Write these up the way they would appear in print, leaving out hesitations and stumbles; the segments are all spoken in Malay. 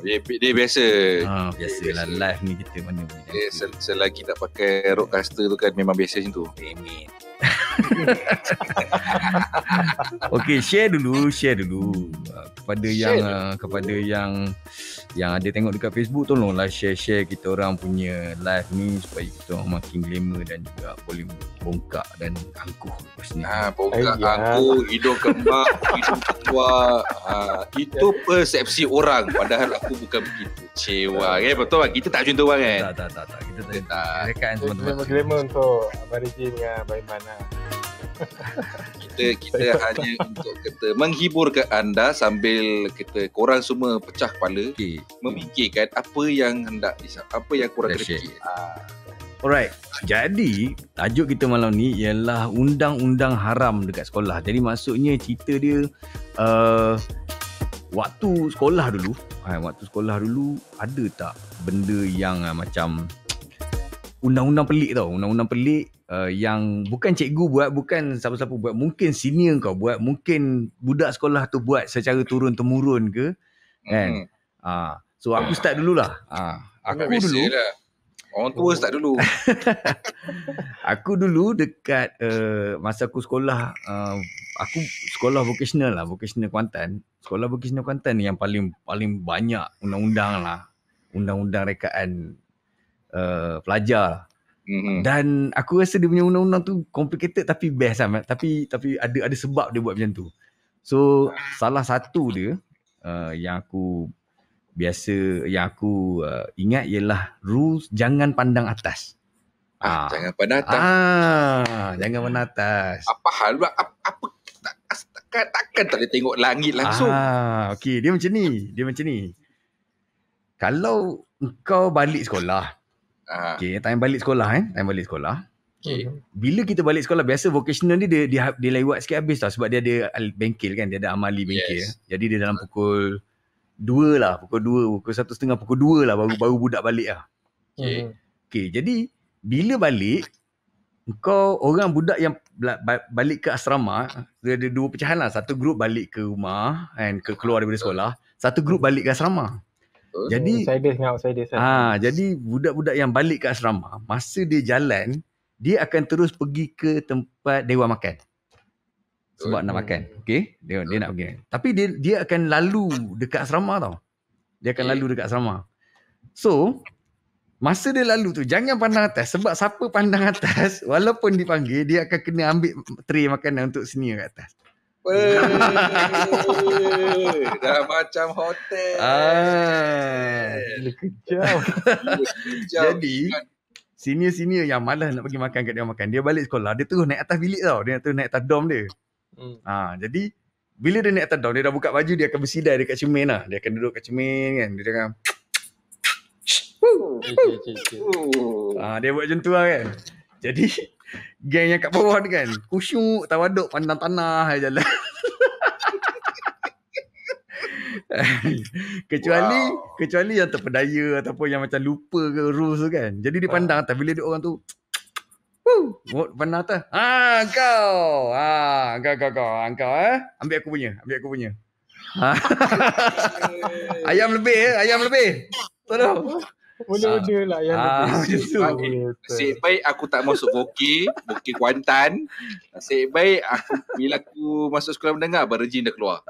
Dia biasa. Biasalah live ni kita mana boleh jangka. Selagi tak pakai roadcaster tu kan memang biasa macam tu. Amin. Okey, share dulu kepada yang ada tengok dekat Facebook, tolonglah share kita orang punya live ni supaya kita orang makin glamour dan juga boleh bongkak dan angkuh lepas ni. Bongkak angkuh, hidung kembang, hidung ketua. Itu persepsi orang, padahal aku bukan begitu. Cewa kan, betul kan? Kita tak macam tu kan? Tak. Kita tak. Rekan teman-teman. Glamour untuk Abang Rizky dengan Abang Iman lah. Kita hanya untuk kita menghibur ke anda sambil korang semua pecah kepala, memikirkan apa yang korang kena fikir. Alright, jadi tajuk kita malam ni ialah undang-undang haram dekat sekolah. Jadi maksudnya cerita dia waktu sekolah dulu ada tak benda yang macam undang-undang pelik tau. Undang-undang pelik yang bukan cikgu buat, bukan siapa-siapa buat, mungkin senior kau buat, mungkin budak sekolah tu buat secara turun-temurun ke, kan? So aku start dululah. Aku dulu orang tua start dulu. Aku dulu dekat masa aku sekolah, aku sekolah vocational Kuantan. Sekolah vocational Kuantan ni yang paling banyak undang-undang lah. Undang-undang rekaan pelajar. Dan aku rasa dia punya undang-undang tu complicated tapi best lah. Tapi ada sebab dia buat macam tu. So salah satu dia yang aku ingat ialah rules jangan pandang atas. Jangan pandang atas. Jangan pandang atas. Apa hal? Apa takkan tak boleh tengok langit langsung. Okey, dia macam ni. Kalau kau balik sekolah, time balik sekolah. Okay. Bila kita balik sekolah, biasa vocational ni dia lewat sikit habis tau, sebab dia ada bengkel kan, dia ada amali bengkel. Yes. Jadi dia dalam pukul 2 lah, pukul 1:30, pukul 2 lah baru budak balik lah. Okay, jadi bila balik, kau orang budak yang balik ke asrama, dia ada dua pecahan lah. Satu grup balik ke rumah kan, keluar daripada sekolah. Satu grup balik ke asrama. Jadi jadi budak-budak yang balik ke asrama, masa dia jalan, dia akan terus pergi ke tempat dewan makan. Sebab nak makan. Okey, dia nak pergi. Tapi dia akan lalu dekat asrama tau. So, masa dia lalu tu, jangan pandang atas. Sebab siapa pandang atas, walaupun dipanggil, dia akan kena ambil tray makanan untuk senior kat atas. Dah macam hotel. Kejam. Jadi senior yang malas nak pergi makan kat dia makan, dia balik sekolah, dia terus naik atas bilik tau. Dia terus naik atas dorm dia. Jadi bila dia naik atas dorm, dia dah buka baju, dia akan bersidai dekat cermin lah. Dia akan duduk kat cermin kan. Dia akan dia buat macam tu lah kan. Jadi geng yang kat bawah ni kan, kusyuk, tawaduk, pandang tanah jalan. Kecuali yang terpedaya ataupun yang macam lupa ke rules tu kan. Jadi dia pandang atas. Bila dia orang tu pandang atas. Kau ambil aku punya. Ayam lebih. Tolong. Boleh lah yang lebih. Nasib baik aku tak masuk Bukit Kuantan. Nasib baik bila aku masuk sekolah menengah, Abang Rejin dah keluar.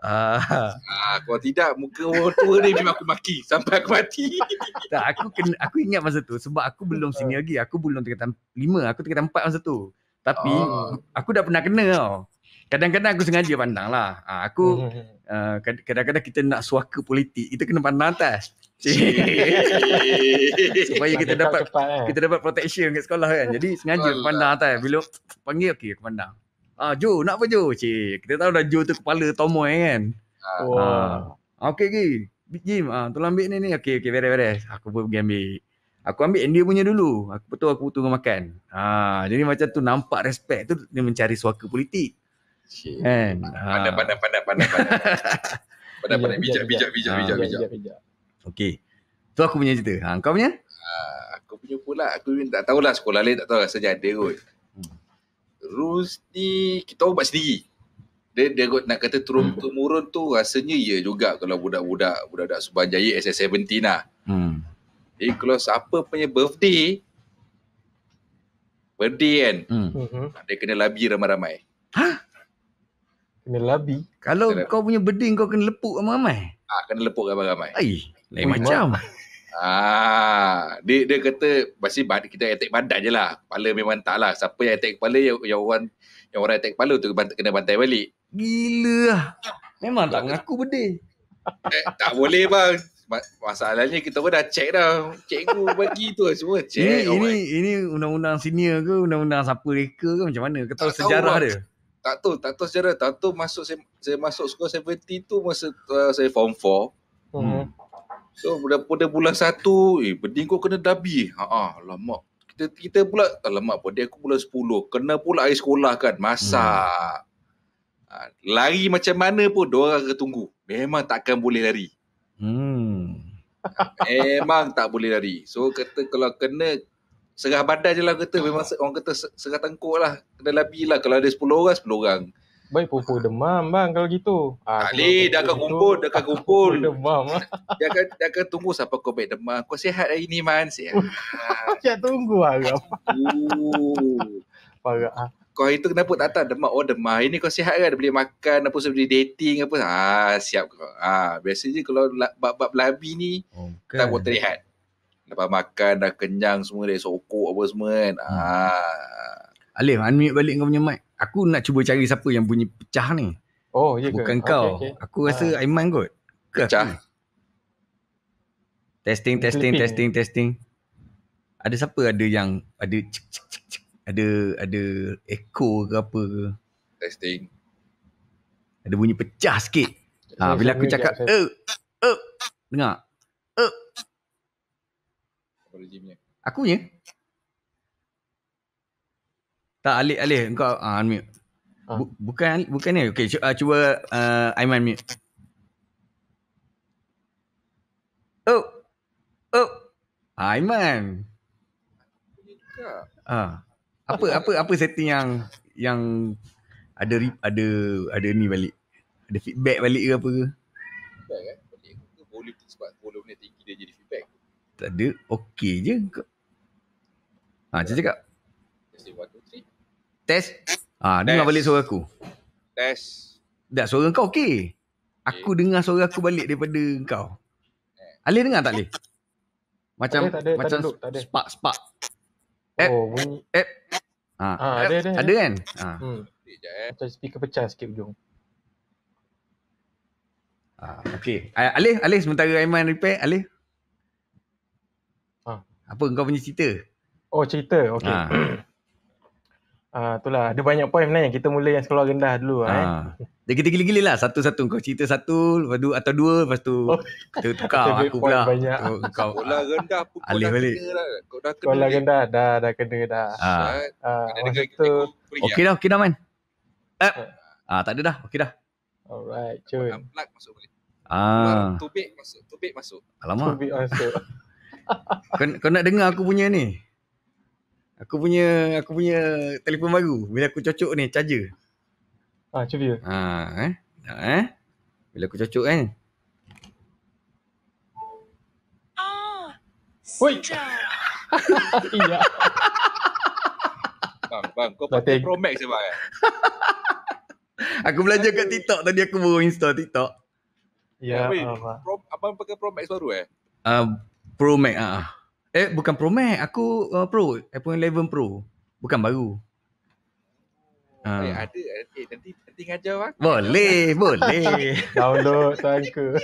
Kalau tidak, muka orang tua ni memang aku maki sampai aku mati. Tak, aku ingat masa tu sebab aku belum senior lagi. Aku belum tingkatan 5, aku tingkatan 4 masa tu. Tapi aku dah pernah kena tau. Kadang-kadang aku sengaja pandang lah. Kadang-kadang kita nak suaka politik, kita kena pandang atas. Supaya kita dapat protection kat sekolah kan. Jadi sengaja pandang atas. Bila panggil, okey aku pandang. Jo, nak apa Jo? Kita tahu dah Jo tu kepala tomoy kan. Okey. Jim, tolong ambil ni. Okey, beres. Aku pun pergi ambil. Aku ambil dia punya dulu. Aku tunggu makan. Jadi macam tu nampak respect tu, dia mencari suaka politik. Kan? Pandai bijak. Okey. Tu aku punya cerita. Kau punya? Aku punya pula. Aku tak tahulah sekolah lain, tak tahulah saja ada kot. Rules ni kita buat sendiri. Dia nak kata turun-temurun tu rasanya ya juga kalau budak-budak Subanjaya SS17 lah. Jadi kalau siapa punya birthday kan, dia kena labi ramai-ramai. Kena labi? Kalau kau punya birthday kau kena lepuk ramai-ramai? Kena lepuk ramai-ramai. Lain macam. Dia kata pasti kita attack badan je lah. Kepala memang tak lah. Siapa yang attack kepala, yang orang attack kepala tu kena bantai balik. Gila lah. Memang tak mengaku birthday. Tak boleh bang. Masalahnya kita pun dah check dah. Cikgu bagi tu semua check. Ini undang-undang senior ke, undang-undang siapa reka ke, macam mana? Kau tahu sejarah dia? Tak tahu sejarah. Tak tahu saya masuk sekolah 70 tu masa saya form 4. So pada bulan 1, birthday kau kena dabi. Alamak. Kita pula, alamak birthday aku bulan 10. Kena pula air sekolah kan, masak. Lari macam mana pun diorang akan tunggu. Memang takkan boleh lari. Memang tak boleh lari. So kata kalau kena serah badan je lah kata. Memang orang kata serah tengkuk lah. Kena labi lah. Kalau ada 10 orang, 10 orang. Baik pupuk demam bang kalau gitu. Tak boleh, dah akan kumpul. Demam. Dia akan tunggu siapa kau baik demam. Kau sihat hari ni Man? Sihat. Siap tunggu agak. Parah. Kau hari tu kenapa tak demam? Oh demam. Hari ni kau sihat kan? Boleh makan apa, boleh dating apa. Siap kau. Biasanya kalau bab labi ni, tak boleh terlihat. Lepas makan, dah kenyang semua, dah sokok apa semua kan. Alif, unmute balik kau punya mic. Aku nak cuba cari siapa yang bunyi pecah ni. Oh, ya ke? Bukan kau. Okay. Aku rasa Aiman kot. Pecah. Testing. Ada siapa ada yang ada cik. Ada echo ke apa ke? Testing. Ada bunyi pecah sikit. Bila aku cakap dengar. Aku punya. Tak, Alif engkau unmute. Bukan ni. Okey, cuba Aiman mute. Aiman. Apa setting yang ada ni balik? Ada feedback balik ke apa ke? Feedback kan? Boleh sebab volume tinggi dia jadi feedback. Tak ada. Okey je. Cakap. Testing 1, 2, 3. Test. Dengar balik suara aku. Test. Tak, suara kau okey. Aku dengar suara aku balik daripada kau. Alif dengar tak, Alif? Macam spark. Bunyi. Ada kan? Macam speaker pecah sikit ujung. Okey. Alif sementara Aiman repair. Alif. Apa kau punya cerita? Oh, cerita. Okey. Itulah, ada banyak poin sebenarnya. Kita mula yang sekolah rendah dulu. Dia kita gila-gila lah. Satu-satu. Kau cerita satu, lepas tu atau dua, lepas tu kita tukar aku pula. Kau sekolah rendah pun kau dah balik. Kena lah. Kau dah kena. Sekolah rendah dah kena dah. Okey dah Man. Tak ada dah. Okey dah. Alright, cun. Plug masuk balik. Tubik masuk. Alamak. Tubik masuk. Kau nak dengar aku punya ni? Aku punya telefon baru. Bila aku cocok ni, charger. Cuba. Bila aku cocok kan. Woi. Iya. Bang, kau pakai Pro Max bang kan? Aku belajar kat TikTok tadi, aku baru install TikTok. Ya, abang pakai Pro Max baru Pro Max bukan Pro Max, aku Pro, iPhone 11 Pro. Bukan baru. Ada. Nanti ngajar bang. Boleh. Download sangka.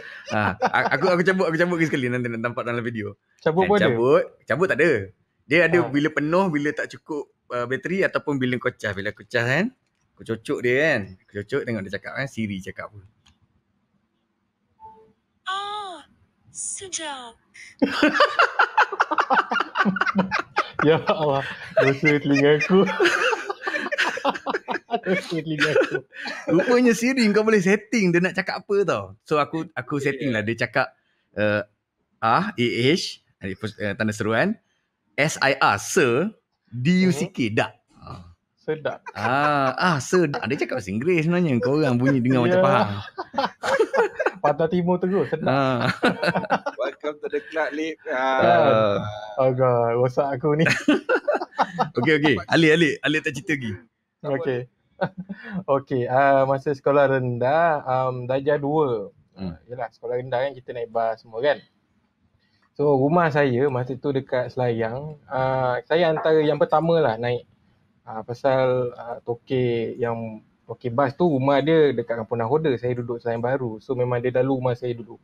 Aku cabut ke sekali nanti nak nampak dalam video. Cabut boleh? Cabut tak ada. Dia ada bila penuh, bila tak cukup bateri ataupun bila kau cas. Bila aku cas kan, aku cocok dia kan. Aku cocok tengok dia cakap kan, Siri cakap apa. Sedap. Ya Allah, dosa telinga aku. Rupanya Siri kau boleh setting dia nak cakap apa tau. So aku setting lah. Dia cakap AH tanda seruan SIR Sir DUCK dak. Sedap. Sedap. Dia cakap bahasa Inggeris sebenarnya. Kau orang bunyi dengar macam faham. Pantai Timur terus, sedap. Welcome to the club, Lip. Agak rosak aku ni. Okey. Ali tak cerita lagi. Okey. Okey, masa sekolah rendah, darjah 2. Yalah, sekolah rendah kan kita naik bas semua kan. So rumah saya masa tu dekat Selayang. Saya antara yang pertama lah naik. Pasal Tokey bas tu rumah dia dekat Kampung Nahoda. Saya duduk Selayang Baru. So memang dia dalu rumah saya dulu.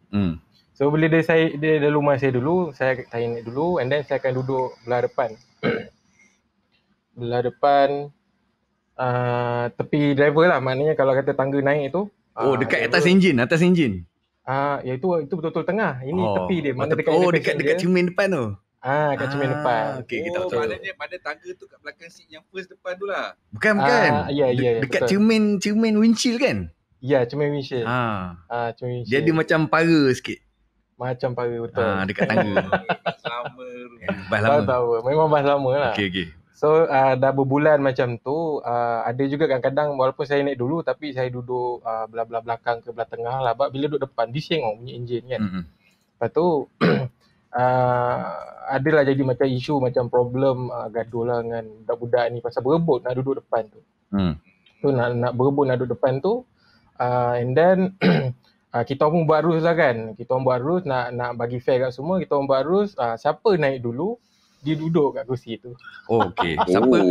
So bila dia dalu rumah saya dulu, saya naik dulu and then saya akan duduk belah depan. Belah depan tepi driver lah. Maknanya kalau kata tangga naik tu. Dekat atas enjin. Itu betul-betul tengah. Ini tepi dia. Mana dekat cermin depan tu. Kat cermin depan. Okey, kita tahu. Maknanya tangga tu kat belakang seat yang first depan tu lah. Bukan. Ya, dekat betul. cermin windshield kan? Ya, cermin windshield. Cermin windshield. Dia macam para sikit. Macam para, betul. Dekat tangga. Bas lama. Bas lama. Tahu. Memang bas lama lah. Okey. So dah berbulan macam tu, ada juga kadang-kadang walaupun saya naik dulu tapi saya duduk belah-belah belakang ke belah tengah lah. Sebab bila duduk depan bising bunyi enjin kan. Lepas tu adalah jadi macam isu, macam problem gaduh lah dengan budak-budak ni pasal berebut nak duduk depan tu. So nak berebut nak duduk depan tu, and then kita pun buat rules lah kan. Kita orang buat rules nak bagi fair kat semua. Kita orang buat rules, siapa naik dulu dia duduk kat kursi tu. Okey.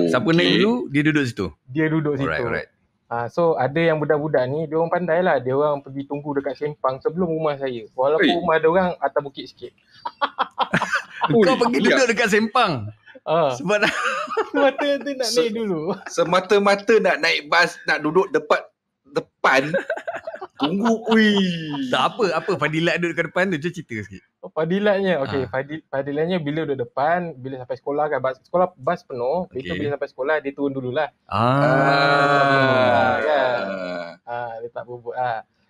Siapa naik dulu, dia duduk situ. Dia duduk situ. Alright. So ada yang budak-budak ni, dia orang pandai lah. Dia orang pergi tunggu dekat Sempang sebelum rumah saya. Walaupun rumah dia orang atas bukit sikit. Kau pergi duduk dekat Sempang. Sebab semata tu nak naik dulu. Semata-mata nak naik bas, nak duduk depan. Tunggu. Tak apa Fadilat duduk dekat depan tu, cerita sikit. Fadilatnya, okey. Fadilatnya bila duduk depan, bila sampai sekolah kan, bas penuh, itu bila sampai sekolah dia turun dululah. Dia tak berebut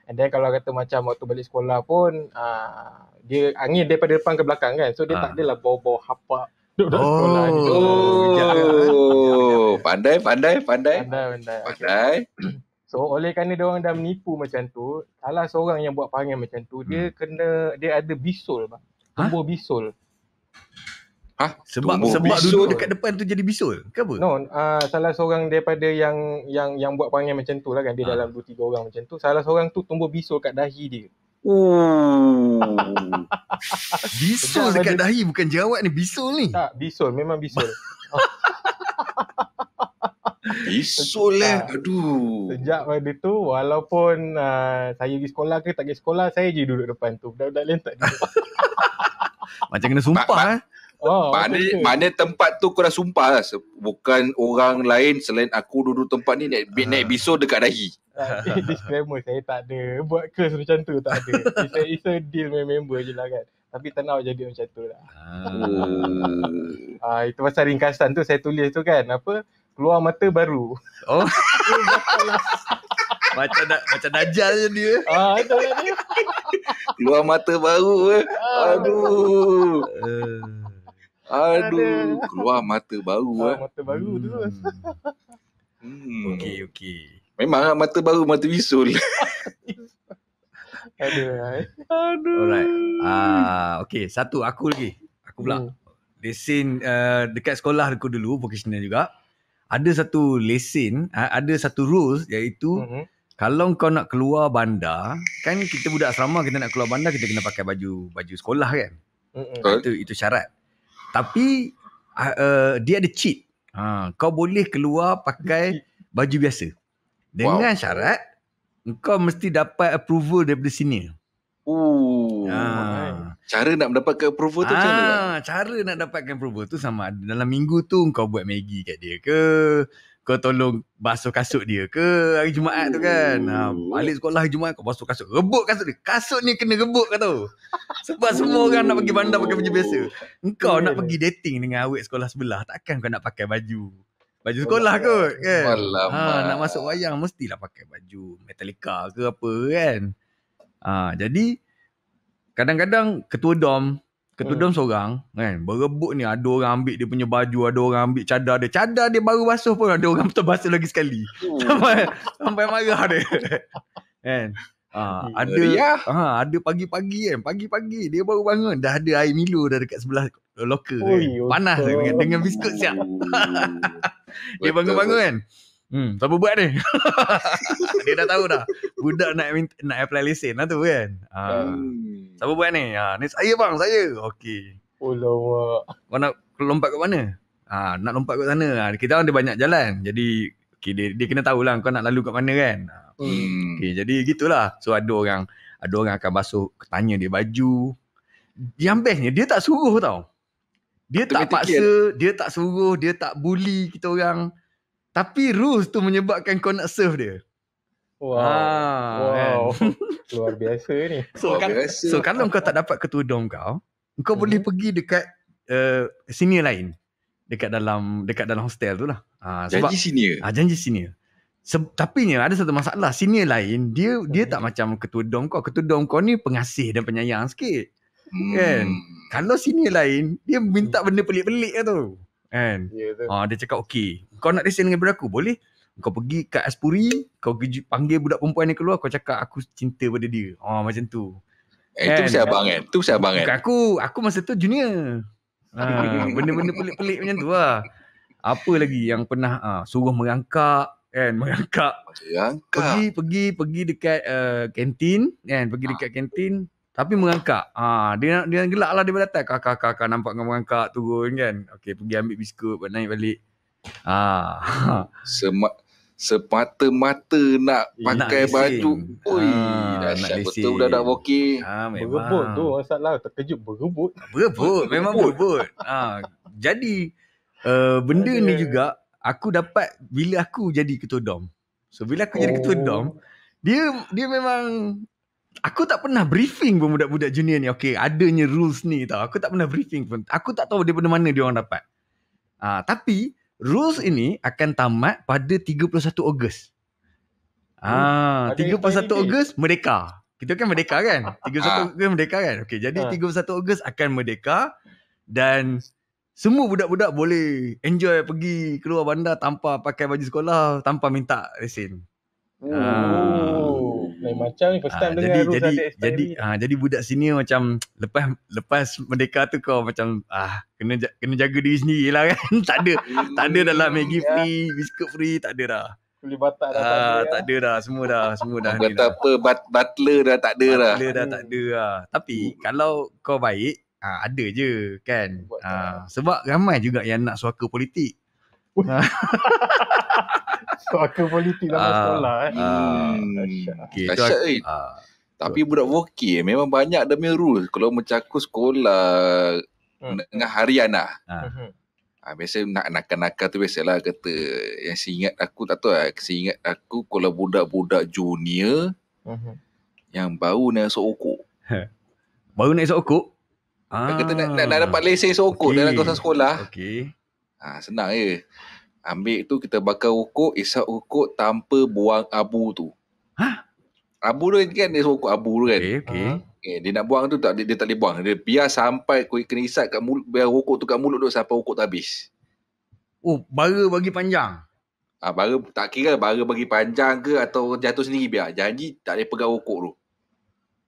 and then kalau kata macam waktu balik sekolah pun, dia angin daripada depan ke belakang kan. So dia tak adalah bawa-bawa hapak duduk sekolah ni. Pandai. So oleh kerana dia orang dah menipu macam tu, salah seorang yang buat perangai macam tu, dia ada bisul bang. Tumbuh bisul. Sebab duduk dekat depan tu jadi bisul ke apa? No, salah seorang daripada yang buat perangai macam tu lah kan, dia dalam 2-3 orang macam tu, salah seorang tu tumbuh bisul kat dahi dia. Bisul dekat dahi, bukan jerawat ni, bisul ni. Tak, bisul, memang bisul. Bisul aduh. Sejak pada tu, walaupun saya pergi sekolah ke tak pergi sekolah, saya je duduk depan tu. Budak-budak lain tak duduk. Macam kena sumpah mana tempat tu kau dah sumpah lah. Bukan orang lain selain aku duduk tempat ni naik bisul dekat dahi. Disclaimer, saya tak ada buat curse macam tu, tak ada. It's a deal dengan member je lah kan. Tapi tak nak jadi macam tu lah. Itu pasal ringkasan tu saya tulis tu kan, apa, keluar mata baru. Macam Dajjal je dia. Itu lah dia. Keluar mata baru. Aduh, keluar mata baru. Mata baru terus. Okey. Memang mata baru, mata bisul. Alright. Okey, satu aku lagi. Aku pula. Lesen dekat sekolah aku dulu, vocational juga. Ada satu lesen, ada satu rules iaitu kalau kau nak keluar bandar, kan kita budak asrama, kita nak keluar bandar kita kena pakai baju sekolah kan. Itu syarat. Tapi dia ada cheat. Kau boleh keluar pakai baju biasa. Dengan syarat kau mesti dapat approval daripada senior. Cara nak mendapatkan approval tu macam mana? Cara nak dapatkan approval tu sama ada dalam minggu tu kau buat Maggi kat dia ke, kau tolong basuh kasut dia ke hari Jumaat tu kan. Balik sekolah hari Jumaat kau basuh kasut. Rebut kasut dia. Kasut ni kena rebut kau tahu. Sebab semua orang nak pergi bandar pakai baju biasa. Engkau nak pergi dating dengan awet sekolah sebelah, takkan kau nak pakai baju sekolah kot kan. Nak masuk wayang mestilah pakai baju Metallica ke apa kan. Jadi kadang-kadang ketua Ketudung seorang kan, berebut ni, ada orang ambil dia punya baju, ada orang ambil cadar dia baru basuh pun ada orang terbasuh lagi sekali. Sampai marah dia. Kan? Ada pagi-pagi kan, pagi-pagi dia baru bangun dah ada air Milo dah dekat sebelah loker kan. Panas dengan biskut siap. Dia bangun-bangun kan. Siapa buat ni? Dia dah tahu dah. Budak nak apply lesen lah tu kan. Siapa buat ni? Ni saya bang, saya. Okey. Oh lawak. Kau nak lompat kat mana? Nak lompat kat sana. Kita orang ada banyak jalan. Jadi dia kena tahulah kau nak lalu kat mana kan. Okey, jadi gitulah. So ada orang akan basuh, tanya dia baju. Yang bestnya dia tak suruh tau. Dia tak paksa, dia tak suruh, dia tak bully kita orang. Tapi rules tu menyebabkan kau nak serve dia. Wow. Luar biasa ni. So kalau kau tak dapat ketudung kau boleh pergi dekat senior lain. Dekat dalam hostel tu lah. Janji senior. Janji senior. Tapi ni ada satu masalah. Senior lain dia tak macam ketudung kau. Ketudung kau ni pengasih dan penyayang sikit. Kan? Kalau senior lain dia minta benda pelik-pelik lah tu. Kan? Dia cakap okey, kau nak lesen dengan aku? Boleh. Kau pergi kat Aspuri, kau panggil budak perempuan ni keluar, kau cakap aku cinta pada dia. Macam tu. Itu mesti abang kan? Itu mesti abang kan? Aku masa tu junior. Benda-benda pelik-pelik macam tu lah. Apa lagi yang pernah suruh merangkak kan, merangkak. Pergi dekat kantin kan, pergi dekat kantin tapi merangkak. Dia gelak lah dia datang. Kakak nampak kau merangkak turun kan. Okey, pergi ambil biskut, naik balik. Semata-mata nak pakai baju. Dahsyat betul budak Woki. Berebut tu masalah, terkejut berebut. Memang berebut. Jadi benda ni juga aku dapat bila aku jadi ketua dom. So bila aku jadi ketua dom, dia memang aku tak pernah briefing pun budak-budak junior ni. Okey, adanya rules ni tau. Aku tak pernah briefing pun. Aku tak tahu daripada mana dia orang dapat. Tapi rules ini akan tamat pada 31 Ogos. 31 Ogos merdeka. Kita kan merdeka kan? 31 Ogos merdeka kan? Okey, jadi 31 Ogos akan merdeka dan semua budak-budak boleh enjoy pergi keluar bandar tanpa pakai baju sekolah, tanpa minta lesen. Lain macam ni first time dengar rules jadi budak senior macam lepas merdeka tu kau macam kena jaga diri sendiri lah kan. tak ada dalam Maggi free, biskut free, tak ada dah. Kuli batak dah tak ada dah, semua dah kata apa, butler dah tak ada dah. Tak ada lah. Tapi kalau kau baik, ada je kan. Sebab ramai juga yang nak suaka politik. Suaka politik dalam sekolah Dahsyat. Tapi budak Woki memang banyak dia punya rule. Kalau macam aku sekolah dengan harian lah. Biasa nakal-nakal tu biasalah kata. Yang seingat aku tak tahu lah. Seingat aku kalau budak-budak junior yang baru nak esok okok. Baru nak esok okok? Kata nak dapat lesen esok okok dalam kawasan sekolah. Senang je. Ambil tu kita bakar rokok, isap rokok tanpa buang abu tu. Abu tu kan dia rokok abu tu kan. Dia nak buang tu dia tak boleh buang. Dia biar sampai kena isap kat mulut, biar rokok tu kat mulut tu sampai rokok tu habis. Bara bagi panjang. Bara tak kira bara bagi panjang ke atau jatuh sendiri biar. Janji tak boleh pegang rokok tu.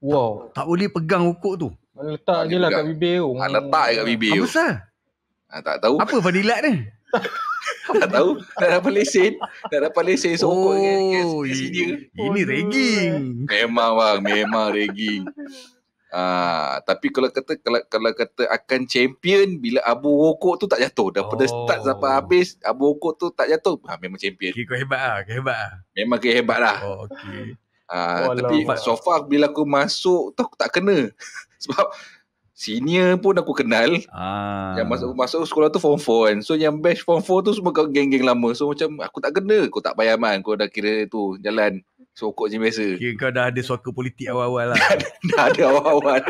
Wow, tak boleh pegang rokok tu. Letak je lah kat bibir tu. Letak kat bibir tu. Apa pasal? Tak tahu. Apa fadilat ni? Tak tahu. Nak dapat lesen. Nak dapat lesen sokok ini ragging. Memang bang. Memang ragging. Tapi kalau kata akan champion bila abu rokok tu tak jatuh. Daripada start sampai habis abu rokok tu tak jatuh. Memang champion. Kau hebat lah. Memang kau hebat lah. Okey. Tapi so far bila aku masuk tu aku tak kena. Sebab senior pun aku kenal. Yang masuk sekolah tu form 4 kan. So yang batch form 4 tu semua geng-geng lama. So macam aku tak kena. Kau tak payah man. Kau dah kira tu jalan sokok je biasa. Kira kau dah ada suaka politik awal-awal lah. dah ada awal-awal.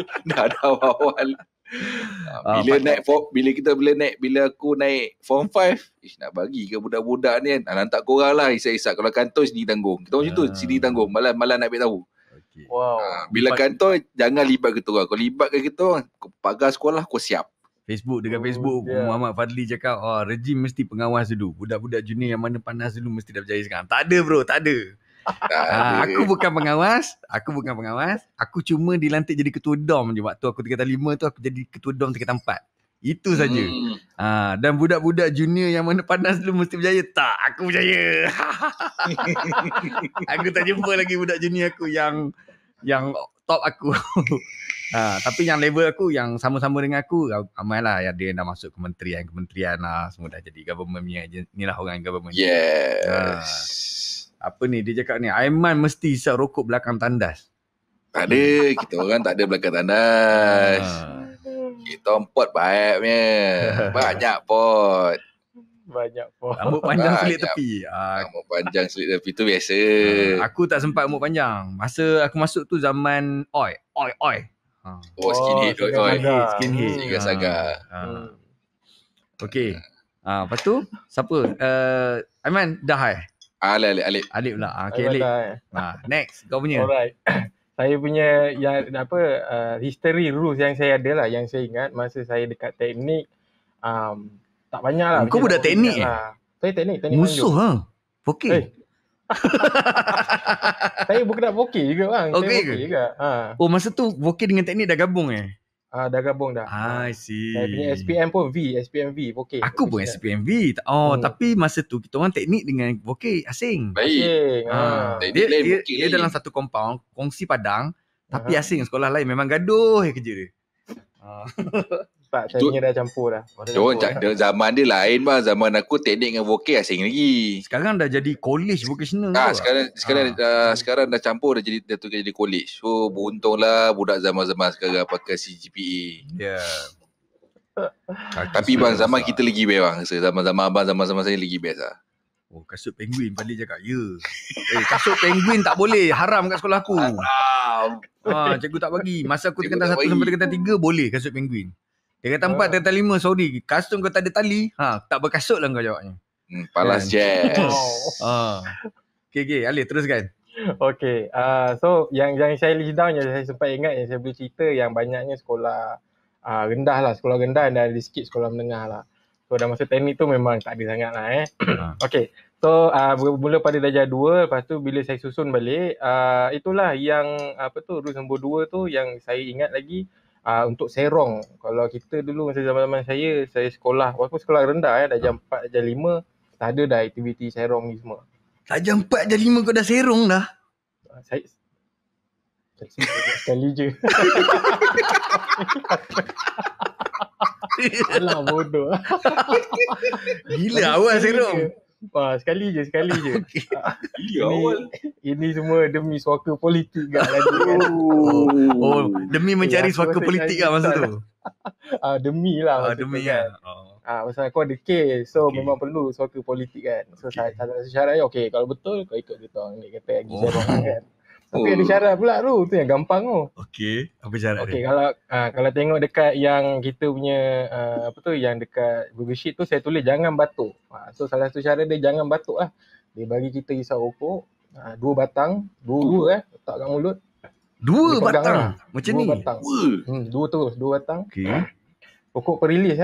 Bila aku naik form 5, nak bagi ke budak-budak ni kan. Nantak korang lah isap-isap. Kalau kantor sini tanggung. Kita macam tu sini tanggung. Malam nak ambil tahu. Okay. Wow. Bila kantor jangan libat kita orang. Kalau libatkan kita orang, pagar sekolah kau siap. Dekat Facebook Muhammad Fadli cakap rejim mesti pengawas dulu. Budak-budak junior yang mana panas dulu mesti dah berjaya sekarang. Tak ada bro, tak ada. Aku bukan pengawas. Aku cuma dilantik jadi ketua DOM je. Waktu aku tingkatan 5 tu aku jadi ketua DOM tingkatan 4. Itu saja. Dan budak-budak junior yang mana panas dulu mesti berjaya. Tak, aku berjaya. Aku tak jumpa lagi budak junior aku yang top aku. Tapi yang level aku, yang sama-sama dengan aku, ramai lah. Dia dah masuk kementerian lah. Semua dah jadi government ni lah orang government. Yes. Apa ni dia cakap ni, Aiman mesti isap rokok belakang tandas. Tak ada. Kita orang tak ada belakang tandas. Kita pot baik punya. Banyak pot. Rambut panjang selit tepi. Rambut panjang selit tepi tu biasa. Aku tak sempat rambut panjang. Masa aku masuk tu zaman oi. Skinhead. Skinhead. Tiga saga. Okay. Lepas tu siapa? Aiman dah Alip pula. Okay, Alip. Next kau punya. Alright. Saya punya yang history rules yang saya ada lah, yang saya ingat masa saya dekat teknik, tak banyak lah. Kau budak teknik Saya teknik musuh Tanjung. Okey. Saya bukan nak vokal juga bang. Okey Saya juga. Masa tu vokal dengan teknik dah gabung Dah gabung dah. I see. Saya punya SPM pun SPM V vokal. Aku pun SPM V. Tapi masa tu kita orang teknik dengan vokal asing. Baik. Dia dalam satu compound, kongsi padang, tapi asing. Sekolah lain memang gaduh kerja dia. Tak, saya punya dah campur dah. Zaman dia lain bang. Zaman aku teknik dengan vokal asing lagi. Sekarang dah jadi college vocational. Sekarang dah campur, dah tukar jadi college. So beruntunglah budak zaman-zaman sekarang pakai CGPA. Ya. Tapi bang, zaman kita lagi best bang. Zaman-zaman abang, zaman-zaman saya lagi best lah. Kasut penguin Fadli cakap. Ya. Kasut penguin tak boleh. Haram kat sekolah aku. Haram. Cikgu tak bagi. Masa aku tingkatan 1 sampai tingkatan 3 boleh kasut penguin. Tingkatan 4, tingkatan 5, sorry. Kasut kau tak ada tali. Tak berkasut lah kau jawabnya. Palas jazz. Okay, Alif teruskan. Okay. So, yang saya list down, yang saya sempat ingat, yang saya boleh cerita, yang banyaknya sekolah rendah lah. Sekolah rendah dan ada sikit sekolah menengah lah. So, dah masa teknik tu memang tak ada sangat lah Okay. So, bermula pada darjah 2. Lepas tu, bila saya susun balik, itulah yang, rules nombor 2 tu yang saya ingat lagi. Untuk serong, kalau kita dulu masa zaman-zaman saya sekolah, walaupun sekolah rendah darjah 4, darjah 5, tak ada dah aktiviti serong ni semua. Darjah 4, darjah 5 kau dah serong dah? Saya sekali je. Alah bodoh. Gila awal serong. Sekali je. Okay. Ini semua demi suaka politik kan lagi kan. Demi mencari suaka politik lah masa tu. Demi lah. Demi kan. Pasal aku ada kes, so memang perlu suaka politik kan. So salah syarat okey, kalau betul kau ikut kita orang ni kata lagi serong kan. Tapi ada syarat pula tu yang gampang tu. Okey, apa syarat dia? Kalau tengok dekat yang kita punya yang dekat Google Sheet tu saya tulis jangan batuk. So salah satu syarat dia jangan batuk lah. Dia bagi kita isap rokok 2 batang, dua letak kat mulut. 2 batang? Macam ni? 2 batang. 2 batang. Okey. Rokok perilis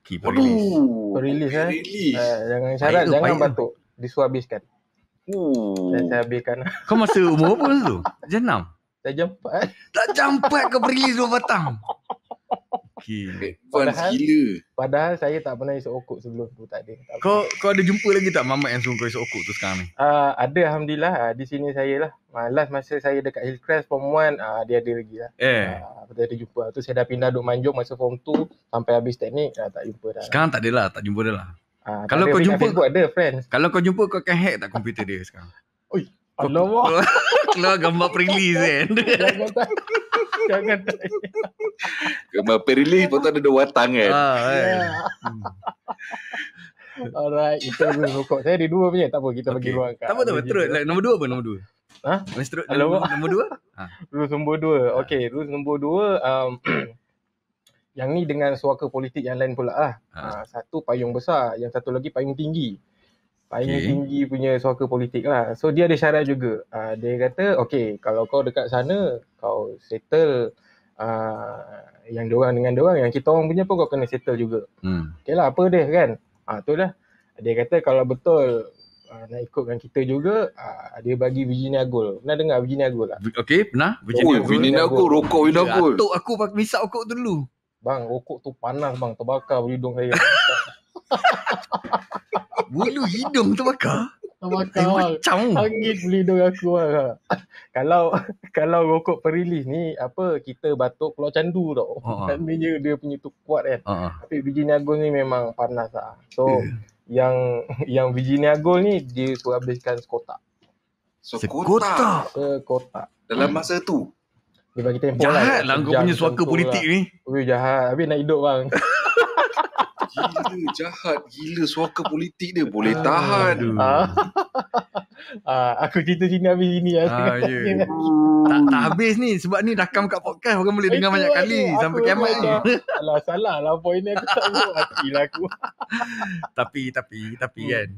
Perilis jangan syarat jangan batuk. Disuruh habiskan. Dan saya habiskan. Kau masa umur apa tu? Darjah 6? Darjah 4. Tak jampat kau perilis 2 batang. Okay. Padahal saya tak pernah isap rokok sebelum tu, tak ada. Kau ada jumpa lagi tak mamat yang suruh kau isap rokok tu sekarang ni? Ada alhamdulillah di sini saya lah. Last masa saya dekat Hillcrest Form 1 dia ada lagi lah. Kita ada jumpa. Tu saya dah pindah duduk Manjung masa Form 2 sampai habis teknik tak jumpa dah. Sekarang tak ada lah, tak jumpa dah lah. Kalau kau jumpa ada friends. Kalau kau jumpa kau akan hack tak komputer dia sekarang? Oi, alamak. Keluar gambar perilis kan. Jangan. Gambar perilis lepas tu ada 2 batang kan. Alright, itu rokok. Saya ada 2 punya. Tak apa, kita bagi ruang kat. Tak apa. Terus nombor 2 apa nombor 2? Nombor 2? Rules nombor 2. Okey, rules nombor 2 yang ni dengan suaka politik yang lain pula lah. Satu payung besar, yang satu lagi payung tinggi. paling tinggi punya suaka politik lah. So dia ada syarat juga. Dia kata okay, kalau kau dekat sana kau settle yang diorang dengan diorang, yang kita orang punya pun kau kena settle juga. Okay lah, apa dia kan. Tu lah. Dia kata kalau betul nak ikutkan kita juga, dia bagi Virginia Gold. Pernah dengar Virginia Gold tak? Okay, pernah. Virginia Gold, rokok Virginia Gold. Atuk aku misap rokok tu dulu. Bang, rokok tu panas bang, terbakar hidung saya. Bulu hidung terbakar? Terbakar bang. Angin bulu hidung aku bang. Kalau rokok perilis ni, kita batuk keluar candu tau. Maknanya dia punya tu kuat kan. Tapi Virginia Gold ni memang panas lah. So, yang Virginia Gold ni dia suruh habiskan sekotak. Sekotak. Dalam masa tu? Dia bagi tempoh jahat lah kau punya suaka politik ni. Jahat. Habis nak hidup bang. Gila, jahat. Gila suaka politik dia. Boleh tahan. Aku cerita sini habis sini lah. Tak habis ni. Sebab ni rakam kat podcast. Orang boleh dengar banyak kali. Sampai kiamat ni. Alah, salah lah. Poin ni aku tak tahu. Hatilah aku. Tapi kan.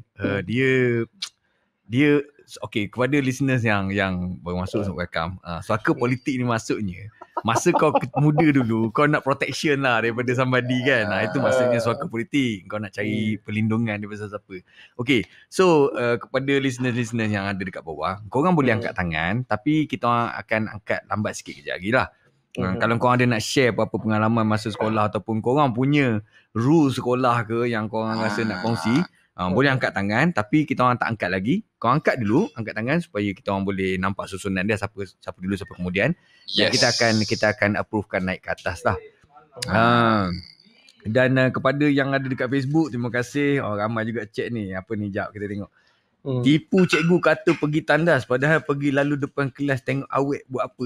Dia okay, kepada listeners yang baru masuk rakam, suaka politik ni maksudnya masa kau muda dulu kau nak protection lah daripada somebody kan. Itu maksudnya suaka politik. Kau nak cari perlindungan daripada siapa. Okay, so kepada listeners yang ada dekat bawah, korang boleh angkat tangan, tapi kita akan angkat lambat sikit kejap lagi lah. Kalau korang ada nak share apa-apa pengalaman masa sekolah ataupun korang punya rule sekolah ke yang korang rasa nak kongsi, boleh angkat tangan, tapi kita orang tak angkat lagi. Kau angkat dulu, angkat tangan supaya kita orang boleh nampak susunan dia siapa dulu siapa kemudian. Dan kita akan approvekan naik ke atas lah. Dan kepada yang ada dekat Facebook, terima kasih. Ramai juga chat ni. Apa ni, jap kita tengok. Tipu cikgu kata pergi tandas, padahal pergi lalu depan kelas tengok awet buat apa.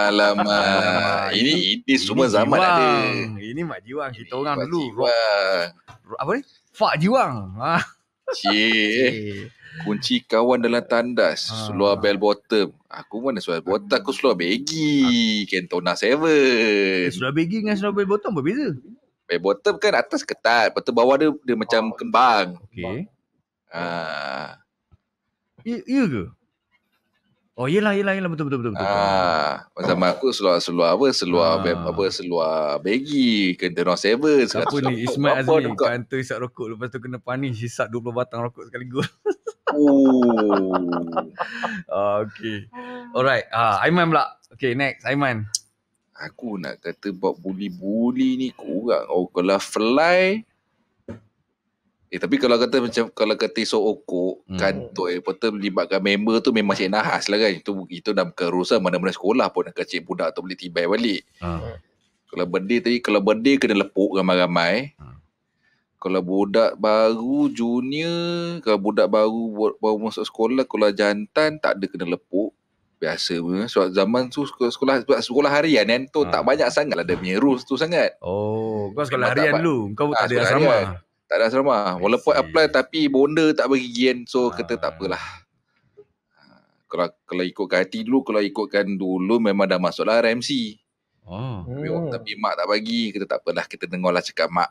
Alamak. Ini semua zaman jiwang. ada. Ini mak jiwang kita orang dulu. Apa ni? Fak jiwang. Cik. Kunci kawan dalam tandas. Seluar bell bottom. Aku mana seluar bottom? Aku seluar baggy. Cantona 7. Seluar baggy dengan seluar bell bottom berbeza. Bell bottom kan atas ketat. Lepas tu bawah dia macam kembang. Okay. Ya ke? Oh, yelah betul. Zaman aku seluar baggy, Cantona 7. Apa ni, Ismail Azmi kantor isap rokok, lepas tu kena punish hisap 20 batang rokok sekaligus. Okay. Alright, Aiman pula. Okay, next Aiman. Aku nak kata buat bully ni kurang. Kalau fly, tapi kalau kata isok okok kantor betul melibatkan member tu memang cik nahas lah kan. Itu dah bukan urusan mana-mana sekolah pun nak kecil budak tu boleh tibai balik. Kalau birthday kena lepuk ramai-ramai. Kalau budak baru junior, kalau budak baru masuk sekolah, kalau jantan tak ada kena lepuk. Biasa pun. Sebab zaman tu sekolah harian kan tu tak banyak sangat lah dia punya rules tu sangat. Oh, kau sekolah harian dulu. Kau tak ada asrama. Tak ada asrama. Walaupun apply tapi bonda tak bagi gian. So kata tak apalah. Kalau ikutkan hati dulu, kalau ikutkan dulu memang dah masuklah RMC. Tapi mak tak bagi. Kita tak apalah, kita dengarlah cakap mak.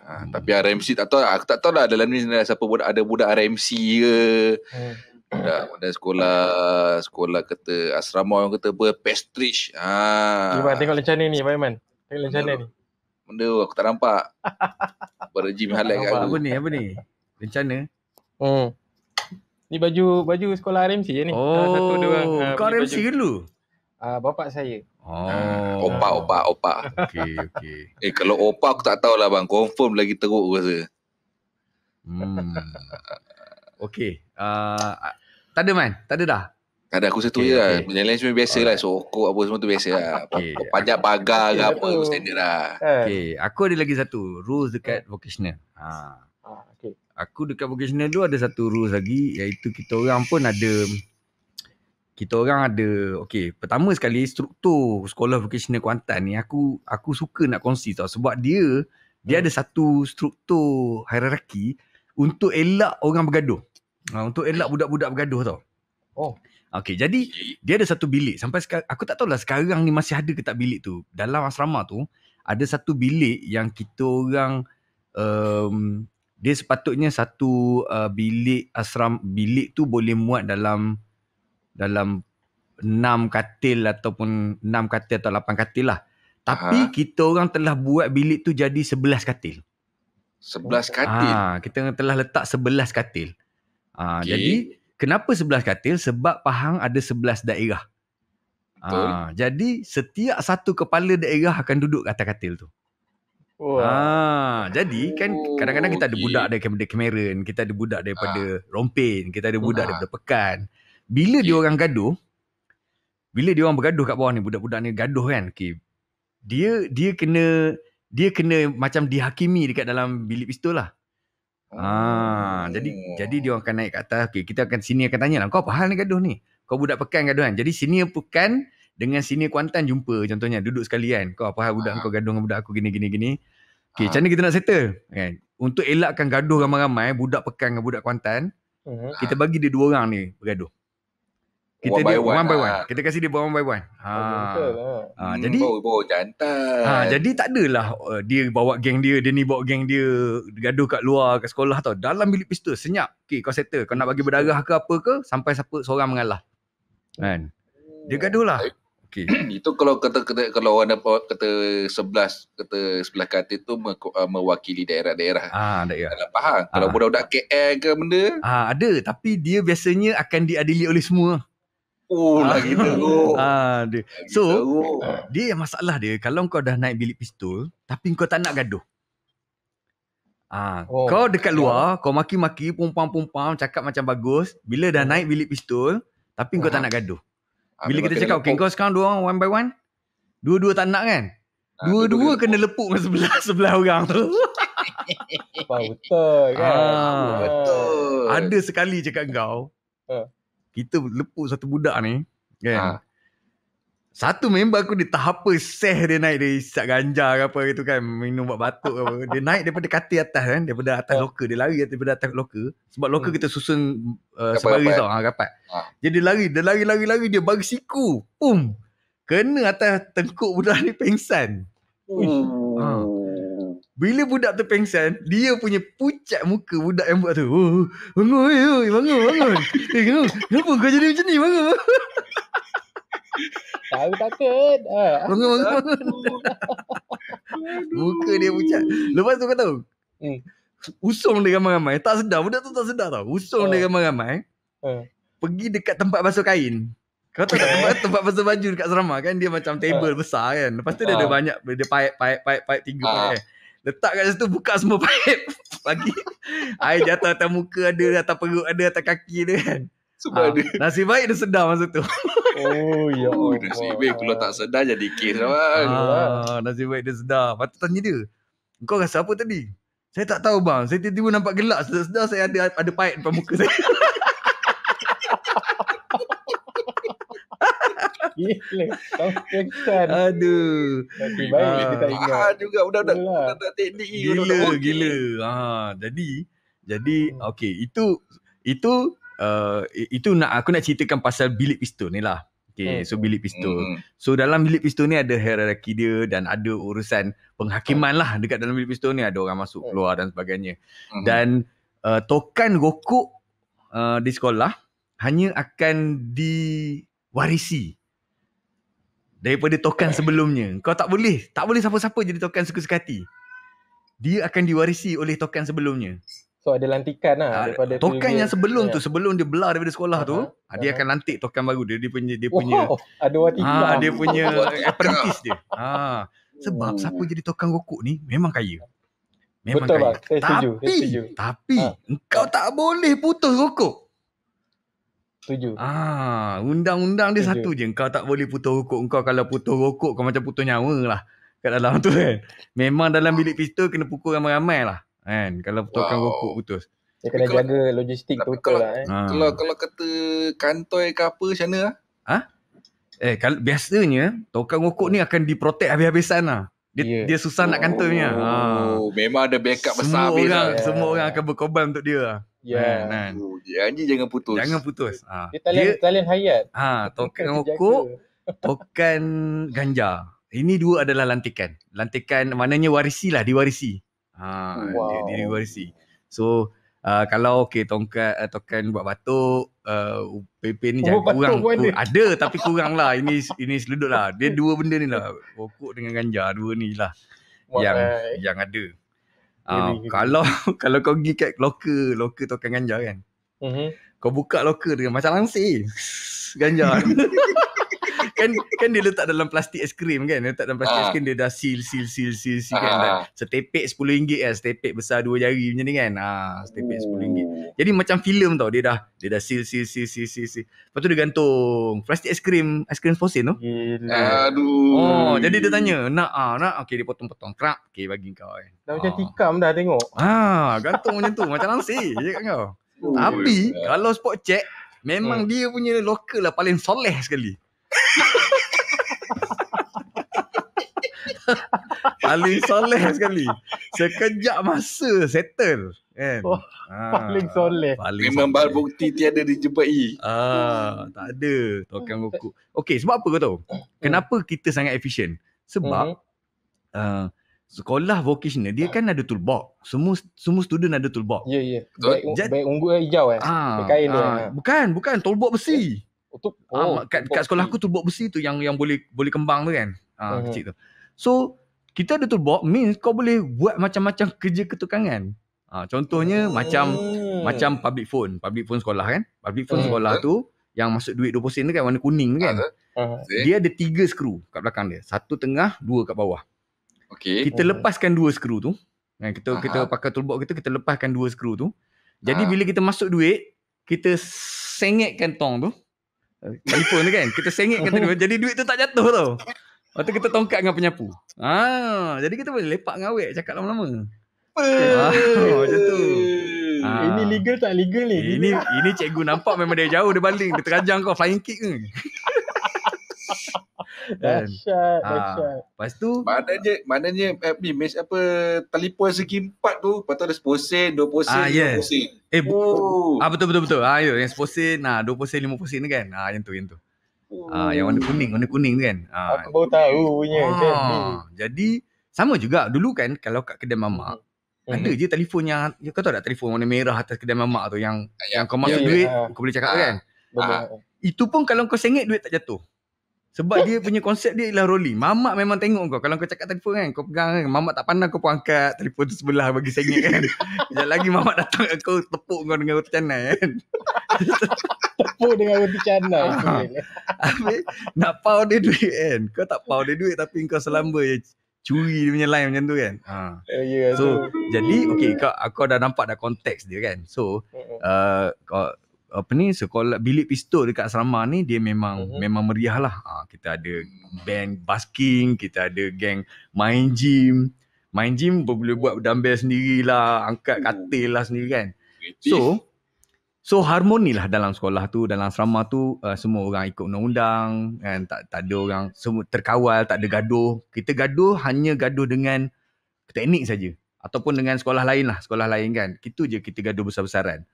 Tapi RMC tak tahu. Aku tak tahu lah dalam ni siapa ada budak RMC ke. Ada sekolah kata asrama orang kata berpestrich. Tengok lencana ni Pak Iman. Tengok lencana ni. Benda aku tak nampak. Berjim halal kat aku. Apa ni? Rencana? Ni baju sekolah RMC je ni. Satu dua. Kau RMC ke dulu? Bapak saya. Opak. Okay. Kalau opak aku tak tahulah bang. Confirm lagi teruk aku rasa. Okay. Tak ada man? Tak ada dah? Tak ada, aku satu je lah. Yang lain semua biasa lah. Sokok apa semua tu biasa lah. Pajak pagar ke apa standard lah. Okay. Aku ada lagi satu. Rules dekat vocational. Okay. Aku dekat vocational tu ada satu rules lagi. Iaitu kita orang ada okay, pertama sekali struktur sekolah vocational Kuantan ni aku suka nak kongsi tau. Sebab dia ada satu struktur hierarki untuk elak orang bergaduh. Untuk elak budak-budak bergaduh tau. Okay, jadi dia ada satu bilik. Sampai sekarang, aku tak tahulah sekarang ni masih ada ke tak bilik tu. Dalam asrama tu, ada satu bilik yang kita orang dia sepatutnya satu bilik bilik tu boleh muat dalam 6 katil ataupun 6 katil atau 8 katil lah. Tapi kita orang telah buat bilik tu jadi 11 katil. 11 katil? Kita telah letak 11 katil. Jadi kenapa 11 katil? Sebab Pahang ada 11 daerah. Jadi setiap satu kepala daerah akan duduk atas katil tu. Jadi kan kadang-kadang kita ada budak daripada Cameron, kita ada budak daripada Rompin, kita ada budak daripada Pekan. Bila dia orang gaduh, bila dia orang bergaduh kat bawah ni, budak-budak ni gaduh kan. Dia kena macam dihakimi dekat dalam bilik pistol lah. Jadi dia orang akan naik ke atas. Kita akan sini akan tanya lah, kau apa hal ni gaduh ni? Kau budak Pekan gaduh kan? Jadi sini Pekan dengan sini Kuantan jumpa contohnya, duduk sekalian. Kau apa hal budak kau gaduh dengan budak aku gini. Macam mana kita nak settle? Kan? Untuk elakkan gaduh ramai-ramai, budak Pekan dengan budak Kuantan, kita bagi dia 2 orang ni bergaduh. Kita dia one by one. Kita kasih dia one by one. Jadi jantan. Jadi tak adalah dia bawa geng dia ni bawa geng dia gaduh kat luar kat sekolah tau. Dalam bilik pistol senyap. Kau settle. Kau nak bagi berdarah ke apa ke sampai siapa seorang mengalah. Kan? Dia gaduh lah. Itu kalau kalau orang kata 11 katil tu mewakili daerah-daerah. Daerah. Dalam Pahang. Kalau budak-budak KL ke benda? Ada, tapi dia biasanya akan diadili oleh semua. Lagi teruk. Dia yang masalah dia, kalau kau dah naik bilik pistol tapi kau tak nak gaduh. Kau dekat luar, kau maki-maki, pumpang-pumpang, cakap macam bagus. Bila dah naik bilik pistol tapi kau tak nak gaduh. Bila kita cakap, kau sekarang 2 orang one by one, dua-dua tak nak kan? Dua-dua kena lepuk dengan sebelah orang tu. Betul kan? Betul. Ada sekali cakap kau, kita lepuk satu budak ni kan. Satu member aku dia tak apa dia naik, dia isap ganja ke apa gitu kan, minum buat batuk ke apa. Dia naik daripada katil atas kan, daripada atas loker. Dia lari daripada atas loker. Sebab loker kita susun sebaris tau, rapat. Jadi dia lari, dia bagi siku. Kena atas tengkuk budak ni pengsan. Bila budak tu pengsan, dia punya pucat muka budak yang buat tu. Bangun. Kenapa kau jadi macam ni? Bangun. Tahu takut. Bangun. Muka dia pucat. Lepas tu kau tahu? Usung dia ramai-ramai. Tak sedar. Budak tu tak sedar tau. Usung dia ramai-ramai. Pergi dekat tempat basuh kain. Kau tahu tak tempat basuh baju dekat asrama kan? Dia macam table besar kan. Lepas tu dia ada banyak. Dia paip 3 paip. Letak kat situ, buka semua paip. Bagi air jatuh atas muka ada, atas perut ada, atas kaki dia kan. Sebab nasib baik dia sedar masa tu. Ya Allah. Nasib baik kalau tak sedar jadi kes lah. Nasib baik dia sedar. Lepas tu tanya dia, kau rasa apa tadi? Saya tak tahu bang. Saya tiba-tiba nampak gelap. Sedar saya ada paip depan muka saya. Gila. Kau Aduh. Nasib baik kita tak ingat. Juga budak-budak teknik ni. Gila. Jadi okey, itu aku nak ceritakan pasal bilik pistol ni lah. So bilik pistol. So dalam bilik pistol ni ada hierarki dia dan ada urusan penghakiman lah dekat dalam bilik pistol ni. Ada orang masuk keluar dan sebagainya. Dan tokan rokok di sekolah hanya akan diwarisi daripada tokan sebelumnya. Kau tak boleh siapa-siapa jadi tokan suka-suka hati. Dia akan diwarisi oleh tokan sebelumnya. So ada lantikan lah daripada tokan yang sebelum tu, sebelum dia belah daripada sekolah tu, dia akan lantik tokan baru dia punya ada watika. Dia punya apprentice dia. Sebab siapa jadi tokan rokok ni memang kaya. Memang betul kaya. Bang, saya setuju. Tapi engkau tak boleh putus rokok. Setuju. Undang-undang dia satu je. Engkau tak boleh putus rokok. Engkau kalau putus rokok, kau macam putus nyawa lah kat dalam tu kan. Memang dalam bilik pistol kena pukul ramai-ramai lah kan. Kalau tokan rokok putus. Dia kena jaga logistik total lah. Kalau kata kantoi ke apa macam mana lah? Kalau biasanya tokan rokok ni akan diprotek habis-habisan lah. Dia susah nak kantornya. Memang ada backup besar habis lah. Semua orang akan berkorban untuk dia lah. Jangan putus. Jangan putus. Dia talian hayat. Tokan rokok, tokan ganja. Ini dua adalah lantikan. Lantikan maknanya diwarisi. Dia diwarisi. So kalau token buat batuk, Pepe ni Buat kurang, batuk pun ada tapi kurang lah. Ini seluduk lah. Dia dua benda ni lah. Rokok dengan ganja, dua ni lah yang ada. Kalau kau pergi kat locker token ganja kan. Kau buka locker dengan macam langsir ganja. kan dia letak dalam plastik aiskrim kan. Dia letak dalam plastik aiskrim, dia dah seal kan. Dan setepek RM10 kan. Setepek besar 2 jari macam ni kan. Setepek RM10. Jadi macam filem tau. Dia dah seal. Lepas tu dia gantung plastik aiskrim Sposin tu. Aduh. Jadi dia tanya, nak. Okey, dia potong-potong. Krak. Okey, bagi kau kan. Dah macam tikam dah tengok. Gantung macam tu. Macam langsir je kat kau. Tapi kalau spot check, memang dia punya locker lah paling soleh sekali. Paling soleh sekali. Sekejap masa settle kan. Paling soleh. Memang barang bukti tiada dijumpai. Tak ada token rokok. Okey, sebab apa kau tahu? Kenapa kita sangat efisien? Sebab sekolah vocational dia kan ada toolbox. Semua student ada toolbox. Ya. Beg ungu hijau beg kain dia. Bukan toolbox besi. Kat sekolah aku toolbox besi tu yang boleh kembang tu kan. Kecil tu. So kita ada toolbox means kau boleh buat macam-macam kerja ketukangan. Contohnya macam public phone sekolah kan. Public phone sekolah tu yang masuk duit 20 sen tu kan, warna kuning tu kan. Dia ada 3 skru kat belakang dia. 1 tengah, 2 kat bawah. Okey. Kita lepaskan 2 skru tu. Kita pakai toolbox kita lepaskan 2 skru tu. Jadi bila kita masuk duit, kita sengitkan tong tu. Telefon tu kan. Kita sengitkan tu. Jadi duit tu tak jatuh tau. Lepas tu kita tongkat dengan penyapu. Jadi kita boleh lepak dengan awek cakap lama-lama. Macam tu. Ini legal tak legal ni? Ini cikgu nampak memang dia jauh, dia baling, dia terajang kau flying kick ke. Dahsyat. Lepas tu maknanya ni match apa telefon segi 4 tu, lepas tu ada 10 sen, 20 sen, 50 sen. Betul. Yang 10 sen, 20 sen, 50 sen kan. Yang tu. Yang warna kuning tu kan. Aku baru tahu punya jadi sama juga dulu kan kalau kat kedai mamak ada je telefon yang kau tahu tak, telefon warna merah atas kedai mamak tu yang kau masuk duit kau boleh cakap kan. Itu pun kalau kau sengit duit tak jatuh. Sebab dia punya konsep dia ialah rolling. Mamak memang tengok kau. Kalau kau cakap telefon kan, kau pegang kan. Mamak tak pandang kau pun angkat telefon tu sebelah bagi sengit kan. Sekejap lagi mamak datang kau tepuk kau dengan roti canai kan. Tepuk dengan roti canai. Habis nak pau dia duit kan. Kau tak pau dia duit tapi kau selamba je curi dia punya line macam tu kan. So jadi kau dah nampak dah konteks dia kan. So kau sekolah bilik pistol dekat asrama ni dia memang meriah lah. Kita ada band basking, kita ada geng main gym boleh buat dumbbell sendirilah, angkat katil lah sendiri kan. So harmoni lah dalam sekolah tu, dalam asrama tu, semua orang ikut undang-undang kan, tak ada orang semua terkawal, tak ada gaduh. Kita hanya gaduh dengan teknik saja ataupun dengan sekolah lain kan. Itu je kita gaduh besar-besaran.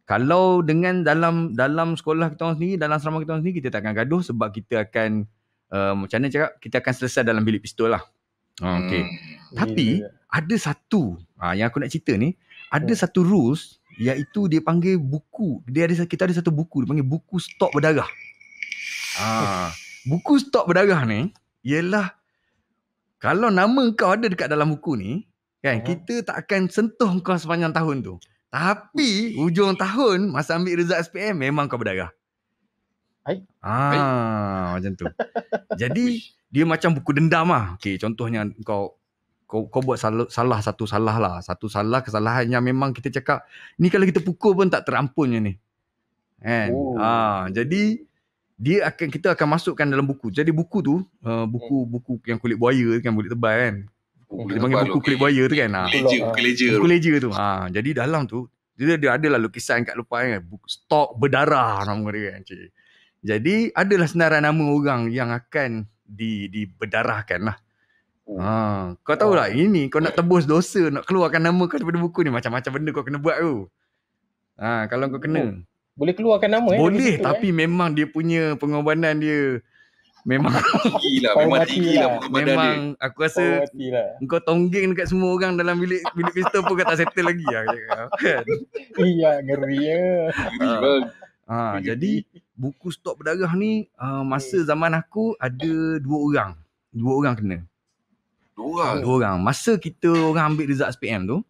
Kalau dengan dalam sekolah kita orang sendiri, dalam asrama kita orang sendiri, kita tak akan gaduh sebab kita akan macam mana cakap, kita akan selesai dalam bilik pistol lah. Tapi ada satu yang aku nak cerita ni, ada satu rules iaitu dia panggil buku. Kita ada satu buku, dia panggil buku stok berdarah. Buku stok berdarah ni ialah kalau nama kau ada dekat dalam buku ni kan, kita tak akan sentuh kau sepanjang tahun tu. Tapi hujung tahun masa ambil result SPM memang kau berdarah. Macam tu. Jadi dia macam buku dendam lah. Contohnya kau buat satu salah kesalahan yang memang kita cakap ni kalau kita pukul pun tak terampunnya ni. Kan? Jadi kita akan masukkan dalam buku. Jadi buku tu buku yang kulit buaya kan, kulit tebal kan. Dia panggil buku kulit buaya tu kan. Buku leja tu. Jadi dalam tu dia adalah lukisan kat lupa kan. Buku stok berdarah nama dia kan. Jadi adalah senarai nama orang yang akan diberdarahkan lah. Kau tahu tak, ini kau nak tebus dosa, nak keluarkan nama kau daripada buku ni, macam-macam benda kau kena buat tu. Kalau kau kena boleh keluarkan nama boleh, tapi memang dia punya pengorbanan dia Memang Tinggi lah. Memang tinggi lah muka badan dia. memang aku rasa engkau tonggeng dekat semua orang dalam bilik pistol pun kau tak settle lagi lah. Kan? Iya, ngeri ya. Ngeri bang. Jadi buku stok berdarah ni masa zaman aku ada 2 orang. 2 orang kena. 2 orang. Masa kita orang ambil result SPM tu,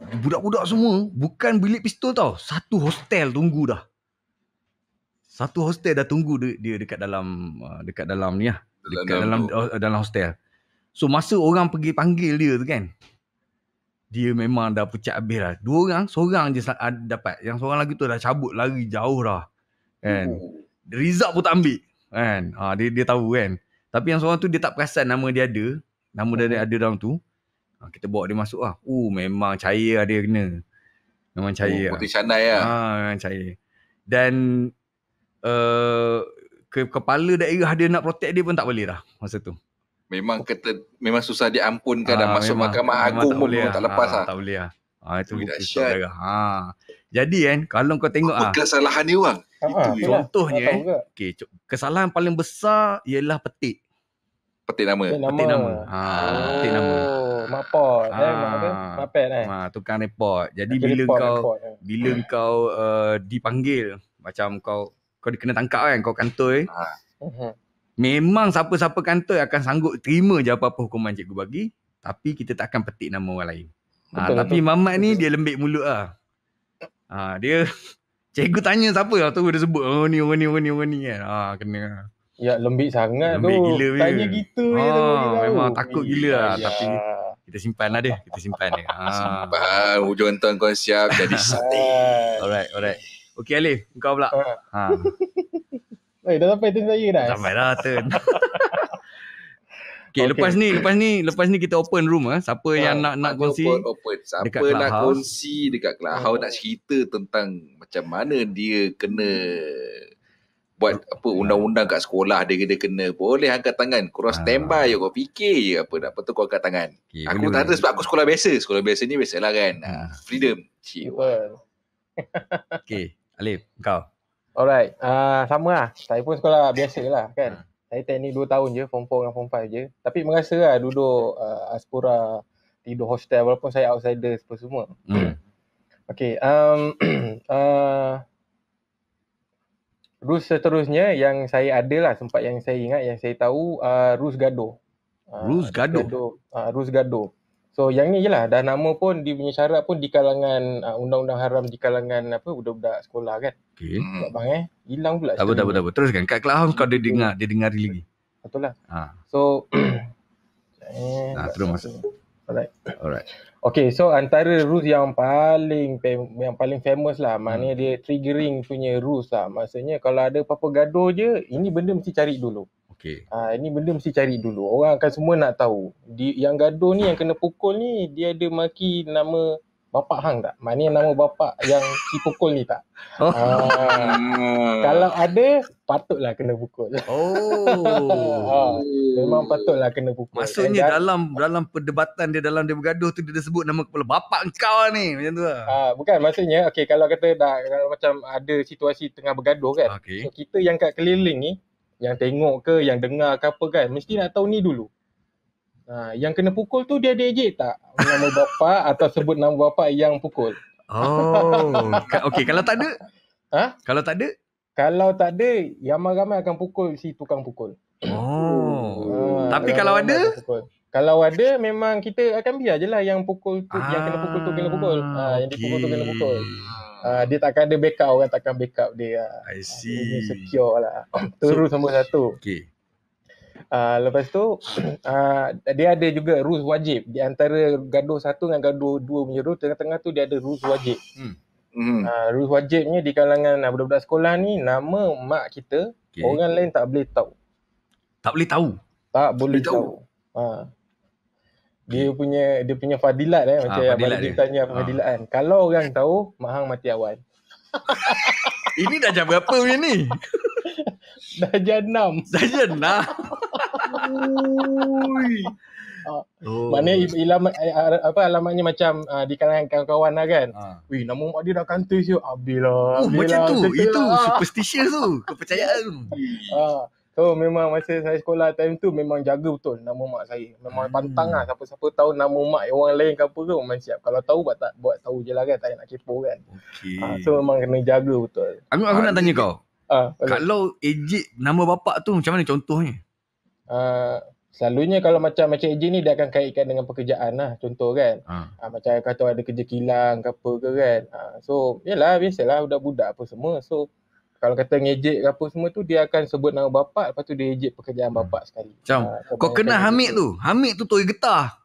budak-budak semua bukan bilik pistol tau. Satu hostel tunggu dah. Satu hostel dah tunggu dia dekat dalam ni lah. Dekat dalam hostel. So masa orang pergi panggil dia tu kan, dia memang dah pucat habis lah. 2 orang, seorang je dapat. Yang seorang lagi tu dah cabut lari jauh dah. Kan. Result pun tak ambil. Kan. Dia tahu kan. Tapi yang seorang tu dia tak perasan nama dia ada. Nama dia ada dalam tu. Kita bawa dia masuk lah. Memang cair lah dia kena. Memang cair lah. Putih canai lah. Memang cair. Dan kepala daerah dia nak protect dia pun tak boleh dah masa tu. Memang susah diampunkan dan masuk Mahkamah Agung pun tak lepas lah. Tak boleh lah. Itu dahsyat. Jadi kan, kalau kau tengok apa kesalahan dia orang? Contohnya kesalahan paling besar ialah petik nama. Petik nama. Mapot, mapet tukang report. Jadi bila kau dipanggil, macam kau kena tangkap kan, kau kantoi. Memang siapa-siapa kantoi akan sanggup terima je apa-apa hukuman cikgu bagi, tapi kita tak akan petik nama orang lain. Tapi Mamat ni dia lembik mulut lah. Dia cikgu tanya siapa lah tu, dia sebut orang ni kan. Kena. Ya, lembik sangat tu. Gila tanya gitu je tu. Memang takut gila lah. Tapi kita simpan lah dia. Simpan. Hujung tahun kau siap jadi sate. Alright. Okey Alif, kau pula. Dah sampai turn saya dah. Sampai dah turn. Okay, lepas ni kita open room. Siapa yang nak kongsi? Open. Siapa nak kongsi dekat Clubhouse, nak cerita tentang macam mana dia kena buat apa undang-undang kat sekolah dia kena, boleh angkat tangan. Korang standby je, kau fikir je apa tu kau angkat tangan. Okay, aku tak ada sebab aku sekolah biasa ni biasalah kan. Freedom. Okay, Alif, kau. Alright, sama lah. Saya pun sekolah biasa lah kan. Saya teknik 2 tahun je, form 4 dengan form 5 je. Tapi merasa lah duduk Aspura, tidur hostel walaupun saya outsider semua. Okay, rules seterusnya yang saya ada lah, sempat yang saya ingat, yang saya tahu, rules gaduh. Rules gaduh. So yang ni je lah, dah nama pun dia punya syarat pun di kalangan undang-undang haram di kalangan budak-budak sekolah kan. Okay. Bang hilang pula. Tak apa. Teruskan. Kat Clubhouse kau dia dengar lagi. Betul lah. So terus masuk. Alright. Okay, so antara rules yang paling famous lah, maknanya dia triggering punya rules lah. Maksudnya kalau ada apa-apa gaduh je, ini benda mesti cari dulu. Okay. Ini benda mesti cari dulu. Orang akan semua nak tahu. Yang gaduh ni, yang kena pukul ni, dia ada maki nama bapak hang tak? Maknanya nama bapak yang si pukul ni tak? Kalau ada, patutlah kena pukul. Memang patutlah kena pukul. Maksudnya dalam perdebatan dia, dalam dia bergaduh tu, dia sebut nama kepala bapak engkau ni, macam tu lah. Bukan, maksudnya okay, kalau kata kalau macam ada situasi tengah bergaduh kan, so kita yang kat keliling ni, yang tengok ke, yang dengar ke apa kan, mesti nak tahu ni dulu. Yang kena pukul tu dia ada ejek tak nama bapak atau sebut nama bapak yang pukul? Okay, kalau tak ada? Kalau tak ada? Kalau tak ada, yang ramai akan pukul si tukang pukul. Tapi kalau ada? Kalau ada, memang kita akan biar je lah yang pukul tu, yang kena pukul tu kena pukul. Yang dipukul tu kena pukul. Dia takkan ada backup, orang takkan backup dia. I see. Dia secure lah. Terus nombor 1. Okay. Lepas tu dia ada juga rules wajib. Di antara gaduh 1 dengan gaduh 2 punya rules, tengah-tengah tu dia ada rules wajib. Rules wajibnya di kalangan budak-budak sekolah ni, nama mak kita, orang lain tak boleh tahu. Tak boleh tahu? Tak boleh tahu. Dia punya fadilat macam yang Abang tanya fadilat kan. Kalau orang tahu, mak hang mati awan. Ini dah jam berapa punya ni? Dah jam 6. Dah jam 6. Maknanya alamatnya macam di kalangan kawan-kawan lah kan. Wih, nama mak dia dah kantor siap. Macam tu. Itu superstitious tu. Kepercayaan tu. So memang masa saya sekolah time tu memang jaga betul nama mak saya. Memang pantang lah. Siapa-siapa tahu nama mak orang lain ke apa ke memang siap. Kalau tahu buat tahu je lah kan. Tak payah nak kepo kan. So memang kena jaga betul. Aku nak tanya kau. Kalau ejek nama bapak tu macam mana contohnya? Selalunya kalau macam ejek ni dia akan kaitkan dengan pekerjaan lah. Contoh kan. Macam kata ada kerja kilang ke apa ke kan. So yalah biasalah budak-budak apa semua. So kalau kata ngejek ke apa semua tu dia akan sebut nama bapak, lepas tu dia ejek pekerjaan bapak sekali. Macam kau kenal Hamid tu. Hamid tu toy getah.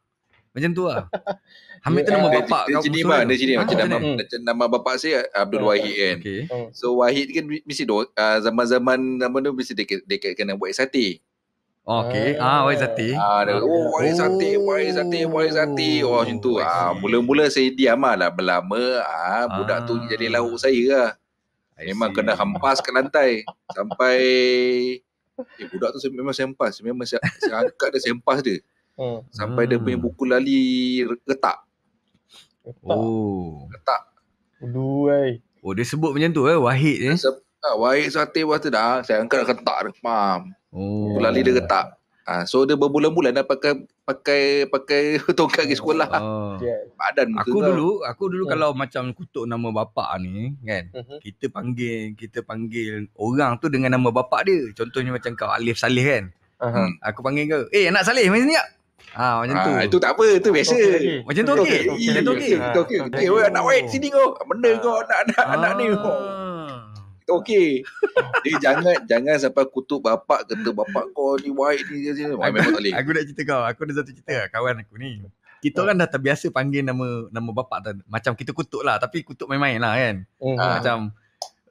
Macam tu lah. Hamid tu nama bapak kau. Dia sini macam nama bapak saya Abdul Wahid kan. So Wahid kan mesti zaman-zaman nama tu mesti dekat kena buat sate. Okey. Wahid sate. Wahid sate. Oh macam tu. Mula-mula saya diam lah berlama. Budak tu jadi lauk saya lah. Memang kena hempas ke lantai sampai budak tu memang saya hempas. Memang saya angkat dia, saya hempas dia. Sampai dia punya buku lali retak. Retak. Dia sebut macam tu Wahid Wahid sate dah. Saya angkat retak dia. Faham. Buku lali dia retak. So dia berbulan-bulan dah pakai tongkat pergi sekolah. Badan aku dulu kalau macam kutuk nama bapak ni kan, kita panggil orang tu dengan nama bapak dia. Contohnya macam kau Alif Saleh kan. Aku panggil kau, anak Saleh mari sini tak? Macam tu. Itu tak apa, itu biasa. Macam tu okey. Macam tu okey. Anak Wahid sini kau. Benda kau anak ni kau. Okey. Dia jangan sampai kutuk bapak, kata bapak kau ni Wahid ni memang tak boleh. Aku nak cerita kau. Aku ada satu cerita kawan aku ni. Kita kan dah terbiasa panggil nama bapak tu. Macam kita kutuk lah, tapi kutuk main-main lah kan. Macam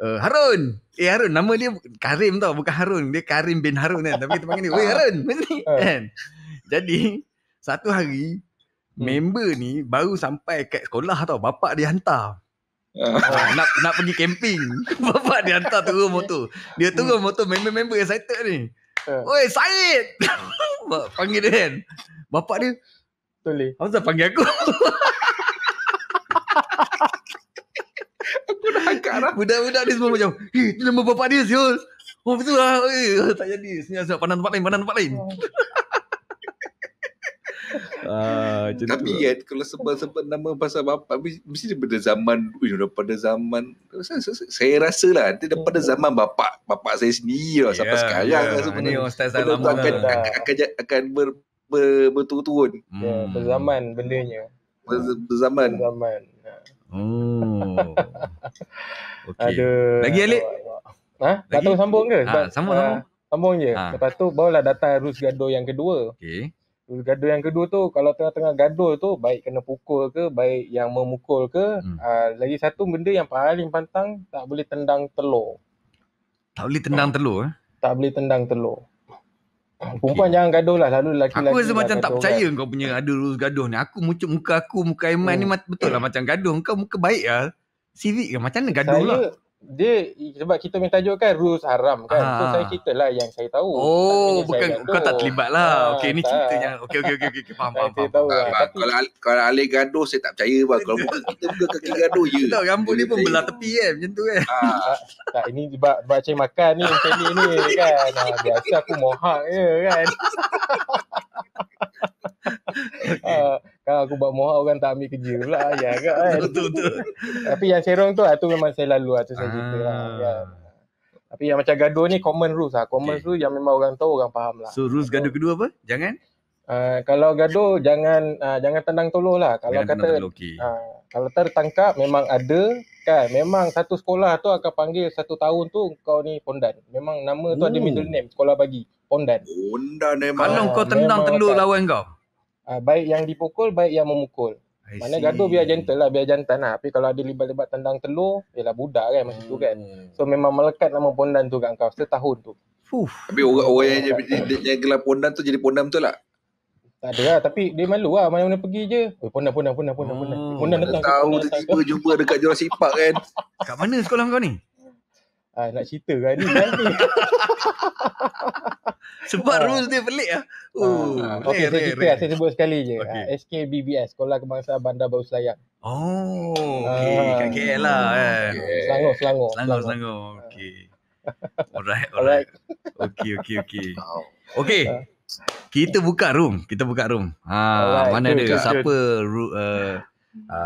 Harun. Harun, nama dia Karim tau, bukan Harun. Dia Karim bin Harun kan. Tapi kita panggil dia, "Weh Harun, mesti." Kan. Jadi satu hari member ni baru sampai kat sekolah tau. Bapak dia hantar. Nak pergi camping. Bapak dia hantar turun motor. Dia turun motor, member-member excited ni. Oi Syed. Panggil dia kan. Bapak dia Toleh. Apa panggil aku? Aku dah angkat lah. Budak-budak ni semua macam, itu nama bapak dia siul. Oh betul lah. Tak jadi. Senyap pandang tempat lain. Tapi kan kalau sebab nama pasal bapak mesti daripada zaman saya rasa lah daripada zaman bapak saya sendiri lah sampai sekarang lah sebenarnya. Akan berturun-turun. Berzaman bendanya. Berzaman. Okey. Lagi Alik? Tak tahu sambung ke? Sambung je. Lepas tu barulah datang Rus gaduh yang kedua. Okey. Gaduh yang kedua tu, kalau tengah-tengah gaduh tu, baik kena pukul ke, baik yang memukul ke, lagi satu benda yang paling pantang, tak boleh tendang telur. Tak boleh tendang telur? Tak boleh tendang telur. Perempuan jangan gaduh lah, selalu lelaki-lelaki. Aku rasa macam tak percaya kau punya ada rules gaduh ni. Aku muka Aiman ni betul lah macam gaduh. Kau muka baik lah. Civic ke? Macam mana gaduh lah? Sebab kita minta tajuk kan rules haram kan. So saya cerita lah yang saya tahu. Bukan kau tak terlibat lah. Okey, ni ceritanya. Okey. Faham. Kalau Alik gaduh saya tak percaya bang. Kalau kita buka kaki gaduh je. Tahu rambut ni pun belah tepi kan macam tu kan. Tak, ini sebab cari makan ni macam ni kan. Biasa aku mohak je kan. Kalau aku buat mohak orang tak ambil kerja pula kan. Betul. Tapi yang serong tu memang saya lalu tu saya cerita kan. Tapi yang macam gaduh ni common rules lah. Common rules yang memang orang tahu, orang faham lah. So rules gaduh kedua apa? Jangan? Kalau gaduh jangan tendang tolor lah. Kalau kalau tertangkap memang ada kan. Memang satu sekolah tu akan panggil 1 tahun tu kau ni pondan. Memang nama tu ada middle name sekolah bagi. Pondan memang. Kalau kau tendang telur lawan kau? Baik yang dipukul, baik yang memukul. Mana gaduh biar gentle lah, biar jantan lah. Tapi kalau ada libat-libat tendang telur, ialah budak kan macam tu kan. So memang melekat nama pondan tu kat kau setahun tu. Tapi orang yang gelar pondan tu jadi pondan betul tak? Tak ada lah, tapi dia malu lah mana-mana pergi je. Pondan datang. Tahu tiba-tiba jumpa dekat Jurassic Park kan. Kat mana sekolah kau ni? Nak cerita kan ni nanti. Sebab rules dia pelik lah. Okey, saya cerita, saya sebut sekali je. Okay. SKBBS, Sekolah Kebangsaan Bandar Baru Selayang. Okay. Kat KL lah kan. Selangor. Okay. Alright. Okay. Okay. Kita buka room. Mana ada siapa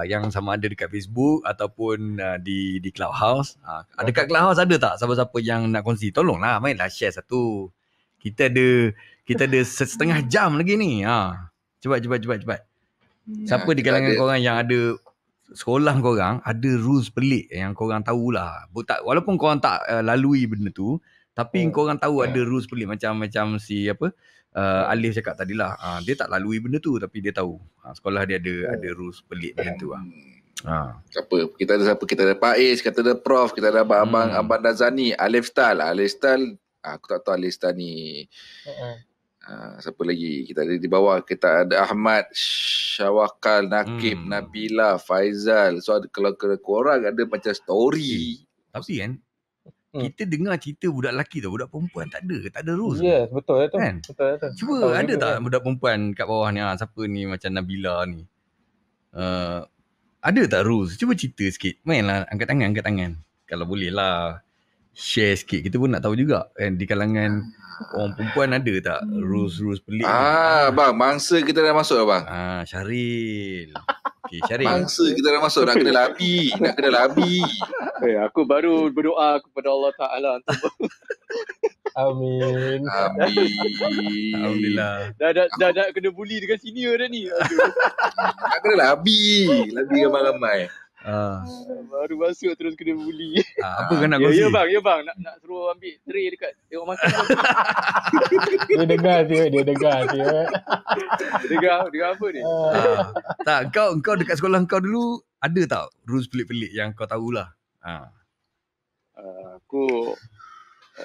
yang sama ada dekat Facebook ataupun di Clubhouse. Dekat Clubhouse ada tak siapa-siapa yang nak kongsi? Tolonglah mainlah share satu. Kita ada setengah jam lagi ni. Cepat. Siapa di kalangan korang yang ada sekolah korang ada rules pelik yang korang tahulah. Walaupun korang tak lalui benda tu, tapi korang tahu ada rules pelik macam si Alif cakap tadilah. Dia tak lalui benda tu tapi dia tahu. Sekolah dia ada rules pelik macam tu lah. Siapa? Kita ada siapa? Kita ada Faiz, kita ada Prof, kita ada Abang Nazani, Alif Style. Aku tak tahu Alif Style ni. Siapa lagi? Kita ada di bawah, kita ada Ahmad, Syawakal, Nakib, Nabila, Faizal. So kalau korang ada macam story. Tapi kan kita dengar cerita budak lelaki tu, budak perempuan tak ada rules. Yes, betul tu. Kan? Betul tu. Cuba ada tak budak perempuan kat bawah ni, siapa ni macam Nabila ni? Ada tak rules? Cuba cerita sikit. Mainlah angkat tangan. Kalau boleh lah share sikit. Kita pun nak tahu juga kan di kalangan orang perempuan ada tak rules pelik ni? Bang, mangsa kita dah masuk bang. Syaril. Okay, Syaril. Mangsa kita dah masuk, nak kena labi. Aku baru berdoa kepada Allah Ta'ala untuk Amin. Alhamdulillah. Dah kena bully dengan senior dah ni. Nak kena labi ramai-ramai. Baru masuk terus kena bully. Apa kan nak kongsi? Ya bang, nak suruh ambil tray dekat tengok makan. Dia dengar dia. Dengar apa ni? Tak, kau dekat sekolah kau dulu ada tak rules pelik-pelik yang kau tahulah? Aku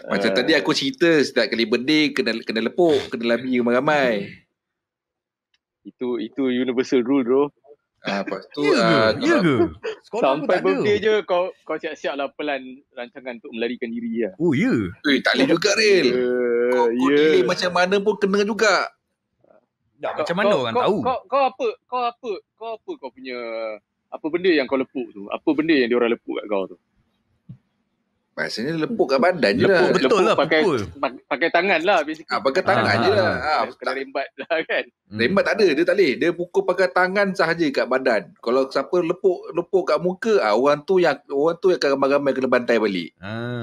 macam tadi aku cerita setiap kali birthday kena lepuk, kena labi ramai-ramai. Itu universal rule bro. Lepas tu ya ke? Sampai birthday je kau siap-siap lah pelan rancangan untuk melarikan diri lah. Oh ya. Tak boleh juga Ril. Kau delay macam mana pun kena juga. Macam mana orang tahu? Kau apa kau punya apa benda yang kau lepuk tu? Apa benda yang dia orang lepuk kat kau tu? Maksudnya lepuk kat badan je lah. Betul lah, pakai tangan lah basically. Pakai tangan je lah. Kena rembat lah kan. Rembat tak ada, dia tak boleh. Dia pukul pakai tangan sahaja kat badan. Kalau siapa lepuk kat muka, orang tu yang akan ramai-ramai kena bantai balik.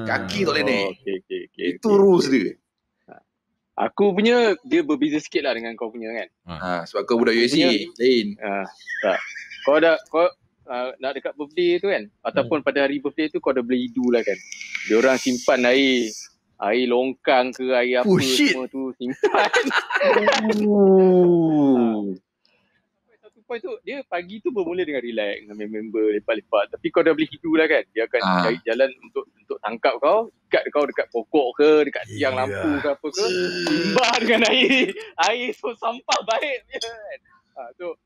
Kaki tak boleh naik. Okay. Itu rules dia. Aku punya dia berbeza sikit lah dengan kau punya kan. Sebab kau budak USC lain. Tak. Kau nak dekat birthday tu kan, ataupun pada hari birthday tu kau dah beli hidu lah kan. Diorang simpan air longkang ke air apa semua tu simpan. Satu point tu dia pagi tu bermula dengan relax dengan member lepak-lepak, tapi kau dah beli hidu lah kan, dia akan cari jalan untuk tangkap kau, ikat kau dekat pokok ke, dekat tiang lampu ke apa ke, timbah dengan air so sampah baik je kan. So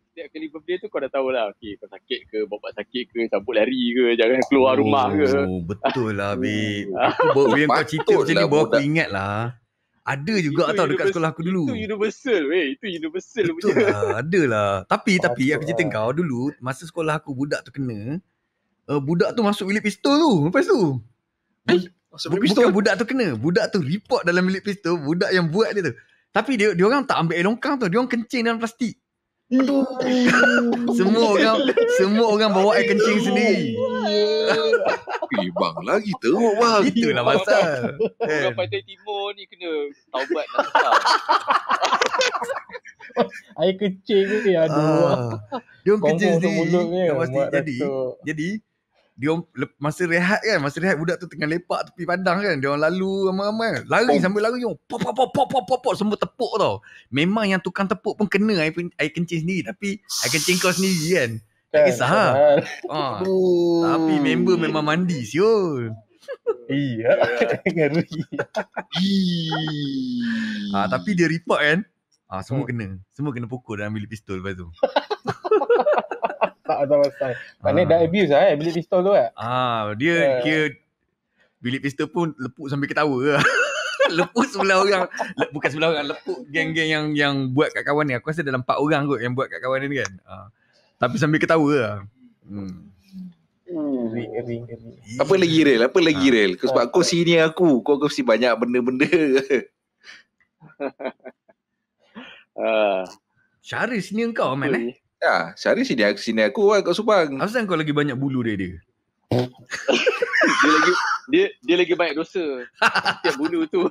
setiap kali birthday tu kau dah tahulah, kau sakit ke, bapak sakit ke, cabut lari ke, jangan keluar rumah ke. Betul lah Bib. Yang kau cerita macam ni baru aku ingat lah. Ada juga tau dekat sekolah aku dulu. Itu universal betul lah, ada lah. Tapi aku cerita kau dulu masa sekolah aku budak tu kena. Budak tu masuk bilik pistol tu. Lepas tu bukan budak tu kena, budak tu report dalam bilik pistol, budak yang buat dia tu. Tapi dia orang tak ambil air longkang tu, dia orang kencing dalam plastik. Semua orang bawa air kencing sendiri. Bang lagi teruk bang. Itulah pasal. Orang Pantai Timur ni kena taubat dah besar. Air kencing ni aduh. Dia orang kencing sendiri. Jadi dia masa rehat budak tu tengah lepak tepi padang kan, dia orang lalu ramai-ramai lari sambil lari pop semua tepuk tau. Memang yang tukang tepuk pun kena air kencing sendiri, tapi air kencing kau sendiri kan tak kisah lah. Tapi member memang mandi siul. Iya. Ngeri. Tapi dia report kan, semua kena pukul dalam bilik pistol lepas tu. Tak ada masalah. Maknanya dah abuse lah bilik pistol tu kan. Dia kira bilik pistol pun lepuk sambil ketawa lah. Lepuk sebelah orang. Bukan sebelah orang, lepuk geng-geng yang buat kat kawan ni. Aku rasa dalam 4 orang kot yang buat kat kawan ni kan. Tapi sambil ketawa lah. Ngeri. Apa lagi rel? Sebab kau senior aku. Kau mesti banyak benda-benda. Syarif senior kau man Ya, Syarif senior aku lah kat Subang. Asal kau lagi banyak bulu dia? dia lagi banyak dosa. Setiap bulu tu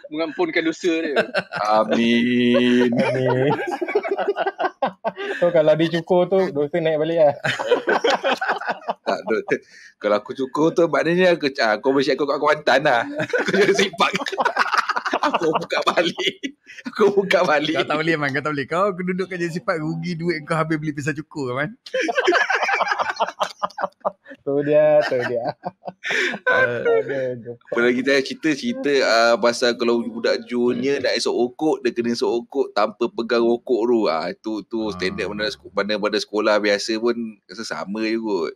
mengampunkan dosa dia. Amin. So kalau dia cukur tu dosa naik balik lah. Tak, kalau aku cukur tu maknanya kau mesti aku kat Kuantan lah. Aku jadi simpak. Aku buka balik. Kau tak boleh man, kau tak boleh. Kau duduk kat jadi simpak, rugi duit kau habis beli pisau cukur man. Tu dia. Apa lagi saya cerita pasal kalau budak junior nak esok okok, dia kena esok okok tanpa pegang okok tu. Tu standard mana sekolah biasa pun rasa sama je kot.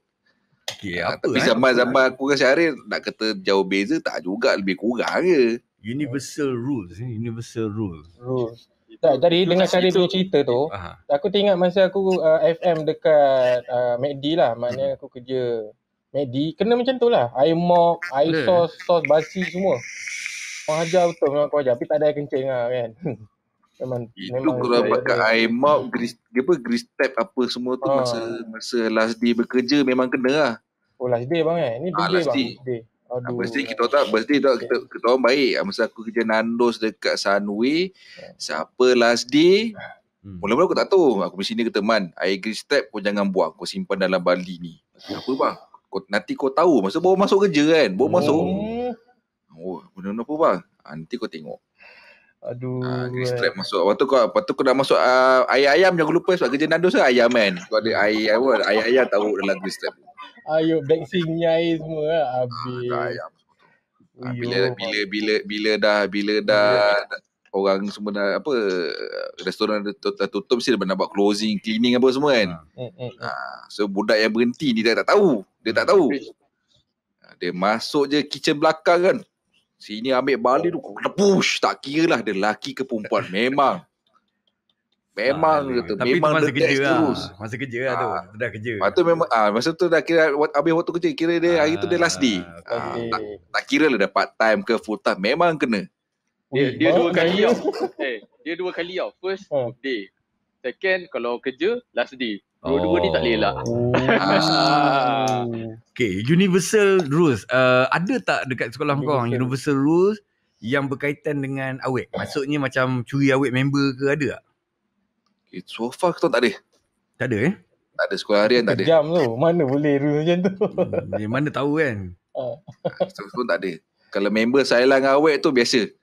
Tapi zaman aku dengan Syarif nak kata jauh beza tak juga, lebih kurang je. Universal rules. Tadi dengar Syarif punya cerita tu, aku teringat masa aku FM dekat McD lah. Maknanya aku kerja McD, kena macam tu lah. Air mop, air sos basi semua. Kau ajar betul memang kau ajar. Tapi tak ada air kencing lah kan. memang kalau pakai air mop, grease tap apa semua tu masa last day bekerja memang kena lah. Oh last day bang Ni last day. Aduh. Birthday kita orang baik. Masa aku kerja Nandos dekat Sunway, siapa last day, mula-mula aku tak tahu. Aku mesti ni kata, Man, air grease trap kau jangan buang, kau simpan dalam bali ni. Apa bang? Nanti kau tahu masa baru masuk kerja kan. Benda apa bang? Nanti kau tengok. Aduh. Grease trap masuk. Lepas tu kau dah masuk air ayam, jangan lupa sebab kerja Nandos kan ayam kan. Kau ada air ayam taruh dalam grease trap. Ayo vaccine-nya air semua lah. Habis. Bila dah orang semua dah restoran dah tutup, mesti dia nak buat cleaning apa semua kan. So budak yang berhenti ni dia tak tahu. Dia masuk je kitchen belakang kan. Sini ambil balik tu, push, tak kira lah dia lelaki ke perempuan. Memang kata, tapi memang masa kerja terus. Masa kerja lah tu. Dah kerja. Lepas tu memang masa tu dah kira habis waktu kerja, kira dia hari tu dia last day. Tak kira lah dah part time ke full time, memang kena. Dia 2 kali tau. Dia 2 kali tau. First day. Second kalau kerja last day. Dua-dua ni tak boleh lah. Okay, universal rules. Ada tak dekat sekolah kau universal rules yang berkaitan dengan awet? Maksudnya macam curi awet member ke, ada tak? So far kita tak ada. Tak ada Tak ada, sekolah harian tak ada. Kejam tu. Mana boleh rule macam tu. Mana tahu kan. So tak ada. Kalau member Sailang awet tu biasa.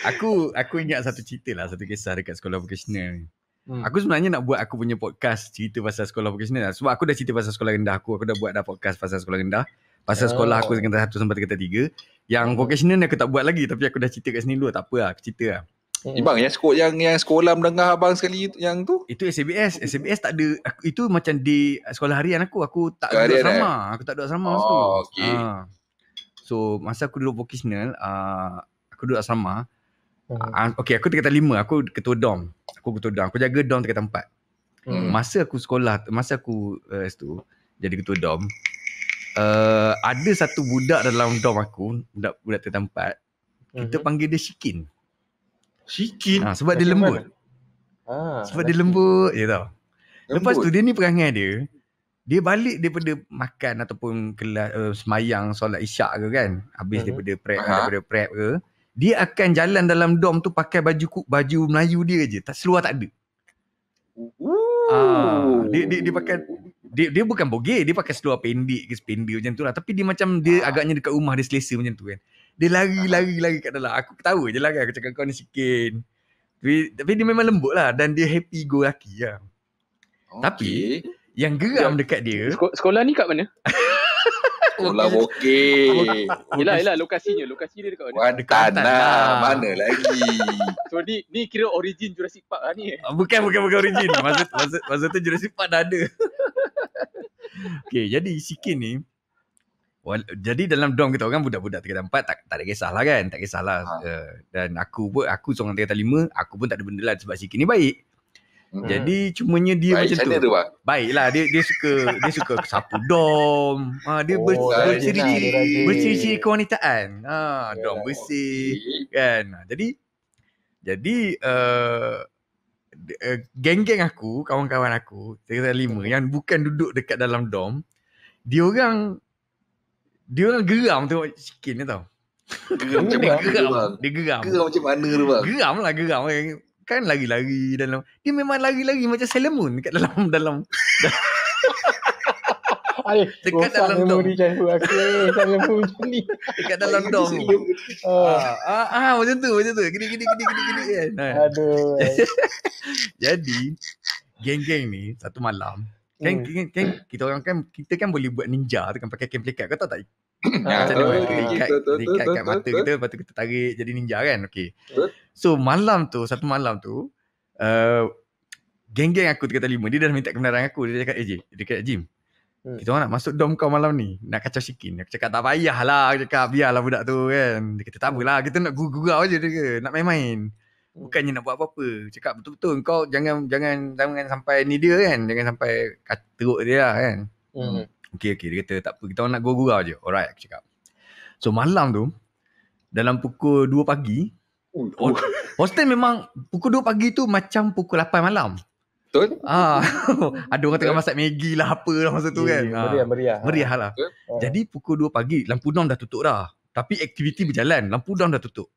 Aku ingat satu cerita lah, satu kisah dekat sekolah vocational ni. Aku sebenarnya nak buat aku punya podcast cerita pasal sekolah vocational lah. Sebab aku dah cerita pasal sekolah rendah aku dah buat podcast pasal sekolah rendah. Pasal sekolah aku tingkatan 1 sampai tingkatan 3. Yang vocational ni aku tak buat lagi, tapi aku dah cerita kat sini dulu. Tak apa lah, aku cerita lah. Bang, yang sekolah mendengar abang sekali yang tu? Itu SBS tak ada. Itu macam di sekolah harian aku tak duduk asrama. Aku tak duduk asrama masa tu. Okay. So masa aku duduk vocational, aku duduk asrama. Okay, aku tingkatan 5, aku ketua dorm. Aku jaga dorm tingkatan 4. Masa aku sekolah, masa aku tu jadi ketua dorm, ada satu budak dalam dorm aku, budak tingkatan 4. Kita panggil dia Shikin. Sebab dia lembut. Sebab dia lembut je tau. Lepas tu dia ni perangai dia balik daripada makan ataupun kelas semayang solat isyak ke kan, habis daripada prep ke, dia akan jalan dalam dorm tu pakai baju Melayu dia je, tak seluar tak ada. Dia pakai dia bukan bogey, dia pakai seluar pendek ke sependek macam tu lah, tapi dia macam dia agaknya dekat rumah dia selesa macam tu kan. Dia lari kat dalam. Aku ketawa je lah kan, aku cakap kau ni Shikin. Tapi dia memang lembut lah dan dia happy go lucky lah. Tapi yang geram dekat dia, sekolah ni kat mana? Sekolah bokeh. Yelah lokasi dia dekat mana? Kuantan lah. Mana lagi? So ni kira origin Jurassic Park lah ni. Bukan origin. Masa tu Jurassic Park dah ada. Okay, jadi Shikin ni Jadi dalam dorm kita orang budak-budak tingkatan 4 tak ada kisahlah kan. Tak kisahlah. Dan aku seorang tingkatan 5, aku pun tak ada benda lah sebab Sikin ni baik. Jadi cumanya dia baik macam tu. Bang? Baiklah dia suka sapu dom. Dia bersih-bersih kewanitaan. Dom bersih kan. Jadi geng-geng aku, kawan-kawan aku tingkatan 5 yang bukan duduk dekat dalam dom, dia orang geram tengok Sikin ni tau. Geram macam mana? Dia geram. Geram macam mana tu bang? Geram lah. Kan lari-lari dalam. Dia memang lari-lari macam Sailor Moon dekat dalam dekat dalam dom. Sailor Moon macam ni. Dekat dalam dom. Macam tu. Gini kan. Aduh. Jadi geng-geng ni satu malam kan kita orang kan boleh buat ninja tu kan pakai kamplikat. Kau tahu tak? Macam mana ikat kat mata kita, lepas tu kita tarik jadi ninja kan. Okay. So satu malam tu geng-geng aku tingkatan 5 dia dah minta kebenaran aku. Dia cakap dekat Jim, kita orang nak masuk dom kau malam ni, nak kacau Sikin. Aku cakap tak payahlah, aku cakap biarlah budak tu kan. Dia kata tak apalah, kita nak gurau je dia, nak main-main. Bukannya nak buat apa-apa. Cakap betul-betul kau jangan sampai ni dia kan. Jangan sampai teruk dia lah kan. Okay. Dia kata tak apa, kita orang nak gurau je. Alright, aku cakap. So malam tu dalam pukul 2 pagi hostel memang pukul 2 pagi tu macam pukul 8 malam. Betul? Ada orang tengah masak Maggi lah apa lah masa tu kan. Meriah lah. Jadi pukul 2 pagi lampu dom dah tutup dah. Tapi aktiviti berjalan, lampu dom dah tutup.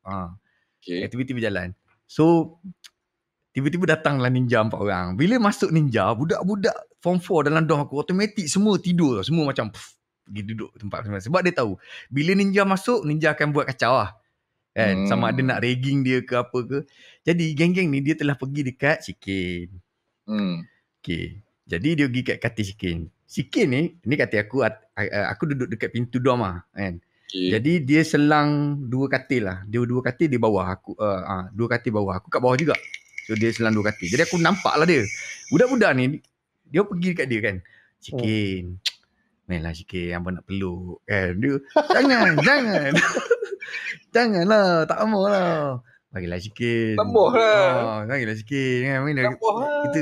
Aktiviti berjalan. So tiba-tiba datanglah ninja 4 orang. Bila masuk ninja, budak-budak form 4 dalam dorm aku automatik semua tidur. Semua macam pergi duduk tempat masing-masing. Sebab dia tahu bila ninja masuk, ninja akan buat kacau lah. Kan? Sama ada nak ragging dia ke apa ke. Jadi geng-geng ni dia telah pergi dekat Sikin. Okay. Jadi dia pergi kat katil Sikin. Sikin ni katil aku duduk dekat pintu dorm lah kan. Jadi dia selang 2 katil lah. Dia 2 katil di bawah aku. 2 katil bawah. Aku kat bawah juga. So dia selang 2 katil. Jadi aku nampak lah dia. Budak-budak ni dia pergi dekat dia kan. Sikin. Mainlah Sikin, abang nak peluk kan. Dia jangan. Janganlah, tak maulah. Bagilah Sikin. Tambah lah. Bagilah Sikin kan.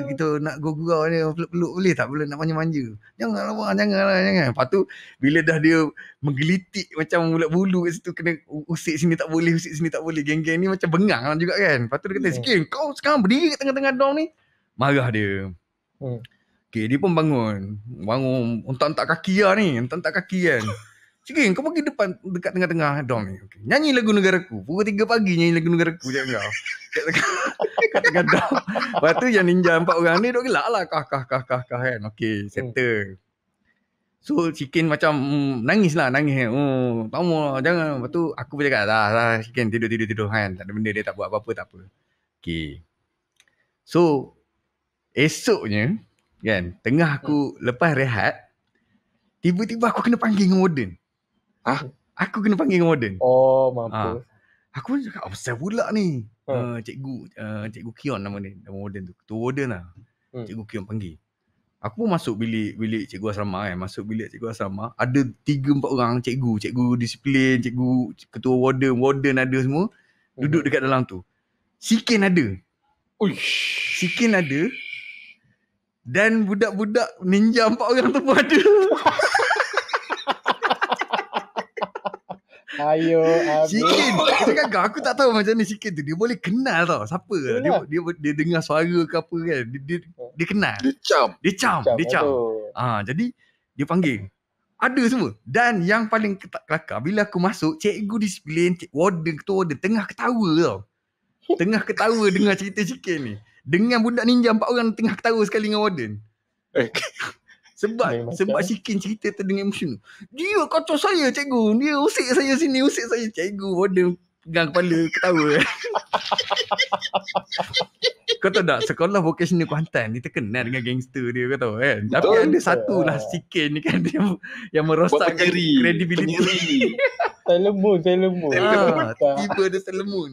Kita nak gurau ni, peluk-peluk boleh tak? Boleh nak manja-manja. Janganlah bang, janganlah. Lepas tu bila dah dia menggelitik macam ulat bulu kat situ, kena usik sini tak boleh, geng-geng ni macam bengang lah juga kan. Lepas tu dia kata, Sikin, kau sekarang berdiri kat tengah-tengah dorm ni. Marah dia. Okay, dia pun bangun, hentak-hentak kaki lah ni, kan. Sikin, kau pergi dekat tengah-tengah dorm ni. Okay. Nyanyi lagu negaraku. Pukul 3 pagi nyanyi lagu negaraku. Jangan kau. Kat tengah dorm. Lepas tu yang ninja 4 orang ni duk gelak lah. Kah kan. Okay, settle. So Sikin macam nangis kan. Tak mau lah, jangan. Lepas tu aku pun cakap, dah Sikin tidur kan. Tak ada benda, dia tak buat apa-apa, tak apa. Okay. So, esoknya kan, tengah aku lepas rehat, tiba-tiba aku kena panggil dengan warden. Aku kena panggil dengan warden. Mampus. Aku pun cakap, apa pasal pula ni? Cikgu Kion nama ni, nama warden tu. Ketua warden lah. Cikgu Kion panggil. Aku pun masuk bilik cikgu asrama kan. Ada 3-4 orang cikgu disiplin, cikgu ketua warden ada semua. Duduk dekat dalam tu. Sikin ada. Dan budak-budak ninja 4 orang tu pun ada. Ayo, Sikin. Aku tak tahu macam ni Sikin tu. Dia boleh kenal tau. Siapa? Dia dengar suara ke apa kan. Dia kenal. Dia cam. Jadi dia panggil. Ada semua. Dan yang paling kelakar, bila aku masuk, cikgu disiplin, ketua warden tengah ketawa tau. Tengah ketawa dengar cerita Sikin ni. Dengan budak ninja 4 orang tengah ketawa sekali dengan warden. Sebab Sikin cerita terdengar emosional. Dia kacau saya cikgu. Dia usik saya sini, usik saya cikgu. Warden pegang kepala ketawa. Kau tahu tak, sekolah vocational Kuantan ni terkenal dengan gangster dia, kau tahu kan. Tapi ada satu lah Sikin ni kan, dia yang merosakkan kredibiliti. Sailor Moon. Tiba ada Sailor Moon.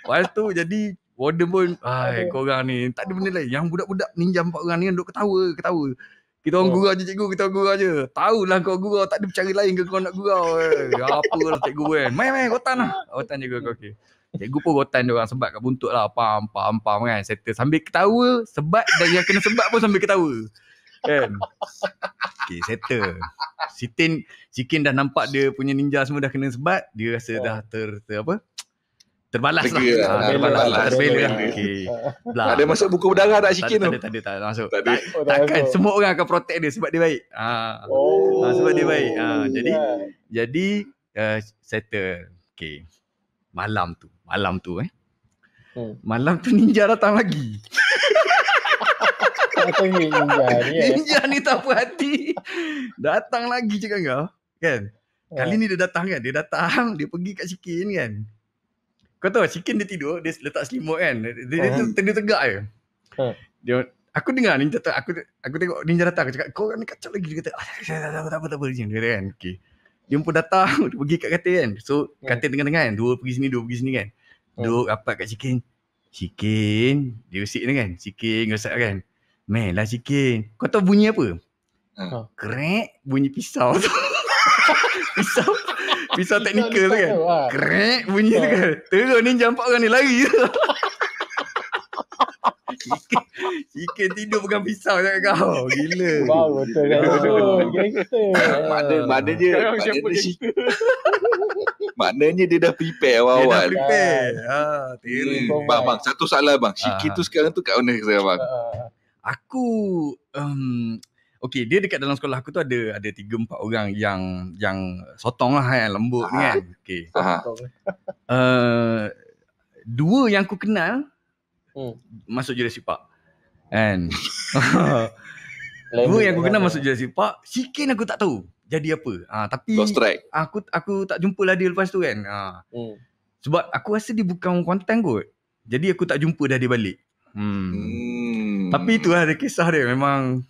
Lepas tu jadi warden pun, korang ni tak ada benda lain. Yang budak-budak ninja 4 orang ni duk ketawa. Kita orang gurau je cikgu, kita orang gurau je. Tahulah kau gurau, tak ada cara lain ke kau nak gurau. Apalah cikgu kan. Main rotan lah. Rotan je kau okey. Cikgu pun rotan dia orang sebat kat buntut lah. Pam kan. Settle sambil ketawa, sebat dan yang kena sebat pun sambil ketawa. Kan. Okay, settle. Sikin dah nampak dia punya ninja semua dah kena sebat, dia rasa dah terbalas lah. Terbela lah. Okay. Ada masuk buku berdarah tak Sikin tu? Tak ada masuk. Takkan semua orang akan protect dia sebab dia baik. Sebab dia baik. Jadi settle. Okay. Malam tu ninja datang lagi. Ninja ni tak puas hati. Datang lagi cakap kau. Kan? Kali ni dia datang kan. Dia pergi kat Sikin kan. Kau tahu Sikin dia tidur, dia letak selimut kan. Dia tegak je. Aku dengar ninja aku tengok ninja datang, aku cakap kau ni kacau lagi. Dia kata tak apa dia kan. Okey. Dia pun datang, dia pergi kat katil kan. So katil tengah-tengah kan, dua pergi sini kan. Duduk rapat kat Sikin, dia usik ni kan. Sikin rosak kan. Man lah Sikin. Kau tahu bunyi apa? Krek, bunyi pisau tu. Pisau teknikal tu kan. Krek bunyi tu kan. Terus ninja 4 orang ni lari. Sikin tidur pegang pisau cakap kau. Gila. Wow, betul kan. Gangster. Maknanya dia dah prepare awal-awal. Dia dah prepare. Bang, satu soalan bang. Sikin tu sekarang tu kat mana sekarang bang? Aku okey, dia dekat dalam sekolah aku tu ada 3-4 orang yang sotong lah kan, lembut ni kan. Okey. Dua yang aku kenal masuk Jurassic Park. Kan. Dua yang aku kenal masuk Jurassic Park, Sikin aku tak tahu jadi apa. Tapi aku tak jumpalah dia lepas tu kan. Sebab aku rasa dia bukan orang Kuantan kot. Jadi aku tak jumpa dah dia balik. Tapi itulah ada kisah dia memang.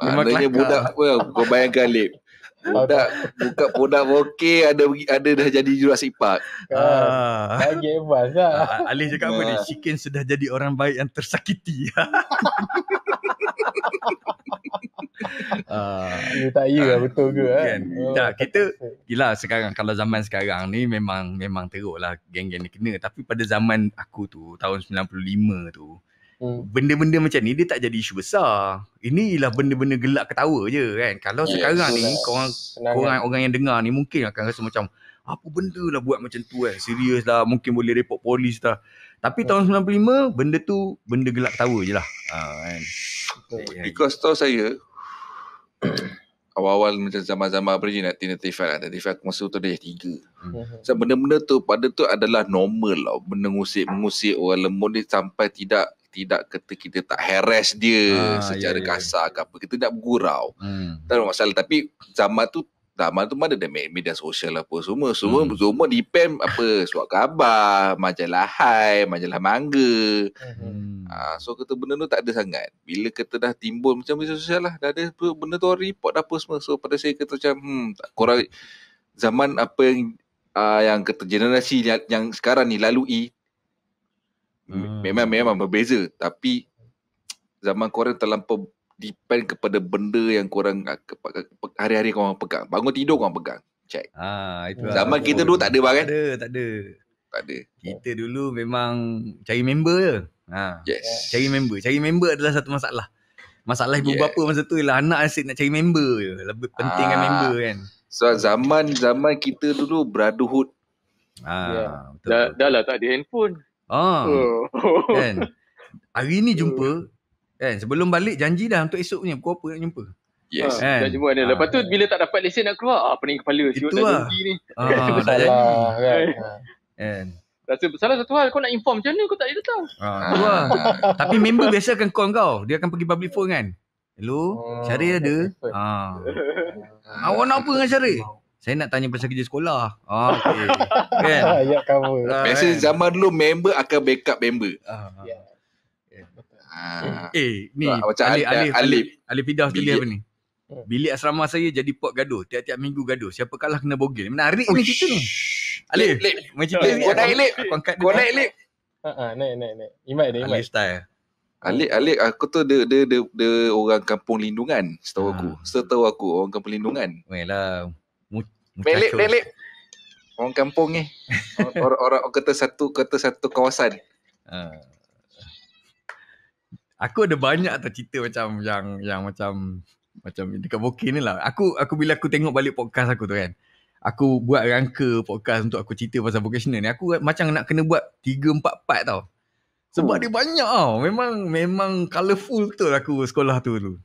Maknanya budak kau bayangkan Lip. Buka produk okey ada dah jadi Jurassic Park. Lagi hebat lah. Alif cakap apa ni? Sikin sudah jadi orang baik yang tersakiti. Tak lah betul ke kan? Kita gila sekarang, kalau zaman sekarang ni memang teruk lah geng-geng ni kena. Tapi pada zaman aku tu tahun 95 tu, benda-benda macam ni dia tak jadi isu besar. Ini ialah benda-benda gelak ketawa je kan. Kalau sekarang ni korang orang yang dengar ni mungkin akan rasa macam apa benda lah buat macam tu kan. Serius lah, mungkin boleh report polis lah. Tapi tahun 95 benda tu benda gelak ketawa je lah. Kan. Because tahu saya awal-awal macam zaman-zaman Virgin 1995 aku masa tu dah 3. So benda-benda tu pada tu adalah normal lah. Benda mengusik orang lembut ni sampai tidak kata kita tak harass dia secara kasar ke apa. Kita tak bergurau. Tak ada masalah. Tapi zaman tu mana ada media sosial apa semua. Semua depend apa surat khabar, majalah Hai, majalah Mangga. So kata benda tu tak ada sangat. Bila kata dah timbul macam media sosial lah, dah ada benda tu report apa semua. So pada saya kata macam korang zaman apa yang kata generasi yang sekarang ni lalui memang berbeza. Tapi zaman korang terlampau depend kepada benda yang korang hari-hari korang pegang. Bangun tidur korang pegang. Check. Zaman kita dulu tak ada bang kan? Tak ada. Kita dulu memang cari member je. Yes. Cari member adalah satu masalah. Masalah ibu bapa masa tu ialah anak asyik nak cari member je. Lebih pentingkan member kan. So zaman kita dulu brotherhood. Betul. Dah lah tak ada handphone. Kan. Hari ni jumpa kan, sebelum balik janji dah untuk esok punya pukul apa nak jumpa. Yes. Dah jumpa mana. Lepas tu bila tak dapat lesen nak keluar, pening kepala siut nak janji ni. Dah janji. Kan. Rasa bersalah satu hal, kau nak inform macam mana kau tak boleh datang. Tu lah. Tapi member biasa akan call kau. Dia akan pergi public phone kan. Hello, Syaril ada. Awak nak apa dengan Syaril? Saya nak tanya pasal kerja sekolah. Okay. Kan? Ya, cover. Biasa zaman dulu member akan backup member. Ni Alif Fidah tulis apa ni? Bilik asrama saya jadi pot gaduh. Tiap-tiap minggu gaduh. Siapa kalah kena bogel. Menarik ni cerita ni. Alif, kau naik Lip. Kau naik Lip. Naik. Imat dia. Alif style. Alik aku tu dia orang kampung lindungan setahu aku orang kampung lindungan. Yalah. Melek orang kampung ni. Orang kata satu kawasan. Aku ada banyak tau cerita macam yang macam dekat Bokin ni lah. Aku bila aku tengok balik podcast aku tu kan. Aku buat rangka podcast untuk aku cerita pasal vocational ni. Aku macam nak kena buat 3-4 part tau. Sebab dia banyak tau. Memang colourful betul aku sekolah tu.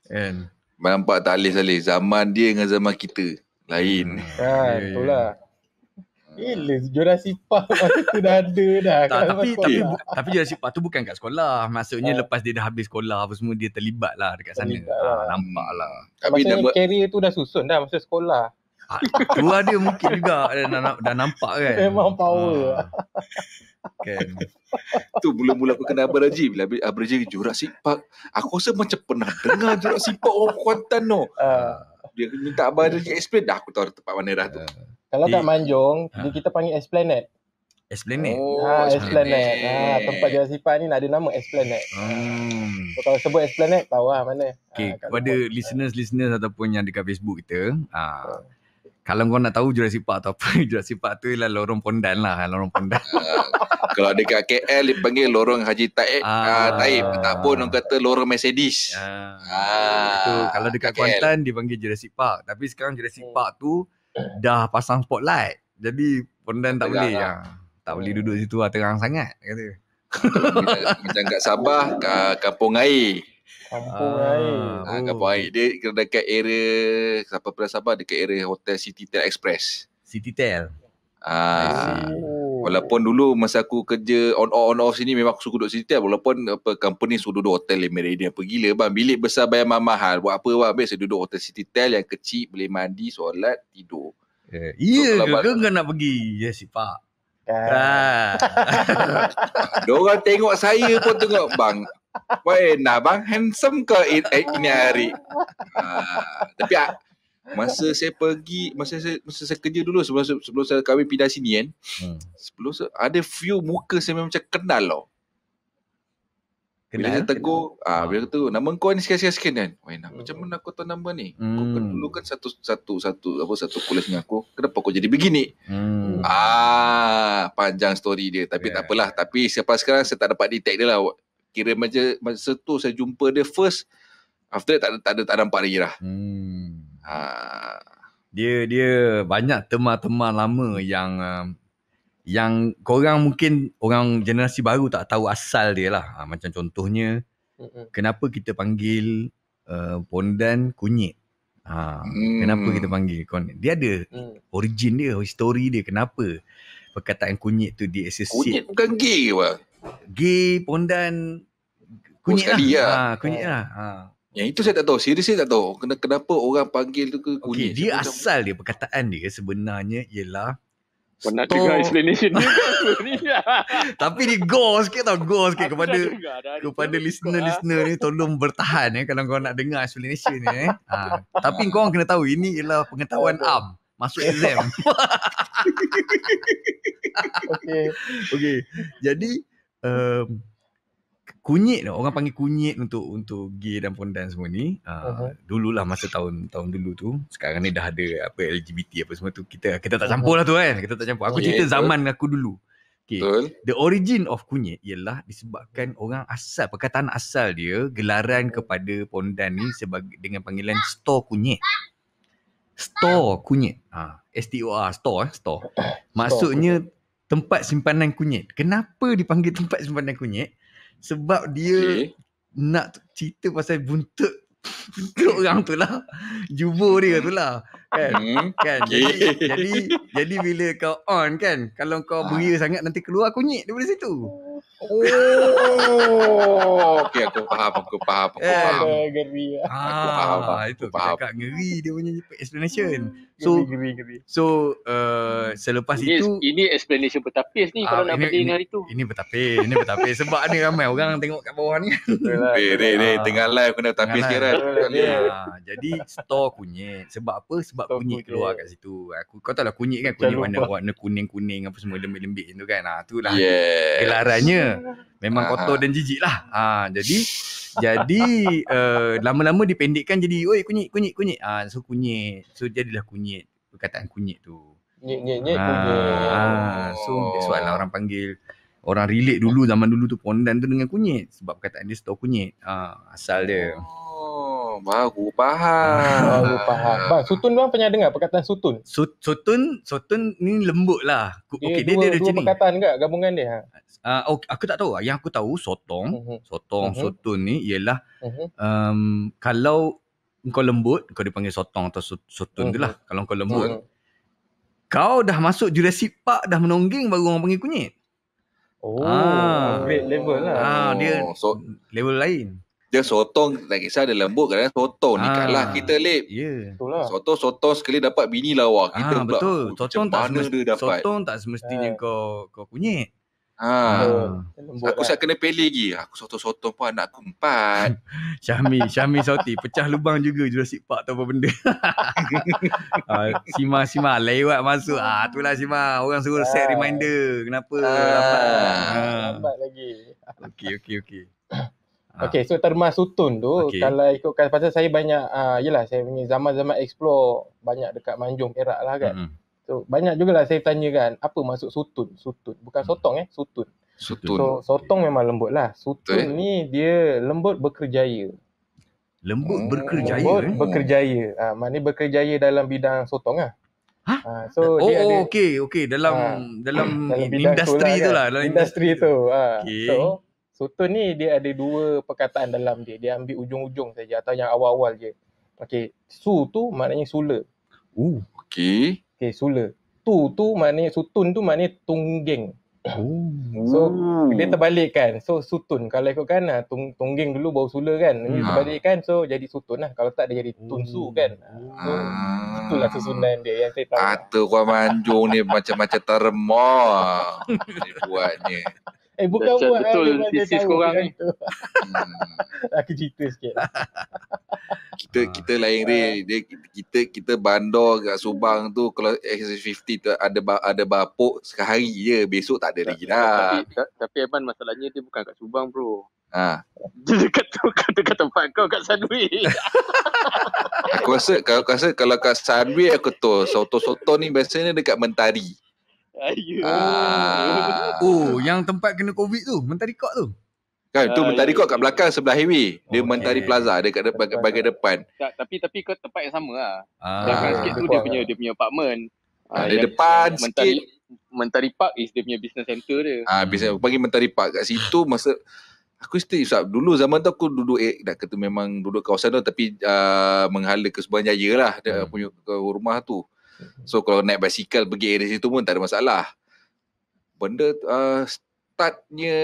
Kan? Nampak tak Alif. Zaman dia dengan zaman kita. Lain. Itulah. Jurassic Park masa tu dah ada dah. Tapi Jurassic Park tu bukan kat sekolah. Maksudnya lepas dia dah habis sekolah apa semua dia terlibat lah dekat sana. Nampak lah. Maksudnya career tu dah susun dah masa sekolah. Tu ada mungkin juga dah nampak kan. Memang power. Kan. Tu mula-mula aku kenal Abang Raji. Bila Abang Raji Jurassic Park, aku rasa macam pernah dengar Jurassic Park orang Kuantan tu. Dia minta Abang Raji explain, dah aku tahu tempat mana dah tu. Kalau kat Manjung, kita panggil Esplanade. Esplanade. Esplanade. Tempat Jurassic Park ni ada nama Esplanade. So, kalau sebut Esplanade tahu lah mana. Kepada listeners ataupun yang dekat Facebook kita, kalau kau nak tahu Jurassic Park atau apa, Jurassic Park tu ialah lorong Pondan lah, lorong Pondan. Kalau dekat KL dia panggil lorong Haji Taib. Tak pun orang kata lorong Mercedes. Itu kalau dekat Kuantan dia panggil Jurassic Park. Tapi sekarang Jurassic Park tu dah pasang spotlight. Jadi Pondan tak boleh tak boleh duduk situ lah, terang sangat kata. Macam kat Sabah, Kampung Air. Kampung Air. Dia dekat area, siapa pernah Sabah, dekat area Hotel Citytel Express. Citytel. Walaupun dulu masa aku kerja on off sini memang aku suka duduk Citytel. Walaupun company suruh duduk hotel Meridian. Apa gila bang, bilik besar bayar mahal. Buat apa bang, biasa duduk hotel Citytel yang kecil, boleh mandi, solat, tidur. Iya ke kau nak pergi Jurassic Park? Diorang tengok saya pun tengok bang, why nah bang, handsome ke ini hari. Tapi masa saya pergi, masa saya kerja dulu sebelum saya kahwin pindah sini kan, sebelum ada few muka saya memang macam kenal tau. Bila dia tegur, bila dia tegur, nama kau ni sekian kan. Wah, macam mana aku tahu nama ni? Kau kan dulu kan satu kuliah dengan aku. Kenapa kau jadi begini? Panjang story dia. Tapi tak apalah. Tapi sampai sekarang saya tak dapat detect dia lah. Kira masa tu saya jumpa dia first. After that tak nampak lagi lah. Dia banyak tema-tema lama yang korang mungkin orang generasi baru tak tahu asal dia lah. Macam contohnya, kenapa kita panggil Pondan kunyit? Kenapa kita panggil kunyit? Dia ada origin dia, history dia. Kenapa perkataan kunyit tu di associate? Kunyit bukan gay ke bang? Gay, Pondan, kunyit lah. Kunyit lah. Yang itu saya tak tahu. Serius saya tak tahu. Kenapa orang panggil tu ke kunyit? Dia asal dia, perkataan dia sebenarnya ialah kau nak dengar explanation dia kan? Tapi dia go sikit kepada listener ni, tolong bertahan kalau kau nak dengar explanation ni. Tapi kau kena tahu ini ialah pengetahuan am masuk exam. Okay. Jadi kunyit, orang panggil kunyit untuk gay dan pondan semua ni. Dululah masa tahun dulu tu. Sekarang ni dah ada apa LGBT apa semua tu. Kita tak campur lah tu kan. Kita tak campur. Aku cerita zaman aku dulu. Okay. The origin of kunyit ialah disebabkan orang asal, perkataan asal dia gelaran kepada pondan ni dengan panggilan store kunyit. Store kunyit. STOR, store. Maksudnya tempat simpanan kunyit. Kenapa dipanggil tempat simpanan kunyit? Sebab dia nak cerita pasal buntut orang tu lah. Jubur dia tu lah. Kan? Jadi bila kau on kan, kalau kau beria sangat nanti keluar kunyit daripada situ. Okay, aku faham. Ngeri. Aku faham. Itu cakap ngeri dia punya explanation. So selepas itu ini explanation bertapis ni kalau nak berdiri hari tu. Ini bertapis sebab ada ramai orang tengok kat bawah ni. Tengah live kena bertapis sekarang. Jadi store kunyit. Sebab apa? Sebab kunyit keluar kat situ. Kau tahu lah kunyit kan, kunyit warna kuning-kuning apa semua lembik-lembik tu kan. Itulah gelarannya Maksudnya memang kotor dan jijik lah. Jadi lama-lama dipendekkan jadi oi kunyit. So kunyit. So jadilah kunyit. Perkataan kunyit tu. Kunyit kunyit. So that's why lah orang panggil. Orang relate dulu zaman dulu tu pondan tu dengan kunyit. Sebab perkataan dia store kunyit. Asal dia. Baru faham. Bang, sutun bang pernah dengar perkataan sutun? Sutun ni lembut lah. Dia ada dua perkataan ke gabungan dia? Aku tak tahu. Yang aku tahu sotong, sutun ni ialah kalau kau lembut, kau dipanggil sotong atau sutun tu lah. Kalau kau lembut, kau dah masuk Jurassic Park, dah menonggeng, baru orang panggil kunyit. Great level lah. Dia level lain. Dia sotong, tak kisah dia lembut, kadang sotong ni lah kita lip. Yeah. Sotong sekali dapat bini lawa. Kita pula. Betul. Sotong tak semestinya kau kunyit. Aku siap kena pilih lagi. Aku sotong pun anak aku 4. Syahmi Sauti pecah lubang juga Jurassic Park tu apa benda. Sima lewat masuk. Itulah Sima. Orang suruh set reminder. Kenapa lambat lagi. Okey. Okay, so terma sutun tu kalau ikutkan pasal saya banyak yelah saya punya zaman-zaman explore banyak dekat Manjung Perak lah kan. So banyak jugalah saya tanya kan apa maksud sutun. Bukan sotong sutun. So sotong memang lembut lah. Sutun ni dia lembut berkerjaya. Berkerjaya. Maknanya berkerjaya dalam bidang sotong lah. So dia ada dalam industri tu lah. Dalam industri tu. So sutun ni dia ada dua perkataan dalam dia. Dia ambil ujung-ujung saja atau yang awal-awal je. Su tu maknanya sula. Sula. Tu maknanya sutun tu maknanya tunggeng. So dia terbalikkan. So sutun kalau ikutkan tunggeng dulu baru sula kan. Ini terbalikkan so jadi sutun lah. Kalau tak dia jadi tunsu kan. So itulah susunan dia yang saya tahu. Kata orang Manjung ni macam-macam termah dia buatnya. Bukan buat betul tesis korang ni. Aku cerita sikit. Kita lain kita bandar kat Subang tu kalau XC50 tu ada bapuk sehari je, besok tak ada lagi dah. Tapi Eman masalahnya dia bukan kat Subang bro. Dia dekat tempat kau kat Sunway. Aku rasa kalau kat Sunway aku tahu soto ni biasanya dekat Mentari. Yang tempat kena COVID tu, Mentari Court tu. Kan tu Mentari Court kat belakang sebelah highway. Dia Mentari Plaza dekat bahagian depan. Tapi kau tempat yang sama lah. Belakang sikit tu dia punya apartment. Di depan sikit Mentari Park is dia punya business center dia. Biasa panggil Mentari Park kat situ masa aku stay dulu zaman tu aku duduk dah kata memang duduk kawasan tu tapi menghala ke Subanjaya lah dia punya rumah tu. So kalau naik basikal pergi area situ pun tak ada masalah. Benda startnya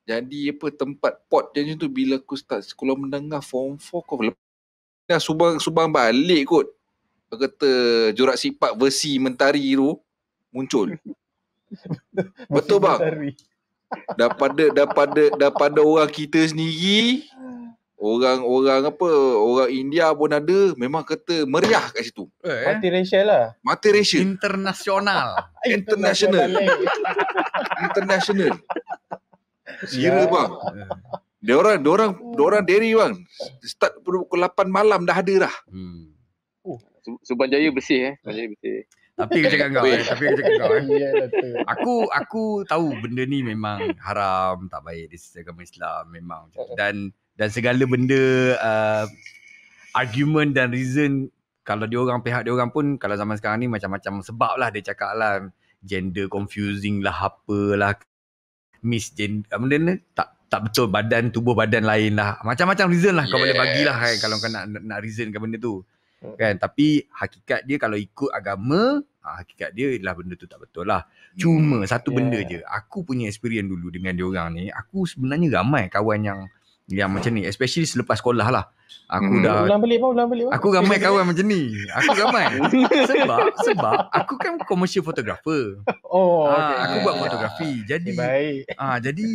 jadi tempat pot macam tu bila aku start sekolah menengah form 4 kau lepas Subang balik kot. Dia kata Jurassic Park versi Mentari tu muncul. Betul bang. Daripada orang kita sendiri, orang India pun ada, memang kata meriah kat situ. Multiracial lah. Multiracial. International. Kira bang. Diorang dairy bang. Start pukul 8 malam dah ada dah. Subanjaya bersih Subanjaya bersih. Tapi aku cakap kau aku tahu benda ni memang haram, tak baik di sisi agama Islam memang macam tu. Dan segala benda argument dan reason kalau pihak dia orang pun kalau zaman sekarang ni macam-macam sebab lah dia cakap lah gender confusing lah apalah misgender benda ni tak betul tubuh badan lain lah macam-macam reason lah kau boleh bagilah kan kalau kau nak reason ke benda tu. Kan tapi hakikat dia kalau ikut agama hakikat dia ialah benda tu tak betul lah. Cuma satu benda je aku punya experience dulu dengan diorang ni, aku sebenarnya ramai kawan yang macam ni, especially selepas sekolah lah. Aku dah ulang balik. Aku ramai kawan macam ni. Aku ramai sebab aku kan commercial photographer. Aku buat fotografi. Jadi jadi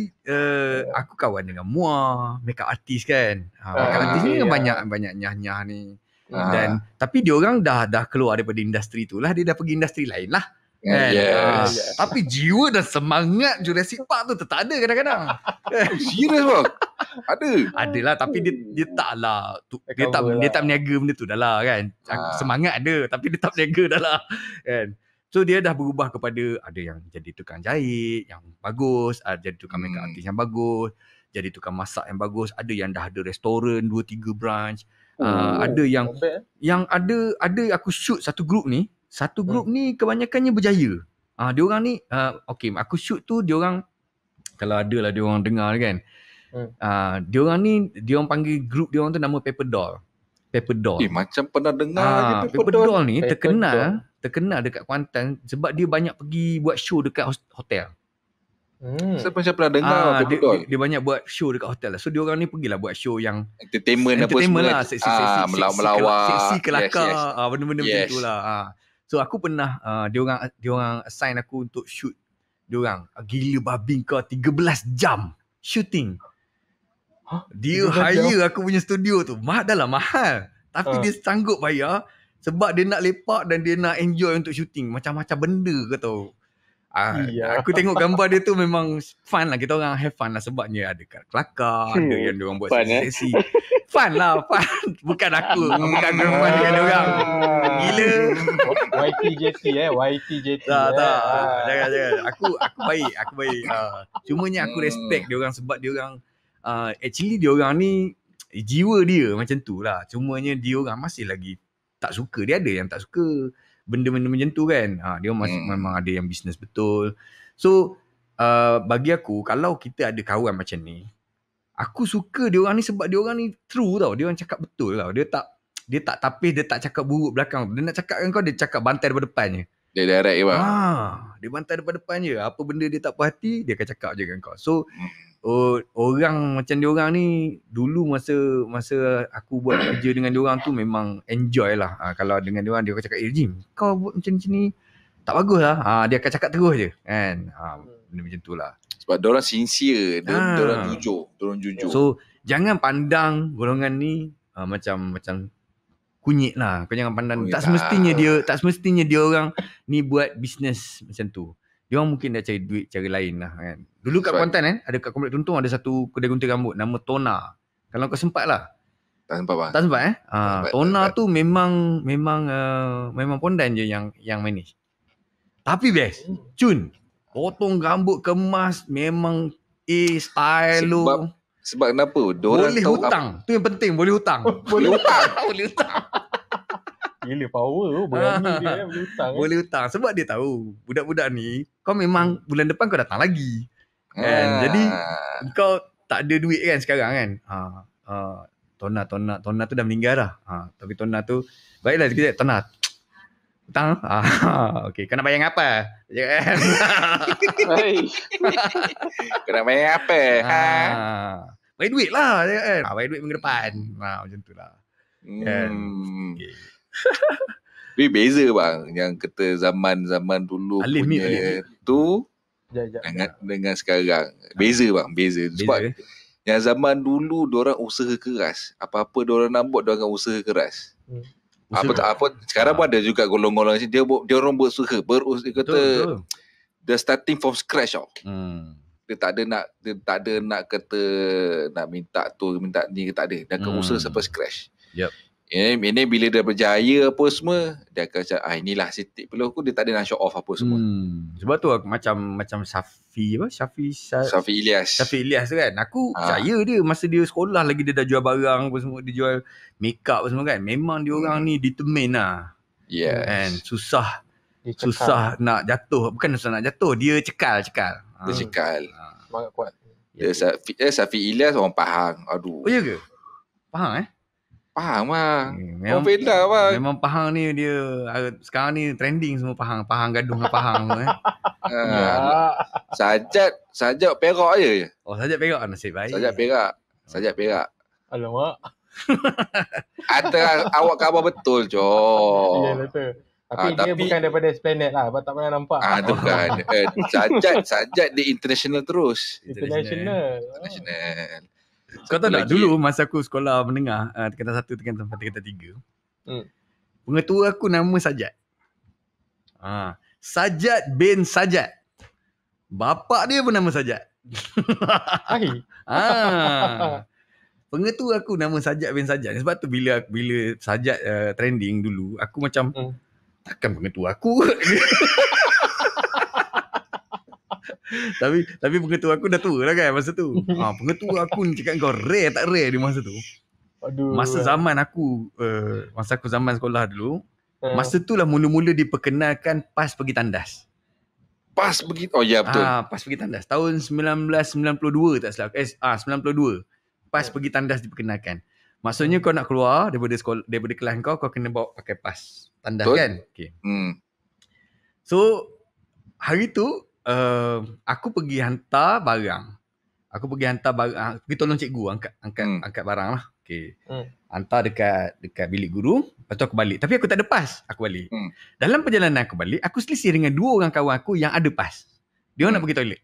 aku kawan dengan Muar, makeup artist kan. Makeup artist ni banyak nyah-nyah ni. Dan tapi dia orang dah keluar daripada industri tu lah, dia dah pergi industri lain lah. Kan? Yes. Tapi jiwa dan semangat Jurassic Park tu tak ada kadang-kadang. Serius bang? Adalah, tapi dia taklah. Dia tak meniaga benda tu dah lah kan. Semangat ada, tapi dia tak meniaga dah lah. Kan? So dia dah berubah kepada ada yang jadi tukang jahit yang bagus, ada jadi tukang makeup artist yang bagus, jadi tukang masak yang bagus, ada yang dah ada restoran 2-3 branch. Ada yang ada aku shoot satu grup ni. Satu grup ni kebanyakannya berjaya. Dia orang ni okey, aku shoot tu dia orang, kalau ada lah dia orang dengar kan. Dia orang ni dia orang panggil grup dia orang tu nama Paper Doll. Macam pernah dengar je Paper Doll ni terkenal dekat Kuantan sebab dia banyak pergi buat show dekat hotel. Saya macam pernah dengar Paper Doll. Dia banyak buat show dekat hotel. So dia orang ni pergilah buat show yang entertainment apa semua lah, melawak, seksi kelakar, benda-benda macam tu lah. So aku pernah dia orang assign aku untuk shoot dia orang. Gila babi kau 13 jam shooting. Dia hire aku punya studio tu. Mahal. Tapi dia sanggup bayar sebab dia nak lepak dan dia nak enjoy untuk shooting. Macam-macam benda ke tau. Aku tengok gambar dia tu memang fun lah. Kita orang have fun lah sebabnya ada kelakar, ada yang dia orang buat seksi. Fun lah, fun. Bukan aku, bukan fun dengan dia orang. Gila. YTJT. Jangan. Aku baik. Cumanya aku respect dia orang sebab dia orang actually dia orang ni jiwa dia macam tu lah. Cumanya dia orang masih lagi tak suka. Dia ada yang tak suka benda-benda macam tu kan. Dia masih memang ada yang bisnes betul. So bagi aku, kalau kita ada kawan macam ni, aku suka dia orang ni sebab dia orang ni true tau. Dia orang cakap betul tau. Dia tak tapis, dia tak cakap buruk belakang. Dia nak cakap dengan kau, dia cakap bantai depan depan je. Dia direct je bang. Dia bantai depan depan je. Apa benda dia tak puas hati, dia akan cakap je dengan kau. So orang macam dia orang ni, dulu masa aku buat kerja dengan dia orang tu memang enjoy lah. Kalau dengan dia orang, dia akan cakap, Jim, kau buat macam ni tak bagus lah. Dia akan cakap terus je kan. Benda macam tu lah. Sebab dia orang sincere, dia orang jujur. So jangan pandang golongan ni macam kunyit lah. Kau jangan pandang. Tak semestinya dia orang ni buat bisnes macam tu. Dia orang mungkin dah cari duit cara lain lah kan. Dulu kat Kuantan kan, ada kat Komplek Tuntung ada satu kedai gunting rambut nama Tona. Kalau kau sempat lah. Tak sempat bang. Tak sempat Tona tu memang Pondan je yang manage. Tapi best. Cun, potong rambut kemas memang style lu. Sebab kenapa? Diorang boleh hutang. Tu yang penting, boleh hutang. Boleh hutang. Gila power berani dia boleh hutang. Boleh hutang sebab dia tahu budak-budak ni kau memang bulan depan kau datang lagi. Kan? Jadi kau tak ada duit kan sekarang kan. Tona tu dah meninggal dah. Tapi Tona tu baiklah kita Tona. Hutang. Okey, kau nak bayar apa? Kan. Kau nak bayar apa? Bayar duit lah kan. Bayar duit minggu depan. Macam tu lah. Kan. Okay. Tapi beza bang, yang kata zaman dulu Alif punya tu dengan sekarang. Beza bang, beza. Sebab yang zaman dulu diorang usaha keras. Apa-apa diorang nak buat, diorang usaha keras. Apa sekarang pun ada juga golong-golong dia orang berusaha, kata dia starting from scratch tau. Dia tak ada nak kata nak minta tu, minta ni, tak ada. Dia akan usaha sampai scratch. Ini bila dia berjaya apa semua, dia akan cakap, inilah sitik peluh aku, dia tak ada nak show off apa semua. Sebab tu macam Safi Ilyas tu kan. Aku percaya dia masa dia sekolah lagi dia dah jual barang apa semua, dia jual makeup apa semua kan. Memang dia orang ni determine lah. And susah nak jatuh. Bukan susah nak jatuh, dia cekal. Dia cekal. Semangat kuat. Safi Ilyas orang Pahang. Aduh. Oh ya ke? Pahang Pahang bang. Orang Pedah bang. Memang Pahang ni dia sekarang ni trending semua Pahang gaduh dengan Pahang tu Sajak Perak je. Oh, Sajak Perak nasib baik. Sajak Perak. Alamak. Atas awak khabar betul, Jom. Ya betul. Tapi dia bukan daripada Esplanade lah, tak pernah nampak. Tu bukan. Sajak dia international terus. International. Kau tahu tak, dulu masa aku sekolah menengah tingkatan 1, tingkatan 3, pengetua aku nama Sajat. Sajat bin Sajat. Bapak dia pun nama Sajat. Pengetua aku nama Sajat bin Sajat. Sebab tu bila Sajat trending dulu, aku macam takkan pengetua aku. tapi pengetua aku dah tua lah kan masa tu. Pengetua aku ni cakap kau rare tak rare di masa tu. Aduh. Masa zaman aku zaman sekolah dulu, masa tu lah mula-mula diperkenalkan PAS pergi tandas. PAS pergi, oh ya betul. PAS pergi tandas tahun 1992 tak salah. 92. PAS pergi tandas diperkenalkan. Maksudnya kau nak keluar daripada sekolah, daripada kelas kau kena bawa pakai PAS tandas betul? Kan? Okay. So hari tu aku pergi hantar barang. Pergi tolong cikgu angkat barang lah. Okay. Hantar dekat bilik guru. Lepas tu aku balik. Tapi aku tak ada PAS. Aku balik. Dalam perjalanan aku balik, aku selisih dengan 2 orang kawan aku yang ada PAS. Dia orang nak pergi toilet.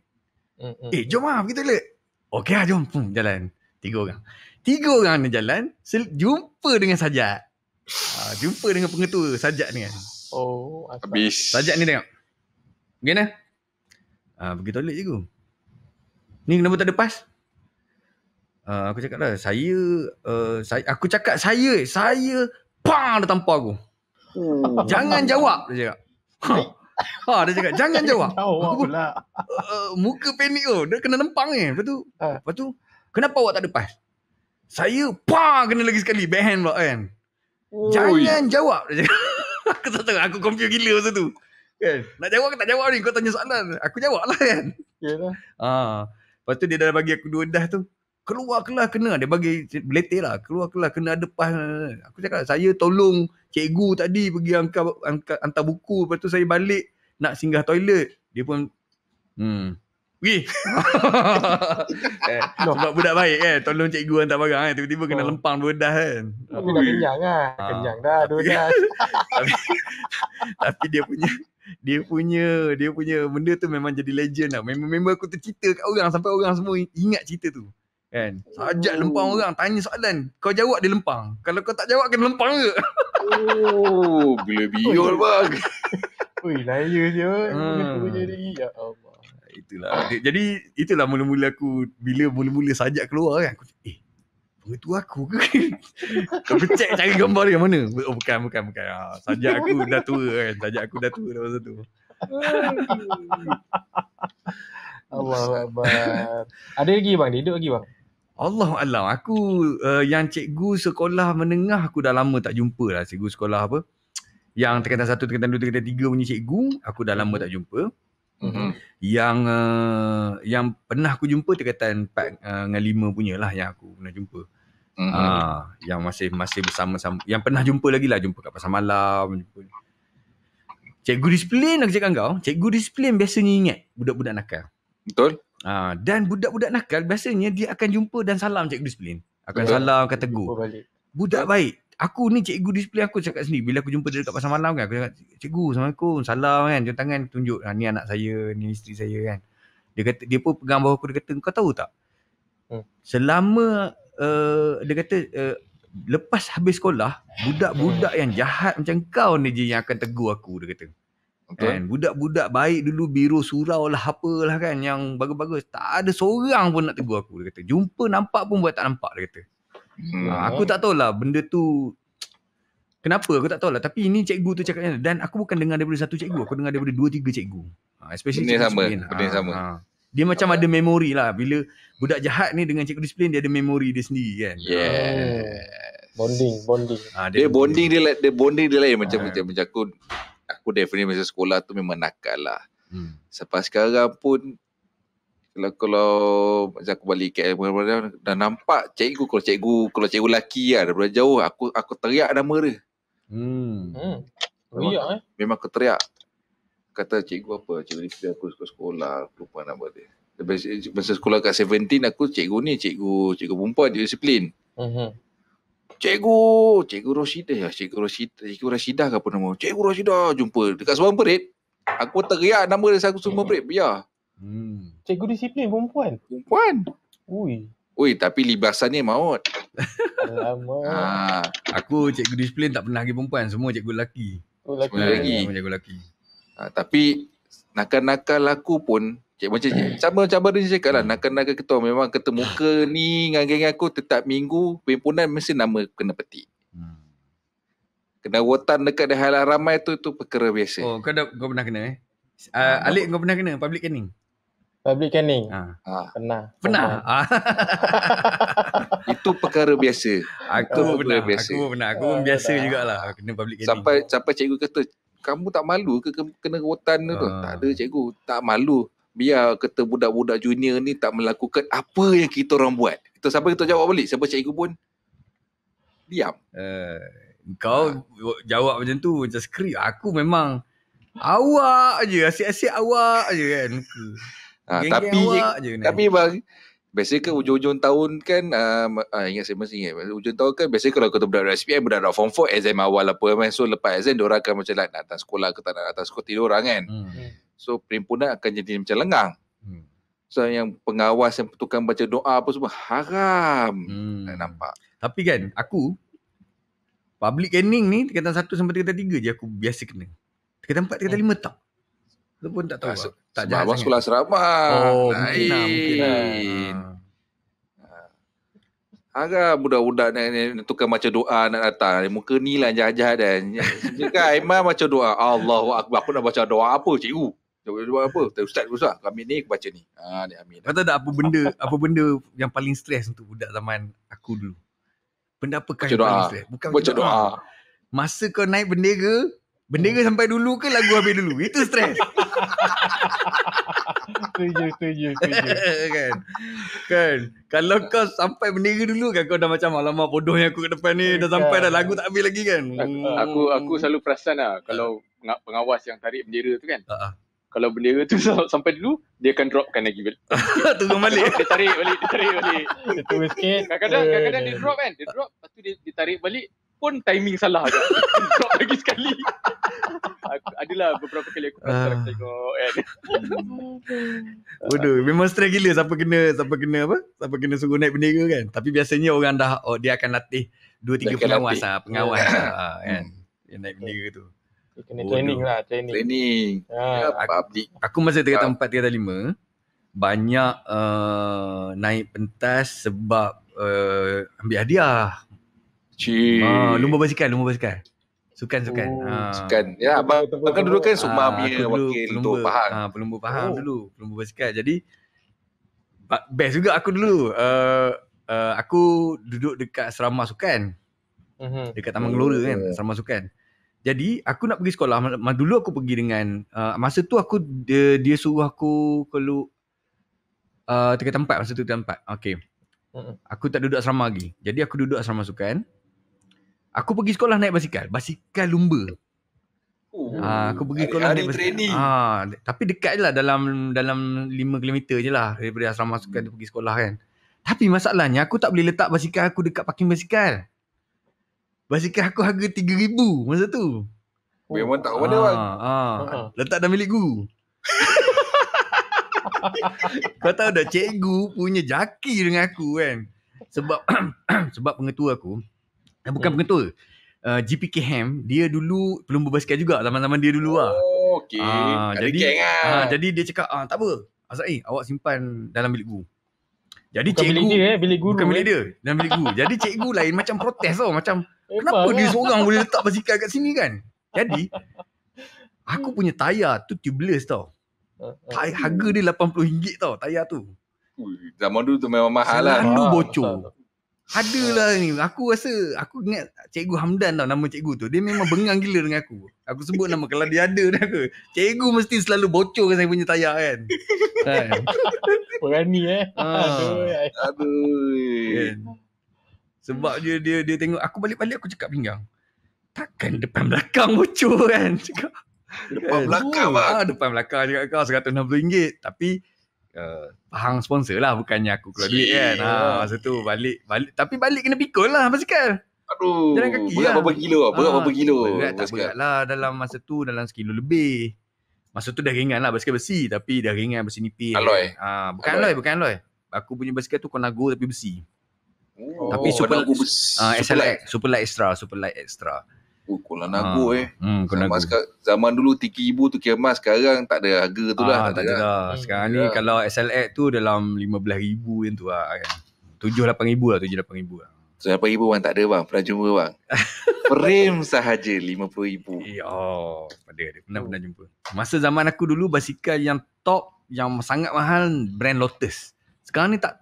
Jom lah pergi toilet. Okey lah, jom. Jalan. 3 orang. 3 orang ni jalan. Jumpa dengan Sajat. Jumpa dengan pengetua Sajat ni kan. Habis. Sajat ni tengok. Gimana? Pergi toilet cikgu. Ni kenapa tak ada PAS? Aku cakap lah, saya pang dia tampar aku. Jangan jawab, dia cakap. Dia cakap, jangan jawab. Aku pula. Muka panik tu, dia kena lempang ni. Lepas tu, kenapa awak tak ada PAS? Saya pang kena lagi sekali, backhand pula kan. Jangan jawab, dia cakap. Aku tak tahu, aku confused gila masa tu. Kan? Nak jawab ke tak jawab ni, kau tanya soalan. Aku jawab lah kan. Yalah. Lepas tu dia dah bagi aku 2 dah tu. Keluar kelas kena. Dia bagi beletir lah. Keluar kelas kena ada PAS. Aku cakap saya tolong cikgu tadi pergi hantar buku. Lepas tu saya balik nak singgah toilet. Dia pun pergi. Sebab budak baik kan. Tolong cikgu hantar barang kan. Tiba-tiba kena lempang 2 dah kan. Tapi dah kenyang lah. Kenyang dah 2 dah. Tapi dia punya benda tu memang jadi legend lah. Memang aku tercerita kat orang sampai orang semua ingat cerita tu. Kan? Sajat lempang orang, tanya soalan, kau jawab dia lempang. Kalau kau tak jawab kena lempang ke? Bila biol bang. Ui, laya je. Ya Allah. Itulah mula-mula aku, bila mula-mula Sajat keluar kan, aku pengetua aku ke? Kau check cari gambar dia mana? Bukan. Sajat aku dah tua kan. Dah masa tu. Allah Akbar. Ada lagi bang? Dia hidup lagi bang? Alam. Aku yang cikgu sekolah menengah aku dah lama tak jumpa lah. Cikgu sekolah apa? Yang tingkatan 1, tingkatan 2, tingkatan 3 punya cikgu, aku dah lama tak jumpa. Yang pernah aku jumpa tingkatan 4 dengan 5 punya lah yang aku pernah jumpa. Yang masih bersama-sama. Yang pernah jumpa lagi lah, jumpa kat pasar malam. Cikgu disiplin aku cakap kau. Cikgu disiplin biasanya ingat budak-budak nakal. Betul. Dan budak-budak nakal biasanya dia akan jumpa dan salam cikgu disiplin. Akan salam, akan tegur. Budak baik. Aku ni cikgu disiplin aku cakap sendiri. Bila aku jumpa dia dekat pasar malam kan, aku cakap, cikgu, Assalamualaikum, salam kan. Cium tangan, tunjuk. Ni anak saya, ni isteri saya kan. Dia pun pegang bawah aku, dia kata, kau tahu tak? Selama, dia kata, lepas habis sekolah, budak-budak yang jahat macam kau ni je yang akan tegur aku, dia kata. Kan? Budak-budak baik dulu, biru surau lah apalah kan, yang bagus-bagus, tak ada seorang pun nak tegur aku, dia kata. Jumpa nampak pun buat tak nampak, dia kata. Aku tak tahulah benda tu kenapa, aku tak tahulah, tapi ini cikgu tu cakapnya, dan aku bukan dengar daripada satu cikgu, aku dengar daripada 2-3 cikgu. Especially benda cikgu sama. Dia macam ada memori lah. Bila budak jahat ni dengan cikgu disiplin, dia ada memori dia sendiri kan. Bonding. Dia bonding dia lain macam aku definitely masa sekolah tu memang nakal lah. Sampai sekarang pun kalau macam aku balik KL dah nampak cikgu, kalau cikgu lelaki lah daripada jauh, aku teriak nama dia. Memang aku teriak. Kata cikgu apa? Cikgu disiplin aku sekolah, aku lupa nama dia. Masa sekolah kat 17 aku cikgu perempuan, cikgu disiplin. Cikgu Roshidah ke apa nama? Cikgu Roshidah jumpa dekat Sembawang Perit. Aku teriak nama dia aku Sembawang Perit, biar. Cikgu disiplin perempuan. Ui, tapi libasannya maut. Alamak. Aku cikgu disiplin tak pernah lagi perempuan, semua cikgu lelaki. Lelaki. Semua cikgu lelaki. Tapi nakal-nakal aku pun macam Baru cakap lah, nakal-nakal kita memang ketemuka ni dengan geng aku tetap minggu perhimpunan mesti nama kena petik. Kena rotan dekat di halaman ramai tu perkara biasa. Oh, kau pernah kena Alik kau pernah kena public caning? Public caning? Pernah. Itu perkara biasa. Aku pernah. Aku pun biasa jugalah kena public caning. Sampai cikgu kata, kamu tak malu ke kena rotan tu? Tak ada cikgu, tak malu. Biar kata budak-budak junior ni tak melakukan apa yang kita orang buat. Siapa kita jawab balik? Siapa cikgu pun diam. Kau jawab macam tu macam skrip. Aku memang awak je, asyik-asyik awak je kan. Tapi bang, biasanya kan hujung-hujung tahun kan, saya masih ingat hujung tahun kan biasanya kalau kata budak SPM, budak form 4 exam awal apa kan, so lepas exam diorang akan macam nak datang sekolah ke tak nak datang sekolah, tidur orang kan. So perhimpunan akan jadi macam lengang. So yang pengawas yang tukang baca doa apa semua haram. Nampak. Tapi kan aku public caning ni tingkatan 1 sampai tingkatan 3 je aku biasa kena. Tingkatan 4, tingkatan 5 tak. Itu pun tak tahu. Tak jahat sangat. Sekolah asrama. Mungkin. Agak budak-budak nak tukang baca doa nak datang. Muka ni lah jahat-jahat dan. Cakap Aiman baca doa. Allahu Akbar. Aku nak baca doa apa cikgu? Doa apa? Ustaz kami ni aku baca ni. Amin. Kau tahu tak apa benda yang paling stres untuk budak zaman aku dulu? Benda apa yang paling stres? Bukan baca doa. Masa kau naik bendera sampai dulu ke lagu habis dulu? Itu stres. Setuju. Kan? Kalau kau sampai bendera dulu kan kau dah macam alamak bodohnya aku kat depan ni dah sampai dah lagu tak habis lagi kan. Aku selalu perasan lah kalau pengawas yang tarik bendera tu kan. Kalau bendera tu sampai dulu dia akan dropkan lagi. Turun balik. Dia tarik balik. Turun sikit. Kadang-kadang dia drop kan. Dia drop lepas tu dia tarik balik pun timing salah je. Drop lagi sekali. Adalah beberapa kali aku perasan tengok kan. Bodoh, memang stres gila siapa kena suruh naik bendera kan. Tapi biasanya orang dia akan latih 2-3 pengawas kan. Yang naik bendera tu. Kena training. Aku masa tingkatan 4, tingkatan 5 banyak naik pentas sebab ambil hadiah. Lumba basikal. Sukan. Ya, bahkan dulu kan Sukma punya wakil untuk Pahang. Pelumba Pahang dulu, pelumba basikal. Jadi best juga aku dulu. Aku duduk dekat asrama sukan. Dekat Taman Gelora kan, asrama sukan. Jadi aku nak pergi sekolah. Dulu aku pergi dengan masa tu aku dia suruh aku keluar tingkatan 4 masa tu tingkatan 4. Okey. Aku tak duduk asrama lagi. Jadi aku duduk asrama sukan. Aku pergi sekolah naik basikal lumba. Aku pergi sekolah naik basikal. Tapi dekat je lah dalam 5 km je lah daripada asrama sukan tu pergi sekolah kan. Tapi masalahnya aku tak boleh letak basikal aku dekat parking basikal. Basikal aku harga 3,000 masa tu. Memang tak mana bang. Letak dalam bilik guru. Kau tahu dah cikgu punya jaki dengan aku kan. Sebab pengetua aku, bukan pengetua, GPKM, dia dulu pelumba basikal juga zaman-zaman dia dulu lah. Okey. Jadi dia cakap tak apa. Azrael, awak simpan dalam bilik guru. Jadi bukan cikgu bilik guru. Bukan bilik dia, dalam bilik guru. Jadi cikgu lain macam protes tau, macam kenapa dia seorang boleh letak basikal kat sini kan? Jadi aku punya tayar tu tubeless tau. Harga dia RM80 tau tayar tu. Zaman dulu tu memang mahal lah. Selalu bocor. Adalah ni. Aku ingat Cikgu Hamdan tau nama cikgu tu. Dia memang bengang gila dengan aku. Aku sebut nama kalau dia ada dah ke. Cikgu mesti selalu bocorkan saya punya tayar kan. Berani Aduh. Sebab dia tengok aku balik-balik aku cakap pinggang. Takkan depan belakang bocor kan. Cakap. Depan belakang bang. Depan belakang cakap kau RM160. Tapi Pahang sponsor lah, bukannya aku keluar duit kan. Masa tu balik. Tapi balik kena pikul lah basikal. Aduh. Jalan kaki berat lah. Berapa kilo? Berat tak berat lah. Dalam masa tu dalam 1 kilo lebih. Masa tu dah ringan lah basikal besi. Tapi dah ringan besi nipis. Alloy. Bukan alloy. Aku punya basikal tu Conago tapi besi. Tapi Super SLX, Super Light Extra. Kuala Nago Kuala Nago. Zaman dulu 3,000 tu kira emas, sekarang tak ada harga tu lah. Tak ada dah. Sekarang ni kalau SLX tu dalam 15,000 yang tu lah kan. 7-8,000 lah, 7-8,000 lah. 8,000 bang tak ada bang, pernah jumpa bang. Frame sahaja 50,000. Pernah jumpa. Masa zaman aku dulu basikal yang top, yang sangat mahal, brand Lotus. Sekarang ni tak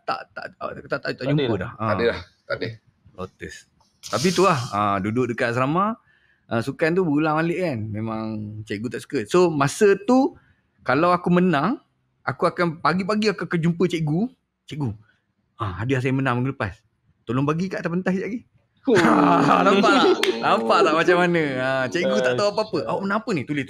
jumpa dah. Tak ada. Lotus. Tapi tu lah, duduk dekat asrama, sukan tu berulang balik kan. Memang cikgu tak suka. So masa tu, kalau aku menang, aku akan pagi-pagi aku akan jumpa cikgu. Cikgu, hadiah saya menang minggu lepas. Tolong bagi kat atas pentas sekejap lagi. Nampak tak macam mana? Cikgu tak tahu apa-apa. Awak menang apa ni? Tulis.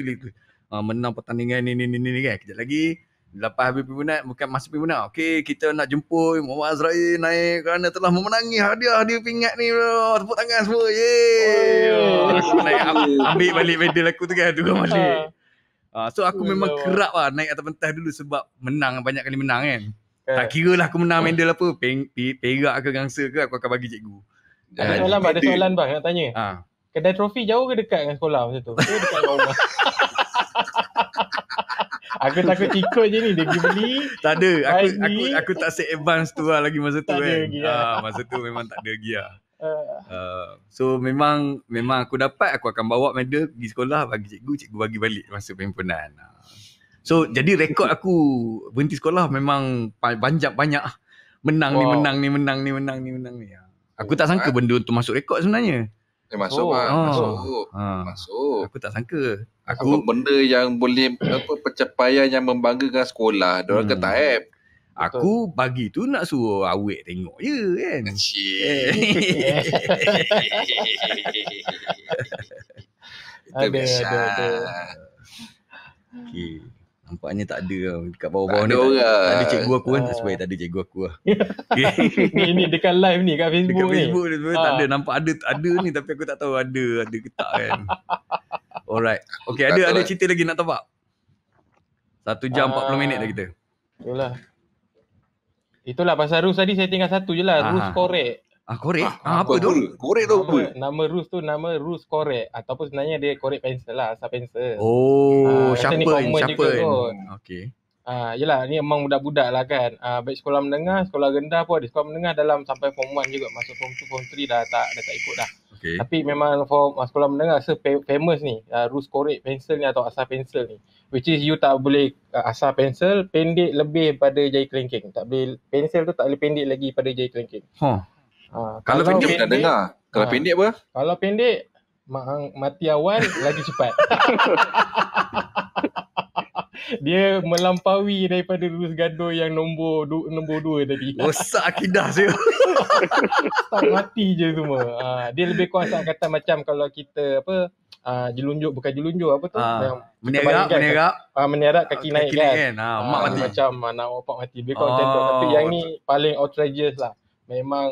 Menang pertandingan ni kan. Kejap lagi, lepas habis pimpinan, bukan masa pimpinan. Okey, kita nak jemput Muhammad Azrael naik kerana telah memenangi hadiah pingat ni. Tepuk tangan semua. Yeay. Aku naik, ambil balik medal aku tu kan. Tukar balik. So aku memang kerap lah naik atas pentas dulu sebab menang, banyak kali menang kan. Tak kira lah aku menang medal apa, perak ke gangsa ke, aku akan bagi cikgu. Ada soalan bang nak tanya. Kedai trofi jauh ke dekat dengan sekolah masa tu? Ke dekat rumah? Aku takut ikut je ni, dia pergi beli. Tak ada, aku tak set advance tu lah lagi masa tu kan. Masa tu memang tak ada lagi lah. So memang aku dapat, aku akan bawa medal pergi sekolah, bagi cikgu bagi balik masa perhimpunan. So jadi rekod aku berhenti sekolah memang banyak menang ni. Aku tak sangka benda tu masuk rekod sebenarnya. Masuk. Aku tak sangka. Aku benda yang boleh pencapaian yang membanggakan sekolah. Diorang kata app. Aku bagi tu nak suruh awek tengok je kan. Itu biasa. Okay. Nampaknya tak ada lah. Dekat bawah-bawah ni tak ada cikgu aku kan. Sebab tak ada cikgu aku lah. Ini dekat live ni kat Facebook dekat Facebook ni. Tak ada. Nampak ada ni tapi aku tak tahu ada ke tak kan. Alright. Okay, ada cerita lagi nak tapak? 1 jam 40 minit dah kita. Itulah pasal Rus tadi saya tinggal satu je lah. Rus korek. Korek? Apa tu? Korek tu apa? Nama Rus tu nama Rus korek. Ataupun sebenarnya dia korek pensel lah. Asal pensel. Sharpen. Okay. Yelah ni memang budak-budak lah kan. Baik sekolah menengah, sekolah rendah pun ada. Sekolah menengah dalam sampai form 1 juga. Masuk form 2, form 3 dah tak ikut dah. Okay. Tapi memang sekolah menengah famous ni. Rus korek pensel ni atau asal pensel ni. Which is you tak boleh asal pensel pendek lebih pada jari kelingking. Tak boleh, pensel tu tak boleh pendek lagi pada jari kelingking. Kalau pendek dah dengar. Kalau pendek apa? Kalau pendek mati awal lagi cepat. Dia melampaui daripada Rus Gaduh yang nombor 2 tadi. Rosak akidah saya. Tak mati je semua. Dia lebih kurang kata macam kalau kita jelunjuk apa tu? Menerak kaki naik kan. Mak mati. Macam anak opak mati. Lebih kurang macam tu. Tapi yang ni paling outrageous lah. Memang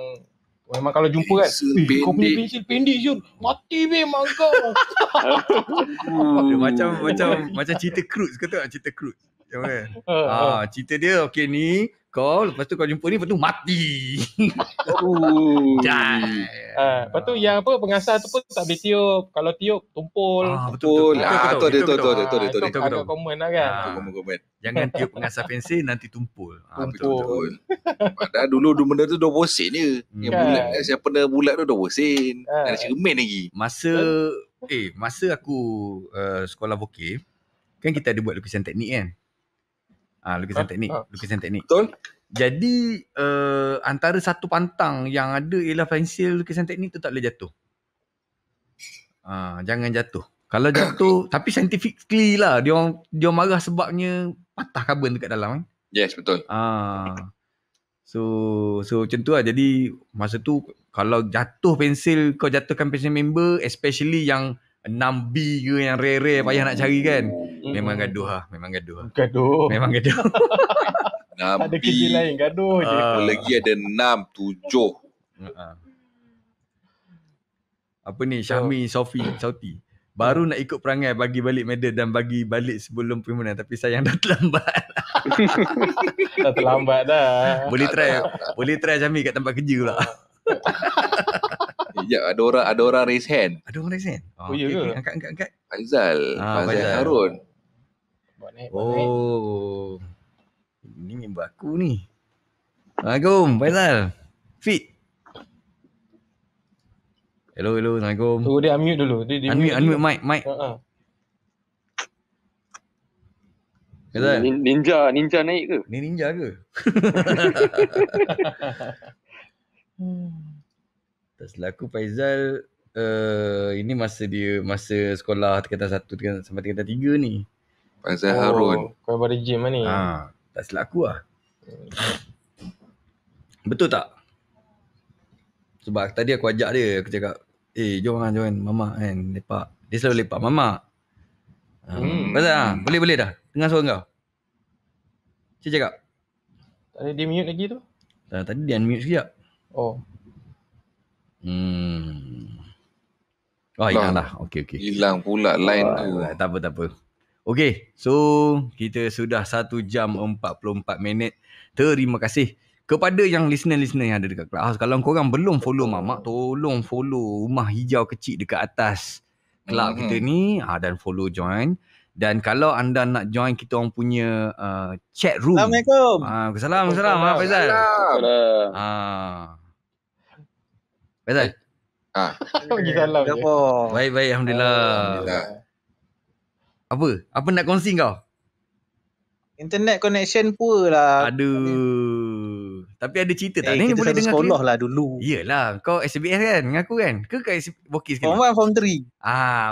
kalau jumpa kan, kau punya pensel pendek Syul, mati memang kau. Macam cerita Cruz, kau tahu tak cerita Cruz? Cerita dia okey ni, lepas tu kau jumpa ni, lepas tu mati. Lepas tu yang pengasah tu pun tak boleh tiup. Kalau tiup, tumpul. Betul. Itu agak common lah kan. Komen. Jangan tiup pengasah pensel, nanti tumpul. Betul. Padahal dulu benda tu 20 sen je. Yang bulat, siapa dah bulat tu 20 sen. Ada cermin lagi. Masa aku sekolah vokal, kan kita ada buat lukisan teknik kan? Lukisan teknik. Betul. Jadi antara satu pantang yang ada ialah pensel lukisan teknik tu tak boleh jatuh. Jangan jatuh. Kalau jatuh, tapi scientifically lah dia marah sebabnya patah karbon dekat dalam kan. Yes, betul. So macam tu lah. Jadi masa tu kalau jatuh pensel, kau jatuhkan pensel member, especially yang 6B ke yang rare-rare payah nak cari kan. Memang gaduh lah. Memang gaduh. Tak ada kerja lain, gaduh je. Lagi ada 6, 7. Apa ni, Syahmi, Sauti. Baru nak ikut perangai bagi balik medal dan bagi balik sebelum perhimpunan. Tapi sayang dah terlambat. Dah terlambat dah. Boleh try Syahmi kat tempat kerja pula. Sekejap, ada orang raise hand. Ada orang raise hand? Oh, ya ke? Angkat. Faizal Harun. Oh. Ini member aku ni. Assalamualaikum Faizal. Fit. Hello. Assalamualaikum. Tu dia unmute dulu. Dia unmute mic. Faizal. Ninja naik ke? Ni ninja ke? Tak selaku Faizal, ini masa sekolah tingkatan 1 sampai tingkatan 3 ni. Faizal Harun. Kau baru gym lah ni. Tak selaku lah. Betul tak? Sebab tadi aku ajak dia, aku cakap, jom Mamak kan, lepak. Dia selalu lepak Mamak. Faizal, boleh dah? Dengar suara kau. Cik cakap. Tadi dia mute lagi tu? Tadi dia unmute sekejap. Oh. Hilang lah. Okey. Hilang pula line tu. Tak apa. Okey, so kita sudah 1 jam 44 minit. Terima kasih kepada yang listener yang ada dekat Clubhouse. Kalau korang belum follow Mamak, tolong follow Rumah Hijau Kecil dekat atas club kita ni, dan follow join. Dan kalau anda nak join kita orang punya chat room. Assalamualaikum. Assalamualaikum. Faizal. Faizal. Bagi salam je. Baik, alhamdulillah. Apa nak kongsi kau? Internet connection poor lah. Aduh. Tapi ada cerita tak? Ni Kita boleh satu dengar sekolah lah dulu. Yelah, kau SBS kan dengan aku kan? Ke kat Bokis sekali? Form 1, Form 3.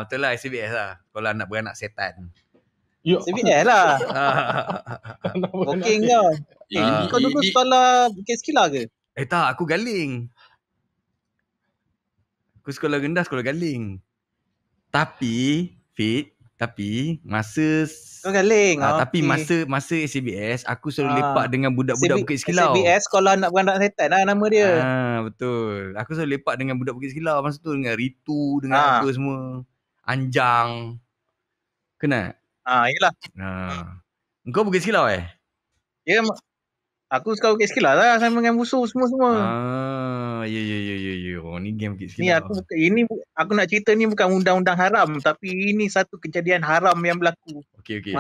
Betul lah SBS lah. Kalau anak beranak setan. SBS lah. Booking kau. Kau dulu sekolah Bukit Sekila ke? Tak, aku Galing. Aku sekolah rendah, sekolah Galing. Tapi masa Kau Galing. tapi masa SBS aku selalu lepak dengan budak-budak Bukit Sekilau. SBS sekolah anak beranak setan lah nama dia. Betul. Aku selalu lepak dengan budak Bukit Sekilau masa tu, dengan Ritu, dengan apa semua. Anjang. Kenal? Yelah. Engkau Bukit Sekilau Ya, aku sekolah Bukit Sekila lah sama dengan musuh semua. Ya. Ni game Bukit Ni Sekilau. aku nak cerita ni bukan undang-undang haram, tapi ini satu kejadian haram yang berlaku. Okey.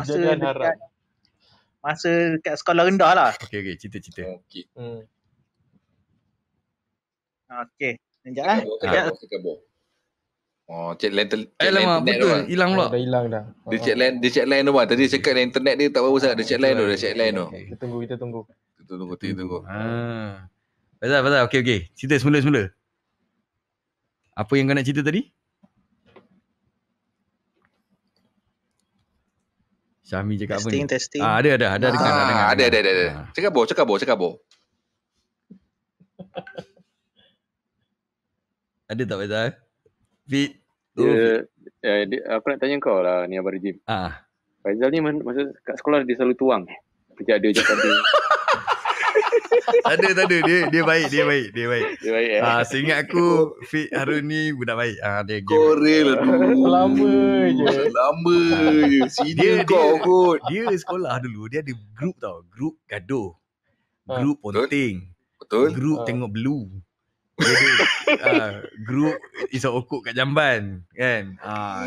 Masa dekat sekolah rendah lah. Okey, cerita. Okey. Okey. Sekejap lah. Cek line Alamak, internet betul. tu. Hilang pula. Dah hilang dah. Dia cek line tu bang. Tadi cakap internet dia tak apa sangat. Dia cek line tu. Kita tunggu. Tunggu. Pasal. Okey. Cerita semula. Apa yang kau nak cerita tadi? Syahmi cakap apa ni? Testing. Ada dengar. Ada. Cakap bo. Ada tak Faizal? Fit. Aku nak tanya kau lah ni Abang Jim. Faizal ni masa kat sekolah dia selalu tuang. Kerja dia cakap dia. Tak ada. Dia baik. Dia baik. Seingat aku Fit Harun ni budak baik. Dia Korel Lama je. Sini kau kot. Dia sekolah dulu dia ada grup tau. Grup gaduh. Grup ponting. Betul. Grup tengok blue. Dia ada grup Isau Okok kat Jamban kan.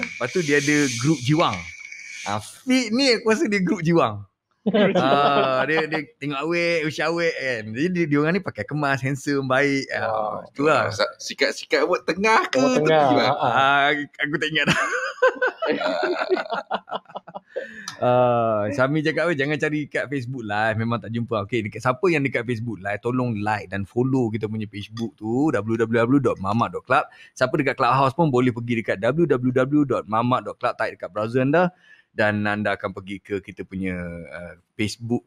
Lepas tu dia ada grup jiwang. Fit ni aku rasa dia grup jiwang. Dia tengok usia awet kan. Jadi dia orang ni pakai kemas, handsome, baik. Itulah. Sikat buat tengah ke tepi tengah. Aku tak ingat dah. Syami cakap jangan cari kat Facebook live, memang tak jumpa. Okey, siapa yang dekat Facebook live tolong like dan follow kita punya Facebook tu www.mamak.club. Siapa dekat Clubhouse pun boleh pergi dekat www.mamak.club, type dekat browser anda dan anda akan pergi ke kita punya Facebook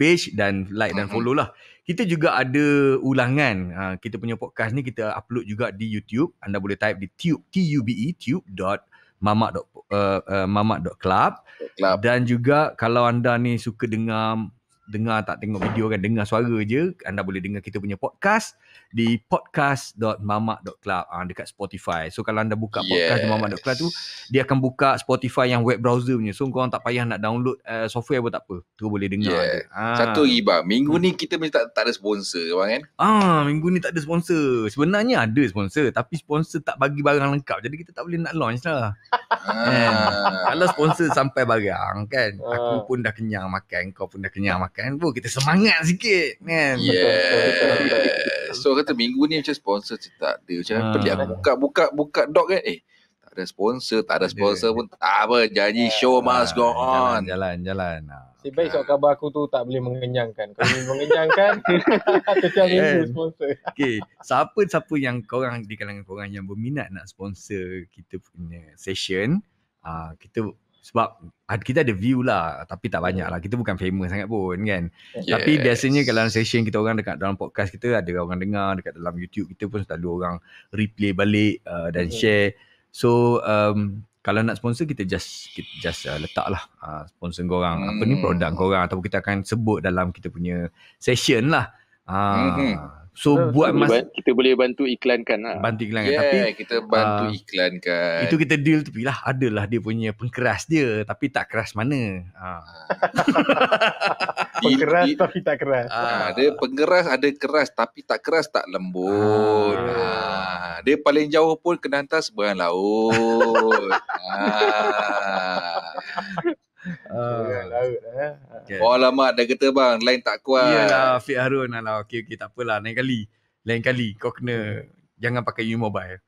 page dan like dan follow lah. Kita juga ada ulangan. Kita punya podcast ni kita upload juga di YouTube. Anda boleh type di tube.mamak.club. Dan juga kalau anda ni suka dengar dengar tak tengok video kan, dengar suara je, anda boleh dengar kita punya podcast di podcast.mamak.club dekat Spotify. So kalau anda buka podcast di mamak.club tu, dia akan buka Spotify yang web browser punya. So korang tak payah nak download software pun tak apa. Tu boleh dengar. Satu lagi bang, minggu ni kita tak ada sponsor bang kan? Minggu ni tak ada sponsor. Sebenarnya ada sponsor, tapi sponsor tak bagi barang lengkap. Jadi kita tak boleh nak launch lah. Kalau sponsor sampai barang kan, aku pun dah kenyang makan, kau pun dah kenyang makan, kita semangat sikit kan. So kata minggu ni macam sponsor tak ada. Macam pelik aku buka doc kan, tak ada sponsor pun tak apa, janji show must go on. Jalan. Si baik soal khabar aku tu tak boleh mengenyangkan. Kalau boleh mengenyangkan, setiap minggu sponsor. Okay, siapa yang korang di kalangan korang yang berminat nak sponsor kita punya session, kita sebab kita ada view lah, tapi tak banyak lah. Kita bukan famous sangat pun kan. Tapi biasanya kalau session kita orang dekat dalam podcast kita, ada orang dengar, dekat dalam YouTube kita pun selalu orang replay balik dan share. So kalau nak sponsor kita just letak lah sponsor korang, apa ni, produk korang, ataupun kita akan sebut dalam kita punya session lah. So kita boleh bantu iklankan lah. Tapi kita bantu iklankan. Itu kita deal tepi lah. Adalah dia punya pengkeras dia, tapi tak keras mana. Pengkeras tapi tak keras. Dia pengkeras ada keras, tapi tak keras tak lembut. Dia paling jauh pun kena hantar seberang laut. Alamak, dah kata bang, line tak kuat. Iyalah, Fik Harun. Okay, tak apalah. Lain kali kau kena jangan pakai U-Mobile.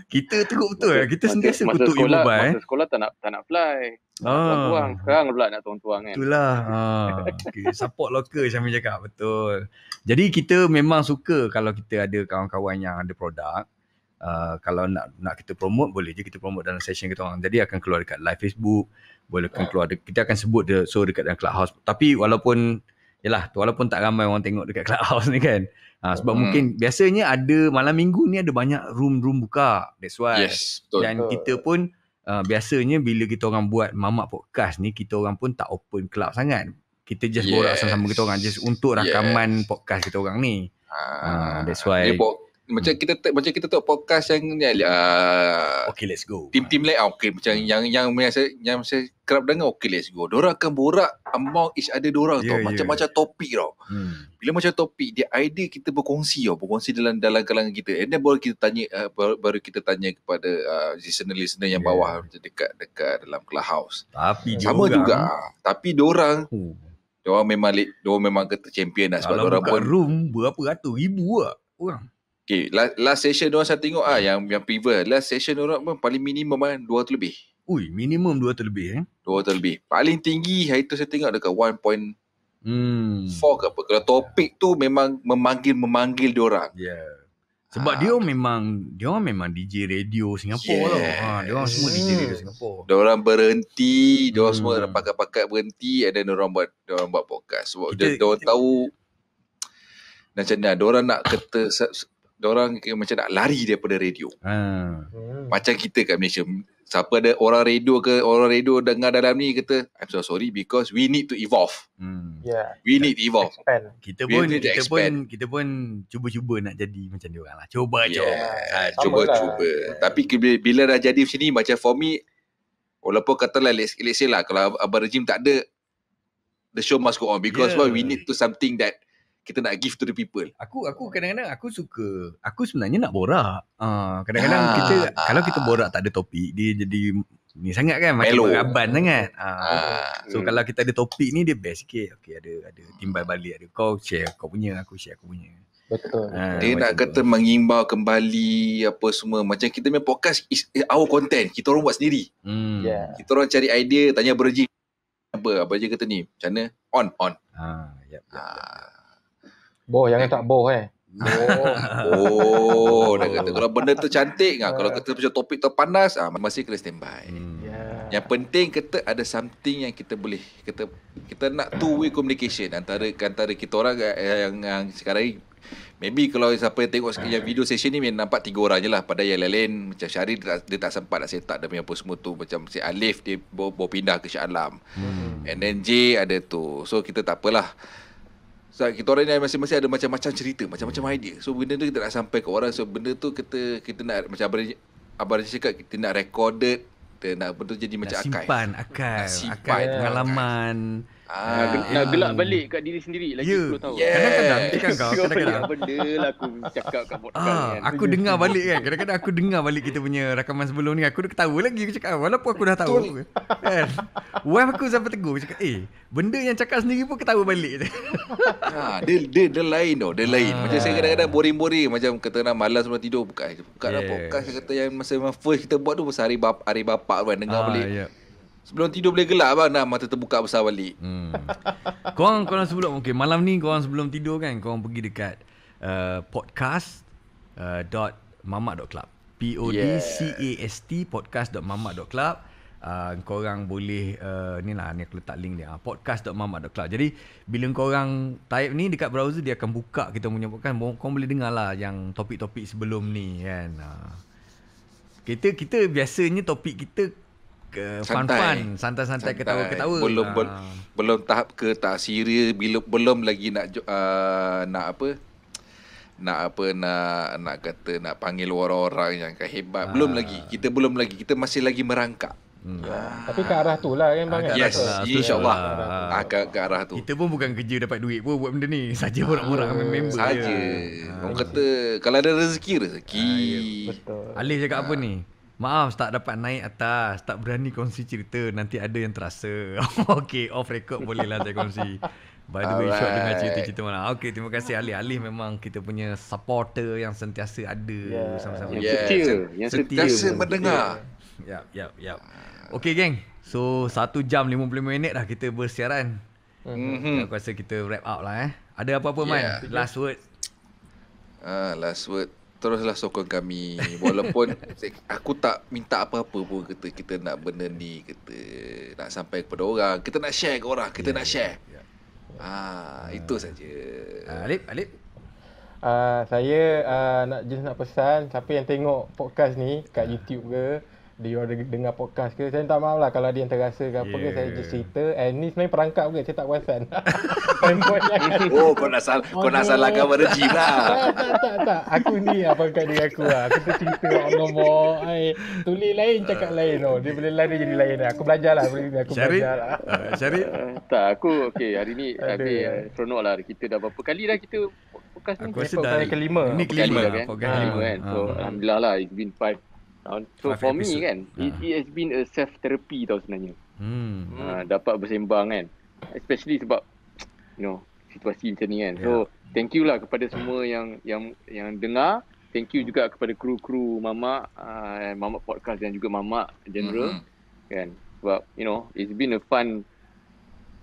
Kita teruk betul. Kita sentiasa kutuk U-Mobile. Masa sekolah tak nak fly. Tuang. Sekarang pula nak tuang-tuang kan. Itulah. Okay. Support local Syamil cakap. Betul. Jadi kita memang suka kalau kita ada kawan-kawan yang ada produk. Kalau nak kita promote, boleh je kita promote dalam session kita orang. Jadi akan keluar dekat live Facebook, boleh keluar kita akan sebut so dekat dalam Clubhouse. Tapi walaupun tak ramai orang tengok dekat Clubhouse ni kan. Sebab mungkin biasanya ada malam minggu ni ada banyak room buka. That's why. Yes, betul. Dan kita pun biasanya bila kita orang buat Mamak Podcast ni, kita orang pun tak open club sangat. Kita just borak sama-sama kita orang just untuk rakaman podcast kita orang ni. That's why. Macam kita tengok podcast yang okay, let's go. Tim-tim lain macam yang saya kerap dengar, okay, let's go. Diorang akan borak among each other diorang tau. Macam-macam topik tau. Bila macam topik, dia idea kita berkongsi dalam kalangan kita. And then baru kita tanya kepada listener yang bawah dekat dalam Clubhouse. Tapi sama juga. Tapi diorang memang kata champion lah, sebab diorang pun room berapa ratus ribu lah orang. Okay, last session diorang saya tengok yang previous. Last session diorang pun paling minimum 200 lebih. Ui, minimum 200 lebih 200 lebih. Paling tinggi hari tu saya tengok dekat 1.4 ke apa. Kalau topik tu memang memanggil diorang. Sebab dia memang DJ radio Singapura tau. Diorang semua DJ radio Singapura. Diorang berhenti, diorang semua pakat-pakat berhenti, and then diorang buat podcast. Sebab diorang tahu macam mana diorang nak kata, diorang macam nak lari daripada radio. Macam kita kat Malaysia, siapa ada orang radio dengar dalam ni kata, I'm so sorry because we need to evolve. We need to evolve. Kita pun cuba-cuba nak jadi macam diorang lah. Cuba. Cuba. Tapi bila dah jadi macam ni, macam for me, walaupun katalah let's say lah, kalau Abang Rejim tak ada, the show must go on because we need to something that kita nak give to the people. Aku kadang-kadang aku sebenarnya nak borak. Kadang-kadang kalau kita borak tak ada topik, dia jadi ni sangat kan, macam beraban sangat. So kalau kita ada topik ni, dia best sikit. Okay, ada timbal balik, ada kau share kau punya, aku share aku punya. Betul. Dia nak kata mengimbau kembali apa semua. Macam kita punya podcast is our content. Kita orang buat sendiri. Kita orang cari idea, tanya Berji apa je kata ni. Macam mana? On. Yep. Jangan tak Dah kata kalau benda tu cantik, kalau kata macam topik tu panas, masih kena standby. Yang penting kita ada something yang kita boleh, kita nak two way communication antara kita orang yang sekarang Maybe kalau siapa yang tengok yang video session ni nampak 3 orang je lah. Padahal yang lain macam Syahrir dia tak sempat nak set up dia punya apa semua tu. Macam si Alif dia bawa pindah ke Shah Alam. And then J ada tu. So kita tak apalah. So kita orang ni masing-masing ada macam-macam cerita, macam-macam idea. So benda tu kita nak sampai ke orang. So benda tu kita nak macam Abang Raji cakap, kita nak recorded, kita nak betul jadi macam simpan archive pengalaman. Nak gelak balik kat diri sendiri lagi 10 tahun. Kadang-kadang kadang-kadang benda lah aku cakap kat podcast kan. Aku dengar balik kan. Kadang-kadang aku dengar balik kita punya rakaman sebelum ni, aku dah ketawa lagi. Aku cakap walaupun aku dah tahu kan. Wife aku sampai tegur, aku cakap benda yang cakap sendiri pun ketawa balik. Dia lain tau. Dia lain. Macam saya kadang-kadang boring-boring, macam kata nak malas sebelum tidur buka lah podcast. Kata yang masa first kita buat tu pasal hari bapak kan, dengar balik. Sebelum tidur boleh gelap bang, dah mata terbuka besar balik. Korang sebelum malam ni korang sebelum tidur kan, korang pergi dekat podcast.mamak.club. podcast podcast.mamak.club. Korang boleh ni aku letak link dia, podcast.mamak.club. Jadi bila korang type ni dekat browser, dia akan buka kita punya podcast. Korang boleh dengar lah yang topik-topik sebelum ni kan. Kita biasanya topik kita santai-santai, ketawa-ketawa. Belum tahap ke tak serius, belum lagi nak kata nak panggil orang-orang yang hebat. Belum lagi. Kita masih lagi merangkak. Tapi ke arah tu lah kan bang. Yes, insyaAllah ke arah tu. Kita pun bukan kerja dapat duit pun buat benda ni. Saja orang-orang member saja. Orang kata kalau ada rezeki. Betul. Alif cakap apa ni? Maaf tak dapat naik atas, tak berani kongsi cerita, nanti ada yang terasa. Okay, off record boleh lah saya kongsi. By the way, short dengan cerita-cerita mana. Okay, terima kasih Alif. Alif memang kita punya supporter yang sentiasa ada sama-sama. Yang sentiasa mendengar. Yap. Okay geng, so 1 jam 55 minit dah kita bersiaran. Aku rasa kita wrap up lah Ada apa-apa Man? Last word. Last word. Teruslah sokong kami. Walaupun aku tak minta apa-apa pun, kata kita nak benda ni, kita nak sampai kepada orang, kita nak share ke orang, kita nak share. Itu saja. Alif? Saya nak pesan siapa yang tengok podcast ni kat YouTube ke, dia ada dengar podcast ke, saya minta maaf lah kalau ada yang terasa ke apa ke, saya just cerita. Ni sebenarnya perangkap ke, saya tak perasan. Kau nak salahkan Warji lah. Tak. Aku ni perangkap diri aku lah. Aku tercerita ngomong. Tulis lain, cakap lain. Dia boleh lain, dia jadi lain lah. Aku belajar lah. Syarif? Tak, aku hari ni seronok lah. Kita dah berapa kali dah kita podcast ni? Aku rasa dah kelima. Ini kelima kan. So Alhamdulillah lah, it's been 5. So for me kan, it has been a self-therapy tau sebenarnya. Dapat bersembang kan. Especially sebab situasi macam ni kan. So thank you lah kepada semua yang dengar. Thank you juga kepada kru-kru Mamak, Mamak Podcast dan juga Mamak General kan. Sebab it's been a fun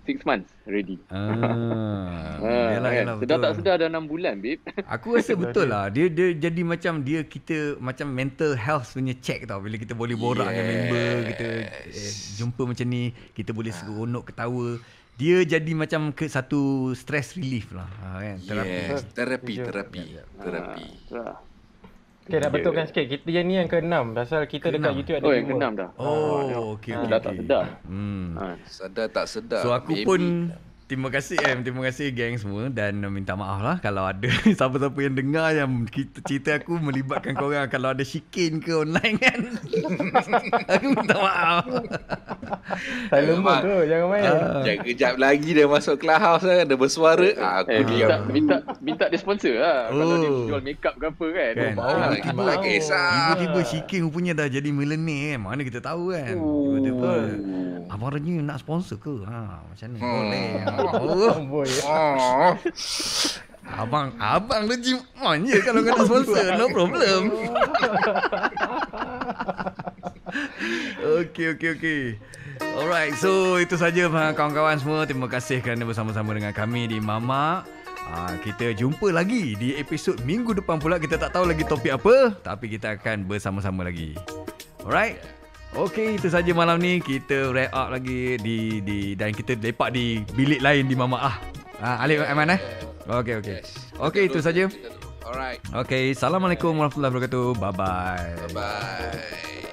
6 months already. Yalah, sedar tak sedar dah 6 bulan babe. Aku rasa betul lah. Dia jadi macam kita macam mental health punya check tau. Bila kita boleh borak dengan member, kita jumpa macam ni, kita boleh seronok ketawa. Dia jadi macam satu stress relief lah kan. Terapi. Okay, nak betulkan sikit. Kita yang ni yang ke-6. Pasal kita dekat YouTube ada 5. Yang ke-6 dah. Okay. Dah tak sedar. Sadar tak sedar. So aku pun terima kasih geng semua, dan minta maaf lah kalau ada siapa-siapa yang dengar yang cerita aku melibatkan korang, kalau ada shikin ke online kan. Aku minta maaf. Saya lembut tu, jangan main. Kejap lagi dia masuk clubhouse kan, dia bersuara. Aku diam. Minta dia sponsor lah. Kalau dia jual makeup ke apa kan. Tiba-tiba shikin punya dah jadi millennial kan. Mana kita tahu kan. Tiba-tiba Abang Raji nak sponsor ke? Macam ni boleh. Abang Raji je kalau kena sponsor, no problem. Okay. Alright, so itu saja kawan-kawan semua. Terima kasih kerana bersama-sama dengan kami di Mamak. Kita jumpa lagi di episod minggu depan pula. Kita tak tahu lagi topik apa, tapi kita akan bersama-sama lagi. Alright. Okay, itu saja malam ni. Kita wrap up lagi dan kita lepak di bilik lain di Mamak Alif, Aiman Okey. Okey, itu saja. Alright. Okey, Assalamualaikum warahmatullahi wabarakatuh. Bye-bye. Bye-bye.